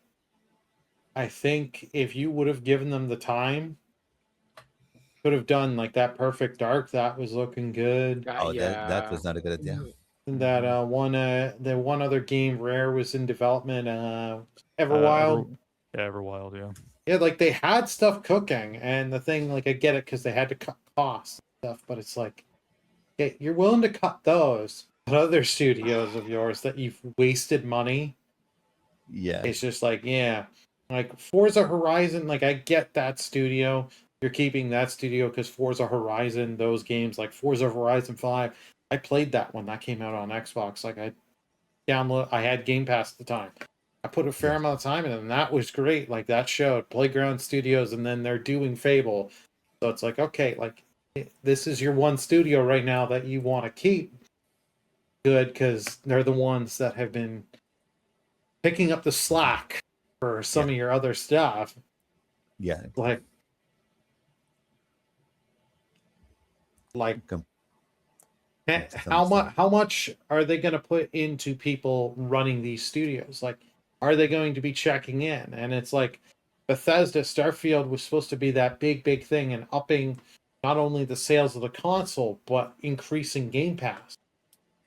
I think if you would have given them the time, could have done like that Perfect Dark. That was looking good. Oh, that was not a good idea. And that the one other game Rare was in development, Everwild. Everwild, yeah. Yeah, like they had stuff cooking, and the thing, like, I get it because they had to cut costs and stuff, but it's like, okay, you're willing to cut those, but other studios of yours that you've wasted money. Yeah. It's just like, yeah, like Forza Horizon, like I get that studio. You're keeping that studio because Forza Horizon, those games like Forza Horizon 5, I played that one. That came out on Xbox. Like I had Game Pass at the time. I put a fair amount of time in it, and that was great. Like that showed Playground Studios, and then they're doing Fable. So it's like, okay, like this is your one studio right now that you want to keep good because they're the ones that have been picking up the slack for some of your other stuff. Yeah. Like Come. how much are they going to put into people running these studios? Like, are they going to be checking in? And it's like Bethesda Starfield was supposed to be that big thing and upping not only the sales of the console but increasing Game Pass.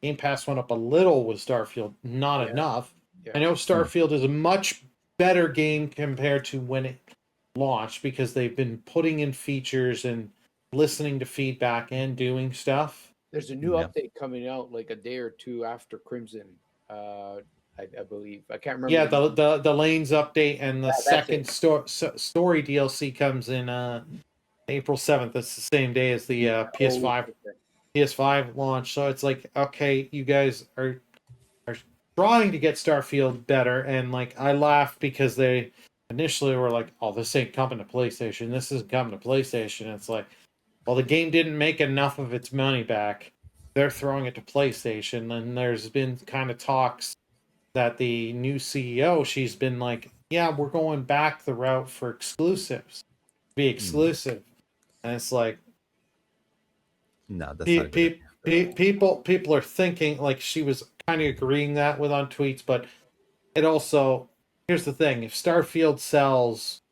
Game Pass went up a little with Starfield, not enough. Yeah. I know Starfield is a much better game compared to when it launched because they've been putting in features and listening to feedback and doing stuff. There's a new update coming out like a day or two after Crimson, I believe. I can't remember. Yeah, the Lanes update and the second it. story DLC comes in April 7th. That's the same day as the PS5 launch. So it's like, okay, you guys are trying to get Starfield better, and like I laughed because they initially were like, "Oh, this ain't coming to PlayStation. This isn't coming to PlayStation." It's like, well, the game didn't make enough of its money back. They're throwing it to PlayStation, and there's been kind of talks that the new CEO, she's been like, "Yeah, we're going back the route for exclusives, be exclusive," and it's like, no, that's not a good idea. people are thinking like she was kind of agreeing that with on tweets, but it also, here's the thing: if Starfield sells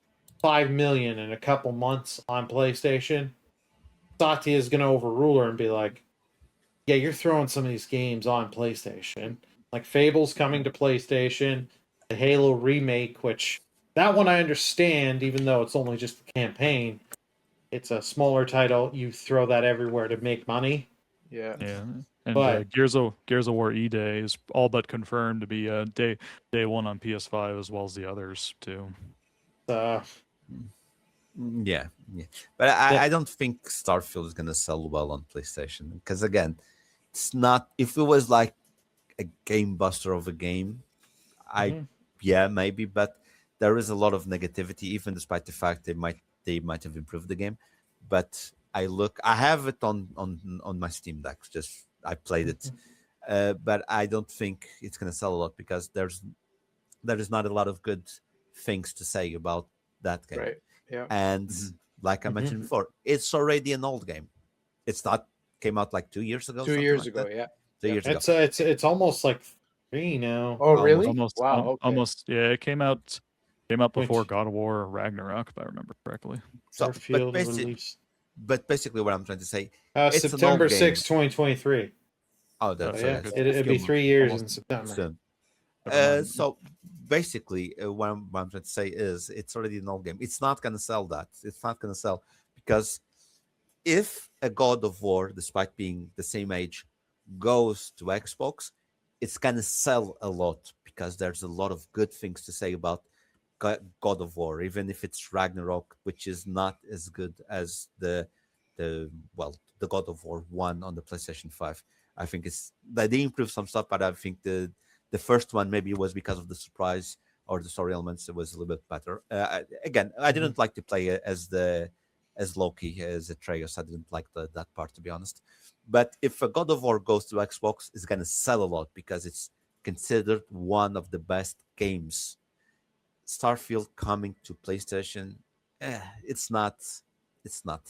5 million in a couple months on PlayStation, Satya is going to overrule her and be like, yeah, you're throwing some of these games on PlayStation. Like Fable's coming to PlayStation, the Halo remake, which that one I understand, even though it's only just a campaign. It's a smaller title. You throw that everywhere to make money. Yeah. And But- Gears of War E-Day is all but confirmed to be day one on PS5 as well as the others too. Yeah. But I don't think Starfield is gonna sell well on PlayStation because again, it's not. If it was like a game buster of a game, maybe, but there is a lot of negativity, even despite the fact they might have improved the game. But I have it on my Steam Deck. Just I played it, but I don't think it's gonna sell a lot because there is not a lot of good things to say about that game. Right. Yeah. And like I mentioned before, it's already an old game. It's not came out like 2 years ago. 2 something years like ago, that. yeah. 2 years ago. It's almost like 3 now. Oh, really? Almost, Wow. Okay. almost. Yeah, it came out before Which- God of War Ragnarok, if I remember correctly. So, Starfield release. but basically, what I'm trying to say, it's an September old game. 6, 2023. Oh, that's So yeah, good. it'd be few 3 years in almost September. soon. Never mind. So basically, what I'm trying to say is, it's already an old game. It's not going to sell that. It's not going to sell because if a God of War, despite being the same age, goes to Xbox, it's going to sell a lot because there's a lot of good things to say about God of War, even if it's Ragnarok, which is not as good as the God of War 1 on the PlayStation 5. I think they improved some stuff, but I think the first one maybe was because of the surprise or the story elements. It was a little bit better. Again, I didn't like to play as Loki, as Atreus. I didn't like that part, to be honest. But if a God of War goes to Xbox, it's gonna sell a lot because it's considered one of the best games. Starfield coming to PlayStation, it's not. It's not.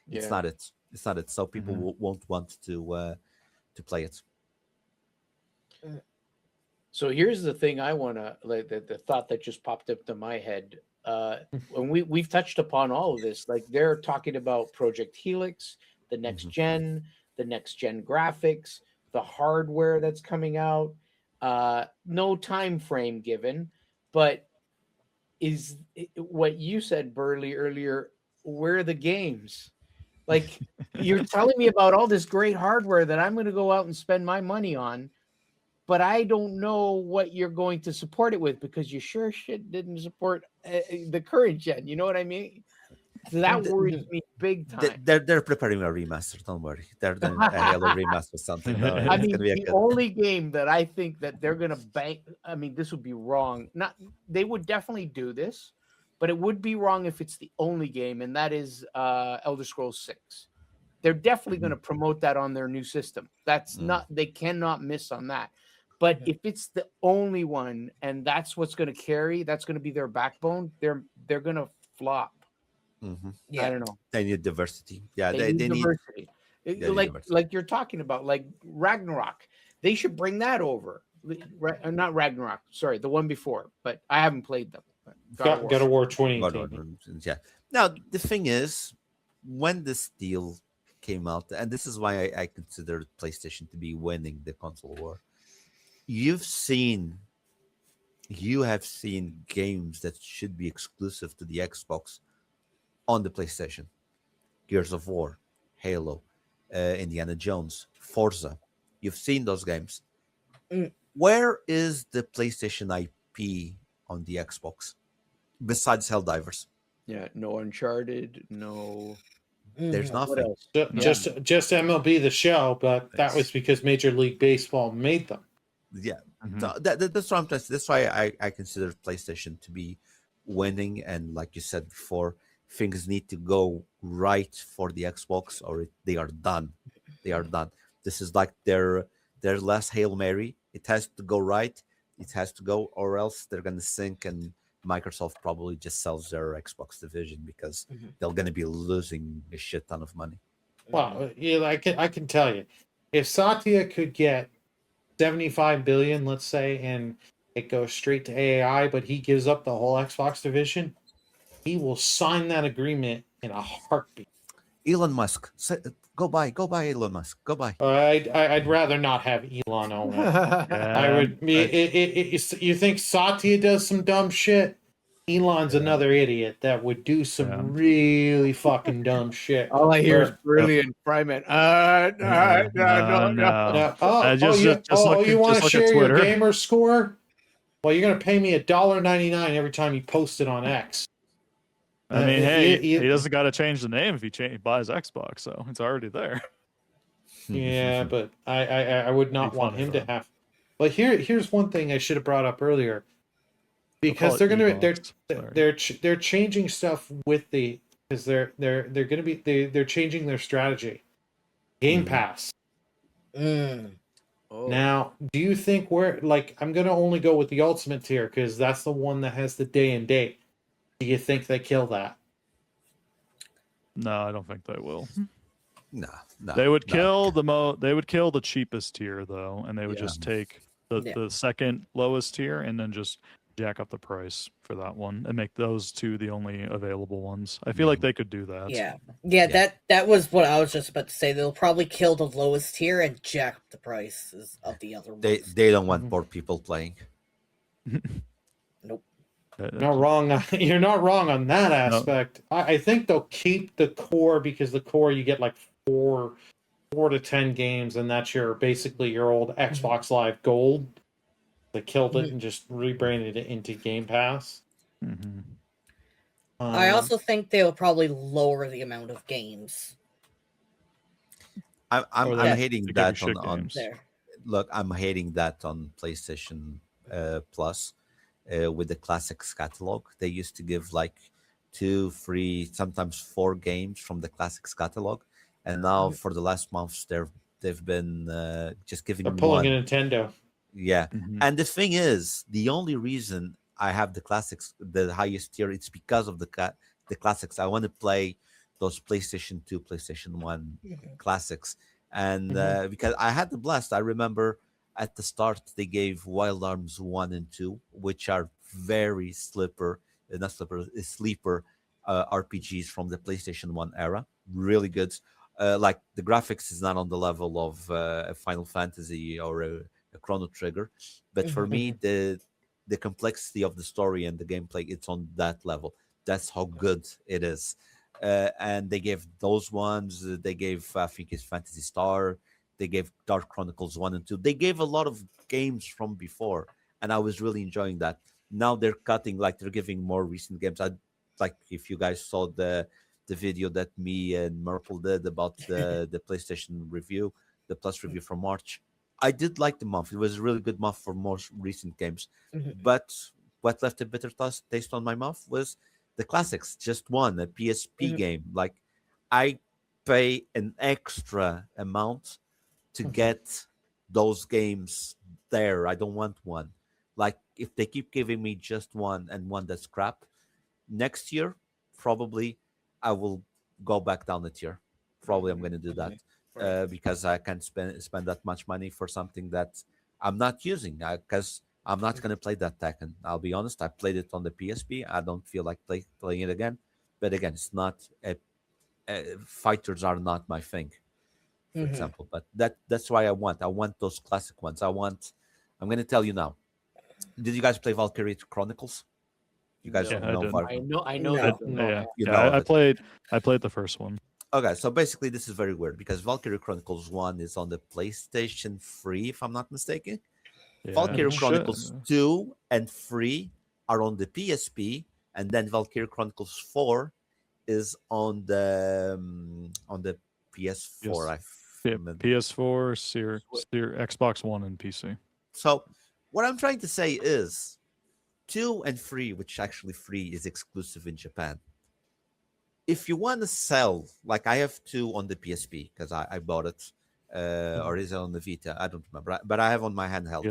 It's Yeah. not it. It's not it. So people won't want to play it. So here's the thing I want to like the thought that just popped up to my head. When we've touched upon all of this, like they're talking about Project Helix, the next gen graphics, the hardware that's coming out. No time frame given, but is what you said, Burley, earlier. Where are the games? Like you're telling me about all this great hardware that I'm going to go out and spend my money on, but I don't know what you're going to support it with because you sure shit didn't support the current gen. You know what I mean? So that worries me big time. They're preparing a remaster. Don't worry. They're doing a Halo remaster or something. No, I it's mean, gonna be a the good. only game that I think that they're gonna bank. I mean, this would be wrong. Not they would definitely do this, but it would be wrong if it's the only game, and that is Elder Scrolls 6. They're definitely going to promote that on their new system. That's not. They cannot miss on that. But if it's the only one, and that's what's going to carry, that's going to be their backbone. They're going to flop. Yeah. I don't know. They need diversity. Yeah, They need diversity. need like diversity. you're talking about, like Ragnarok. They should bring that over. Not Ragnarok. Sorry, the one before. But I haven't played them. God of War 2018. Yeah. Now the thing is, when this deal came out, and this is why I consider PlayStation to be winning the console war. You have seen games that should be exclusive to the Xbox on the PlayStation. Gears of War, Halo, Indiana Jones, Forza. You've seen those games. Where is the PlayStation IP on the Xbox besides Helldivers? Yeah, no Uncharted, no. There's What nothing. else? Just MLB the Show, but that was because Major League Baseball made them. Yeah, so that's what I'm trying to. That's why I consider PlayStation to be winning. And like you said before, things need to go right for the Xbox, or they are done. They are done. This is like their last Hail Mary. It has to go right. It has to go, or else they're gonna sink, and Microsoft probably just sells their Xbox division because they're gonna be losing a shit ton of money. Well, yeah, I can tell you, if Satya could get 75 billion, let's say, and it goes straight to AI, but he gives up the whole Xbox division, he will sign that agreement in a heartbeat. Elon Musk, go buy Elon Musk, go buy. I'd rather not have Elon own it. I would. You think Satya does some dumb shit? Elon's another idiot that would do some really fucking dumb shit. All I hear is brilliant Primate. No. You want to look at share your Twitter. gamer score? Well, you're gonna pay me $1.99 every time you post it on X. I mean, hey, he doesn't got to change the name if he buys Xbox, so it's already there. Yeah, but I would not want him to have. But here's one thing I should have brought up earlier, because they're changing stuff with the because they're changing their strategy. Game Pass. Now, do you think I'm gonna only go with the Ultimate tier because that's the one that has the day and date. Do you think they kill that? No, I don't think they will. No, no. They would no. kill they would kill the cheapest tier though, and they would Yeah. just take the second lowest tier and then just jack up the price for that one and make those two the only available ones. I feel like they could do that. Yeah. Yeah. That was what I was just about to say. They'll probably kill the lowest tier and jack up the prices of the other They ones. they don't want poor people playing. Nope. Not wrong. You're not wrong on that aspect. I think they'll keep the core because the core you get like four to 10 games, and that's basically your old Xbox Live Gold. They killed it and just rebranded it into Game Pass. Mhm. I also think they'll probably lower the amount of games. Or I'm they hating give you that shit on games. There. look, I'm hating that on PlayStation Plus with the Classics catalog. They used to give like 2, 3, sometimes 4 games from the Classics catalog, and now for the last months they've been just giving they're pulling one. a Nintendo. Yeah, Mhm. and the thing is, the only reason I have the Classics, the highest tier, it's because of the Classics. I want to play those PlayStation 2, PlayStation 1 Classics, and because I had the blast. I remember at the start they gave Wild Arms 1 and 2, which are very not sleeper RPGs from the PlayStation 1 era. Really good. Like the graphics is not on the level of a Final Fantasy or a Chrono Trigger, but for me the complexity of the story and the gameplay, it's on that level. That's how good it is. And they gave those ones. They gave, I think it's Fantasy Star. They gave Dark Chronicles 1 and 2. They gave a lot of games from before, and I was really enjoying that. Now they're cutting, like they're giving more recent games. I like if you guys saw the video that me and Merple did about the PlayStation review, the Plus review from March. I did like the month. It was a really good month for most recent games. But what left a bitter taste on my mouth was the classics. Just one, a PSP game. Like I pay an extra amount to get those games there. I don't want one. Like if they keep giving me just one and one that's crap, next year probably I will go back down the tier. Probably I'm going to do that because I can't spend that much money for something that I'm not using. Because I'm not going to play that Tekken. I'll be honest. I played it on the PSP. I don't feel like playing it again. But again, it's not fighters are not my thing, for example. But that's why I want those classic ones. I'm going to tell you now. Did you guys play Valkyrie Chronicles? You guys Yeah, I know did. Valkyrie? I know No. that. Yeah, You know of it. I played the first one. Okay, so basically this is very weird because Valkyrie Chronicles 1 is on the PlayStation 3, if I'm not mistaken. Yeah, Valkyrie shit. Chronicles 2 and 3 are on the PSP, and then Valkyrie Chronicles 4 is on the PS4. Yeah, PS4, Xbox One, and PC. So what I'm trying to say is 2 and 3, which actually 3 is exclusive in Japan. If you want to sell, like I have 2 on the PSP because I bought it, or is it on the Vita? I don't remember, but I have on my handheld.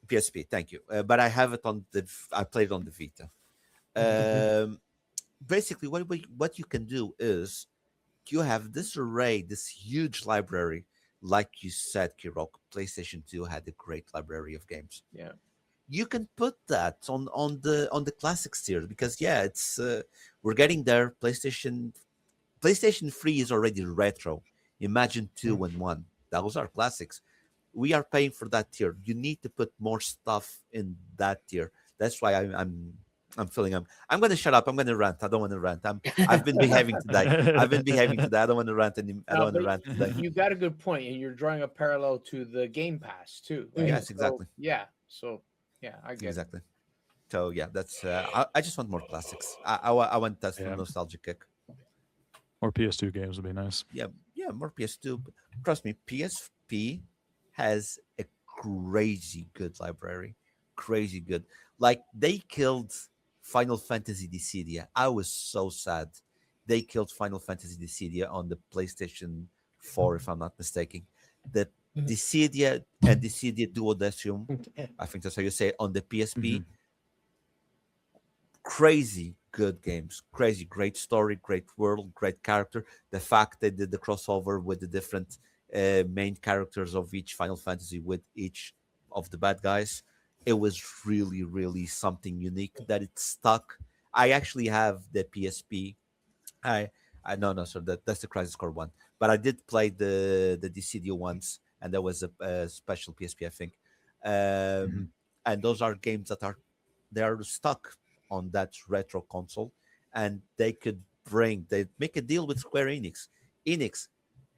PSP, thank you. But I have it I played it on the Vita. Basically, what you can do is you have this array, this huge library. Like you said, Kirok, PlayStation 2 had a great library of games. Yeah. You can put that on the classics tier because it's we're getting there. PlayStation 3 is already retro. Imagine 2 and 1. Those are classics. We are paying for that tier. You need to put more stuff in that tier. That's why I'm feeling I'm going to shut up. I'm going to rant. I don't want to rant. I've been behaving today. I don't want to rant today. You got a good point, and you're drawing a parallel to the Game Pass too. Right? Yes, exactly. So I get exactly. So that's I just want more classics. I want that nostalgic kick. Or PS2 games would be nice. Yeah, more PS2. Trust me, PSP has a crazy good library. Crazy good. Like they killed Final Fantasy Dissidia. I was so sad. They killed Final Fantasy Dissidia on the PlayStation 4, if I'm not mistaken. The Dissidia and Dissidia Duodecium, I think that's how you say it, on the PSP. Crazy good games. Crazy, great story, great world, great character. The fact they did the crossover with the different main characters of each Final Fantasy with each of the bad guys, it was really, really something unique that it stuck. I actually have the PSP. I no, no, sir, that's the Crisis Core one. But I did play the DCD ones, and there was a special PSP, I think. Mhm. And those are games that they are stuck on that retro console, and they make a deal with Square Enix. Enix,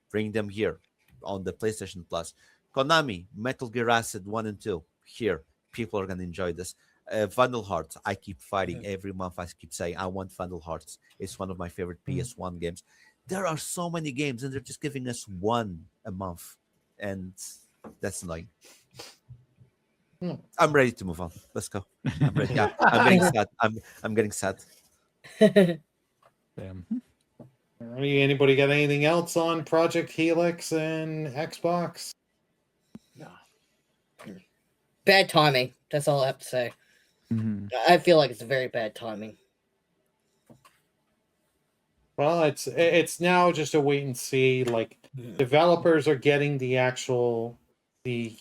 bring them here on the PlayStation Plus. Konami, Metal Gear Acid 1 and 2, here. People are going to enjoy this. Vandal Hearts, I keep fighting every month. I keep saying, I want Vandal Hearts. It's one of my favorite PS1 games. There are so many games, and they're just giving us one a month. And that's annoying. Hmm. I'm ready to move on. Let's go. I'm ready. Yeah, I'm getting sad. I'm getting sad. Damn. Anybody got anything else on Project Helix and Xbox? No. Bad timing. That's all I have to say. Mhm. I feel like it's a very bad timing. Well, it's now just a wait and see. Like, developers are getting the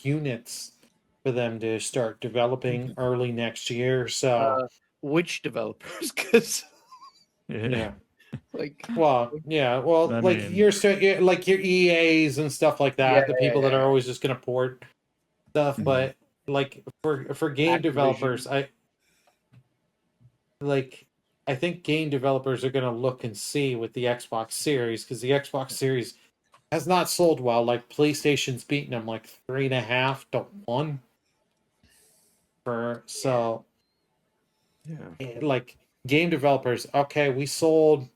units for them to start developing early next year. So Which developers? Because yeah. like, Well, yeah. Well, I like mean- like your EAs and stuff like that. Yeah, the people that are yeah. always just going to port stuff, Mhm. but like for game Activision. developers, I think game developers are going to look and see with the Xbox Series, because the Xbox Series has not sold well. Like, PlayStation's beaten them like 3.5 to 1 so like, game developers. Okay, we sold.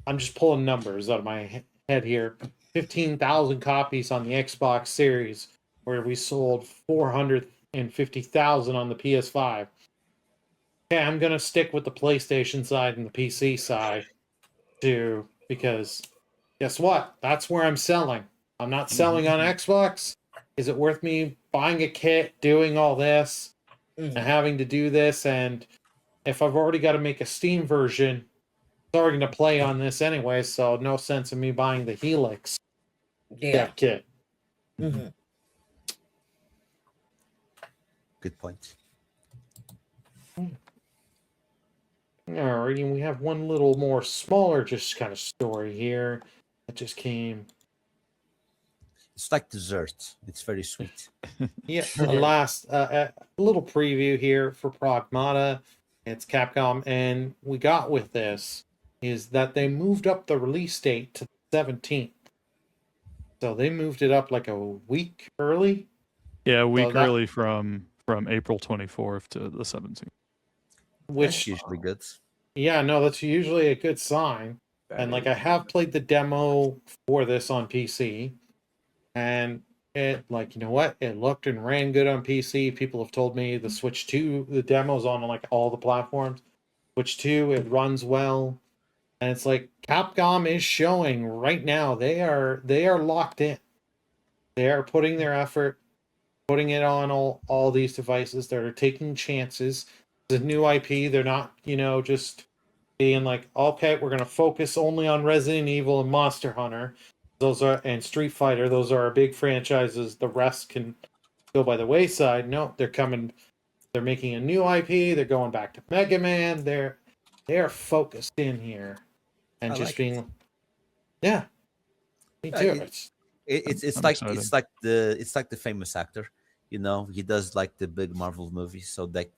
I'm just pulling numbers out of my head here. 15,000 copies on the Xbox Series, where we sold 450,000 on the PS5. Okay, I'm gonna stick with the PlayStation side and the PC side too, because guess what? That's where I'm selling. I'm not selling on Xbox. Is it worth me buying a kit, doing all this, and having to do this? And if I've already got to make a Steam version, it's already going to play on this anyway, so no sense in me buying the Helix Yeah. kit. Mhm. Good point. Alrighty, and we have one little more smaller, just kind of story here that just came. It's like dessert. It's very sweet. Yeah, a little preview here for Pragmata. It's Capcom, and we got with this is that they moved up the release date to the 17th. So they moved it up like a week early. Yeah, a week that- early from April 24th to the 17th. That's Which, usually good. yeah, no, that's usually a good sign. And like, I have played the demo for this on PC, and it, like, you know what, it looked and ran good on PC. People have told me the Switch 2, the demo's on like all the platforms. Switch 2, it runs well. And it's like, Capcom is showing right now they are locked in. They are putting their effort, putting it on all these devices. They're taking chances. It's a new IP. They're not, just being like, okay, we're gonna focus only on Resident Evil and Monster Hunter. Those are, and Street Fighter. Those are our big franchises. The rest can go by the wayside. No, they're coming. They're making a new IP. They're going back to Mega Man. They are focused in here, and I just like it. being, yeah, me Uh, too. it- it's I'm like excited. it's like the famous actor. He does like the big Marvel movies, so that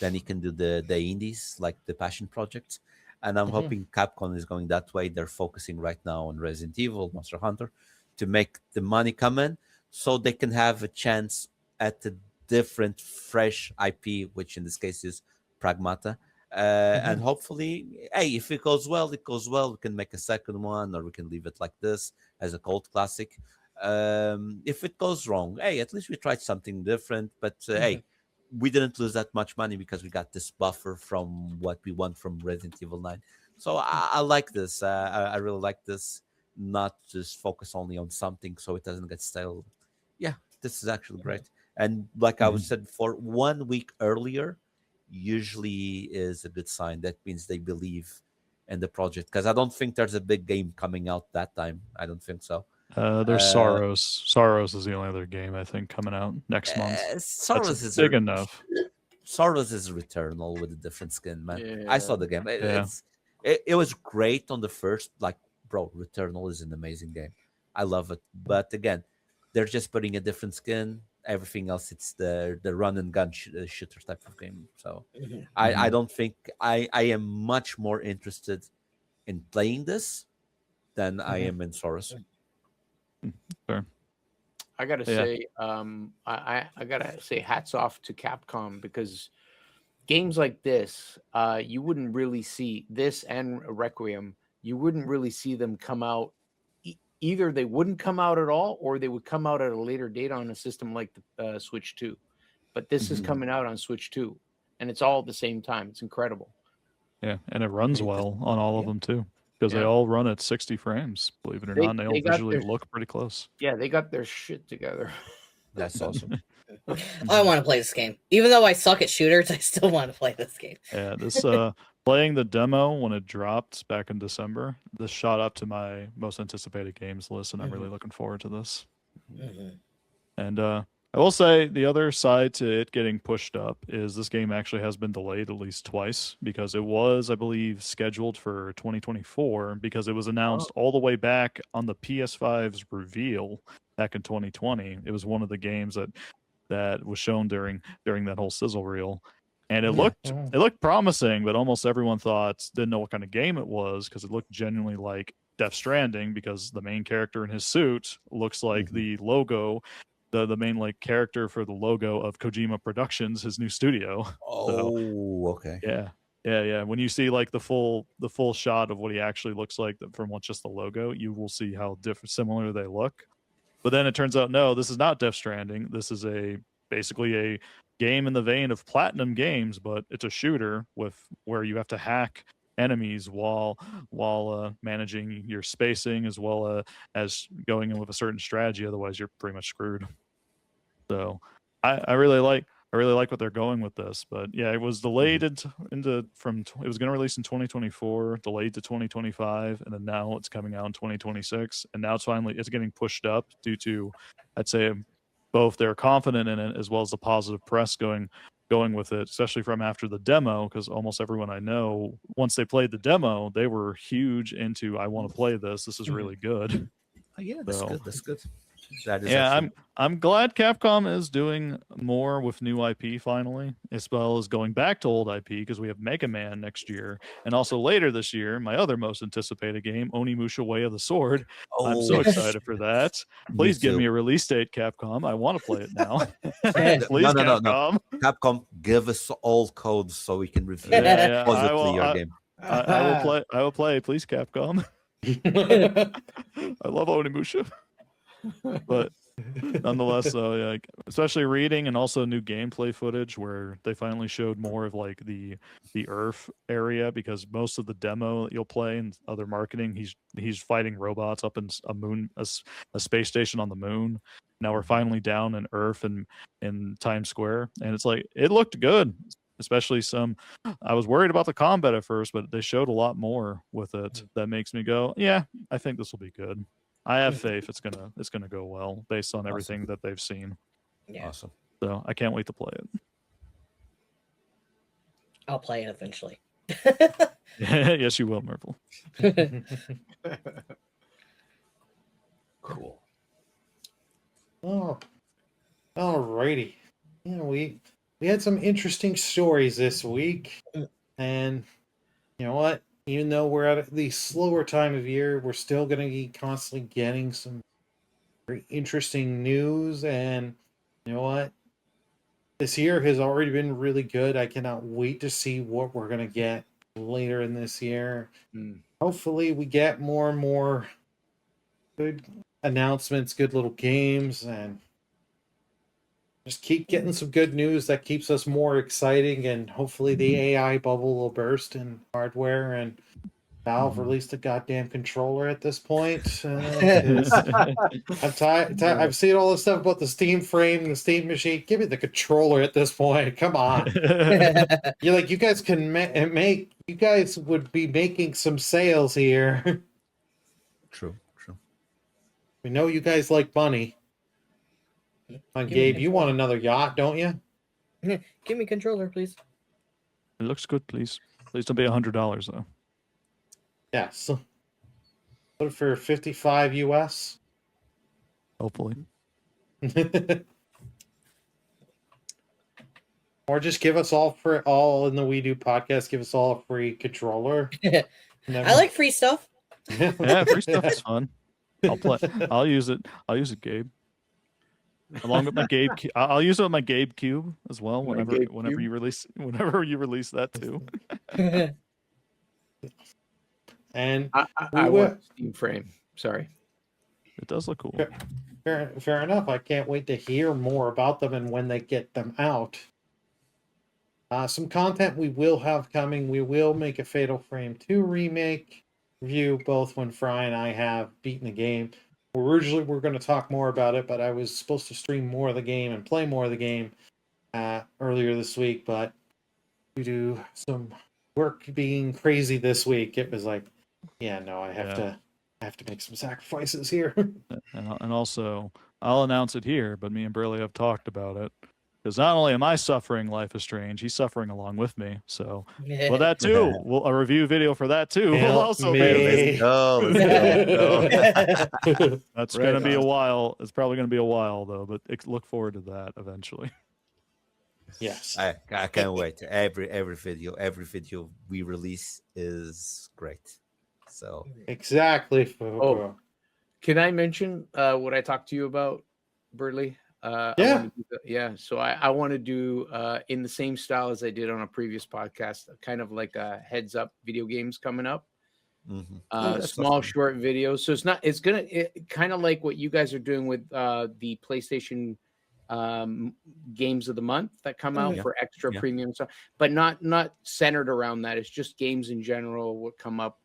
then he can do the indies like the passion projects. And I'm Mhm. hoping Capcom is going that way. They're focusing right now on Resident Evil, Monster Hunter, to make the money come in, so they can have a chance at a different, fresh IP, which in this case is Pragmata. And hopefully, hey, if it goes well, it goes well. We can make a second one, or we can leave it like this as a cult classic. If it goes wrong, hey, at least we tried something different. But hey, we didn't lose that much money because we got this buffer from what we want from Resident Evil 9. So I like this. I really like this. Not just focus only on something so it doesn't get stale. Yeah, this is actually great. And like I was said before, 1 week earlier, usually is a good sign. That means they believe in the project, because I don't think there's a big game coming out that time. I don't think so. There's Sorrows. Sorrows is the only other game I think coming out next month. Sorrows That's is big enough. Sorrows is Returnal with a different skin, man. I saw the game. Yeah. It was great on the first, like, bro, Returnal is an amazing game. I love it. But again, they're just putting a different skin. Everything else, it's the run and gun shooter type of game. So I don't think I am much more interested in playing this than I am in Sorrows. Fair. I gotta Yeah. say, I gotta say, hats off to Capcom, because games like this, you wouldn't really see this and Requiem. You wouldn't really see them come out. Either they wouldn't come out at all, or they would come out at a later date on a system like the Switch 2. But this is coming out on Switch 2, and it's all at the same time. It's incredible. Yeah, and it runs well on all of them too, because they Yeah. all run at 60 frames. Believe it or not, and they all got visually their- look pretty close. Yeah, they got their shit together. That's awesome. I want to play this game. Even though I suck at shooters, I still want to play this game. Yeah, this playing the demo when it dropped back in December, this shot up to my most anticipated games list, and I'm really looking forward to this. And I will say the other side to it getting pushed up is this game actually has been delayed at least twice, because it was, I believe, scheduled for 2024, because it was announced all the way back on the PS5's reveal back in 2020. It was one of the games that was shown during that whole sizzle reel. And it looked promising, but almost everyone didn't know what kind of game it was, because it looked genuinely like Death Stranding, because the main character in his suit looks like the logo, the main like character for the logo of Kojima Productions, his new studio. Oh, okay. Yeah. When you see like the full shot of what he actually looks like from just the logo, you will see how similar they look. But then it turns out, no, this is not Death Stranding. This is basically a game in the vein of Platinum Games, but it's a shooter where you have to hack enemies while managing your spacing, as well as going in with a certain strategy. Otherwise, you're pretty much screwed. So I really like what they're going with this. But yeah, it was delayed it was going to release in 2024, delayed to 2025, and then now it's coming out in 2026, and now it's getting pushed up due to, I'd say, both they're confident in it as well as the positive press going with it, especially from after the demo, because almost everyone I know, once they played the demo, they were huge into, I want to play this. This is really good. Oh, yeah, that's good. That's good. That is I'm glad Capcom is doing more with new IP finally, as well as going back to old IP, because we have Mega Man next year, and also later this year, my other most anticipated game, Onimusha Way of the Sword. I'm so excited for that. Please give me a release date, Capcom. I want to play it now. Please, No. Capcom. Capcom, give us all codes so we can review positively your game. I will play. Please, Capcom. I love Onimusha. But nonetheless, yeah, especially reading and also new gameplay footage where they finally showed more of like the Earth area, because most of the demo that you'll play and other marketing, he's fighting robots up in a space station on the moon. Now we're finally down in Earth and in Times Square, and it's like it looked good. Especially I was worried about the combat at first, but they showed a lot more with it that makes me go, yeah, I think this will be good. I have faith it's gonna go well based on everything that they've seen. Yeah. Awesome. So I can't wait to play it. I'll play it eventually. Yes, you will, Merple. Cool. Oh, alrighty. Yeah, we had some interesting stories this week, and you know what? Even though we're at the slower time of year, we're still going to be constantly getting some very interesting news. And you know what? This year has already been really good. I cannot wait to see what we're going to get later in this year. Hopefully, we get more and more good announcements, good little games, and just keep getting some good news that keeps us more exciting. And hopefully, the AI bubble will burst in hardware, and Valve released a goddamn controller at this point. 'Cause I'm tired. I've seen all this stuff about the Steam frame, the Steam machine. Give me the controller at this point. Come on. You're like, you guys can make. You guys would be making some sales here. True. We know you guys like money. On Gabe, you want another yacht, don't you? Give me controller, please. It looks good, please. Please don't pay $100 though. Yes. Put it for 55 US. Hopefully. Or just give us all in the We Do podcast. Give us all a free controller. I like free stuff. Yeah, free stuff is fun. I'll use it. I'll use it, Gabe. Along with my Gabe, I'll use it with my Gabe Cube as well. Whenever you release that too. And I want Steam frame. Sorry. It does look cool. Fair enough. I can't wait to hear more about them and when they get them out. Some content we will have coming. We will make a Fatal Frame 2 remake review, both when Fry and I have beaten the game. Originally, we're going to talk more about it, but I was supposed to stream more of the game and play more of the game earlier this week, but due to some work being crazy this week, it was like, yeah, no, I have to make some sacrifices here. And also, I'll announce it here, but me and Burley have talked about it. Because not only am I suffering Life is Strange, he's suffering along with me. So, well, that too. A review video for that too will also be. Let's go. That's going to be a while. It's probably going to be a while though, but look forward to that eventually. Yes, I can't wait. Every video we release is great. So exactly. Can I mention what I talked to you about, Burley? So I want to do in the same style as I did on a previous podcast, kind of like a heads up video games coming up. Small short videos. So it's kind of like what you guys are doing with the PlayStation games of the month that come out for extra premium stuff, but not centered around that. It's just games in general will come up.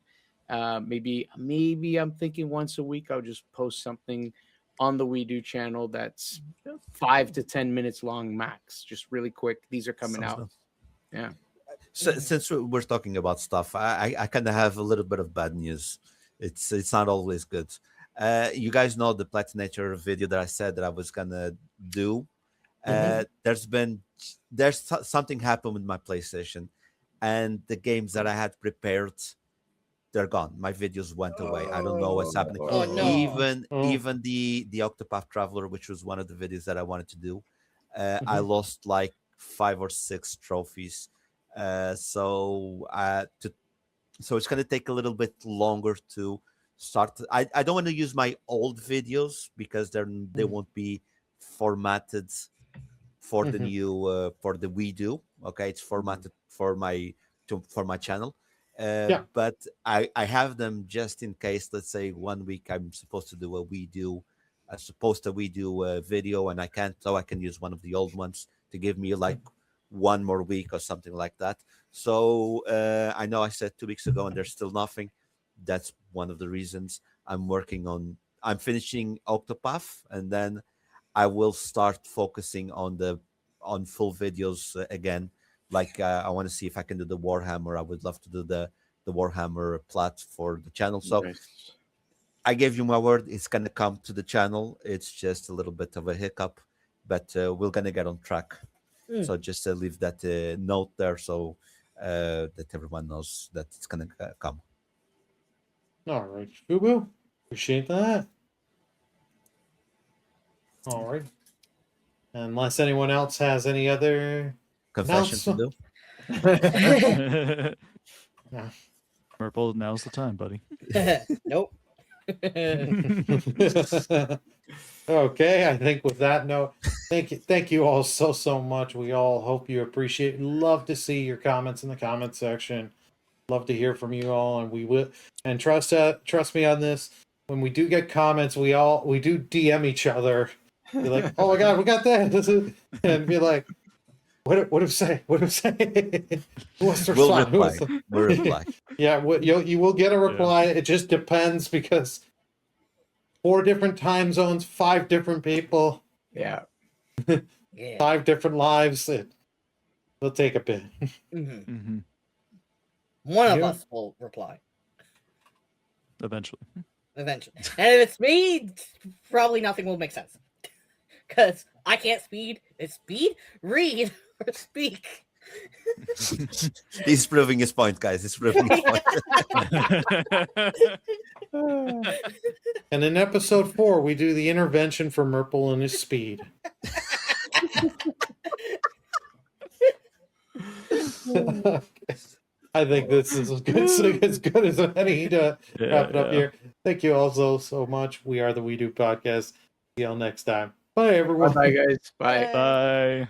Maybe I'm thinking once a week I'll just post something on the We Do channel that's 5 to 10 minutes long max, just really quick. These are coming out. Yeah. So, since we're talking about stuff, I kind of have a little bit of bad news. It's not always good. You guys know the Platinator video that I said that I was gonna do. There's something happened with my PlayStation, and the games that I had prepared, they're gone. My videos went away. I don't know what's happening. Oh, no. Even the Octopath Traveler, which was one of the videos that I wanted to do, I lost like 5 or 6 trophies. So it's gonna take a little bit longer to start. I don't want to use my old videos because they won't be formatted for the new for the We Do. Okay, it's formatted for my channel. But I have them just in case. Let's say 1 week I'm supposed to do a We Do video, and I can't, so I can use one of the old ones to give me like 1 more week or something like that. So I know I said 2 weeks ago, and there's still nothing. That's one of the reasons I'm finishing Octopath, and then I will start focusing on full videos again. Like I want to see if I can do the Warhammer. I would love to do the Warhammer plat for the channel. So Nice. I gave you my word. It's gonna come to the channel. It's just a little bit of a hiccup, but we're gonna get on track. So just leave that note there so that everyone knows that it's gonna come. All right, Boo. Appreciate that. All right. Unless anyone else has any other Confession to do. Purple, now's the time, buddy. Nope. Okay, I think with that note, thank you all so much. We all hope you appreciate. Love to see your comments in the comment section. Love to hear from you all, and we will. And trust me on this. When we do get comments, we do DM each other. Be like, oh my god, we got that, and be like, What if say? What if say? Who wants to We'll respond? Who reply. wants to- We'll reply. Yeah, you will get a reply. It just depends because 4 different time zones, 5 different people, Yeah. Yeah. 5 different lives. It'll take a bit. Mm-hmm. One of Yeah. us will reply Eventually. eventually. And if it's me, probably nothing will make sense. Because I can't read, or speak. He's proving his point, guys. He's proving his point. And in episode 4, we do the intervention for Merple and his speed. I think this is as good as any to wrap it up here. Thank you all so much. We are the We Do Podcast. See y'all next time. Bye, everyone. Bye, guys. Bye. Bye.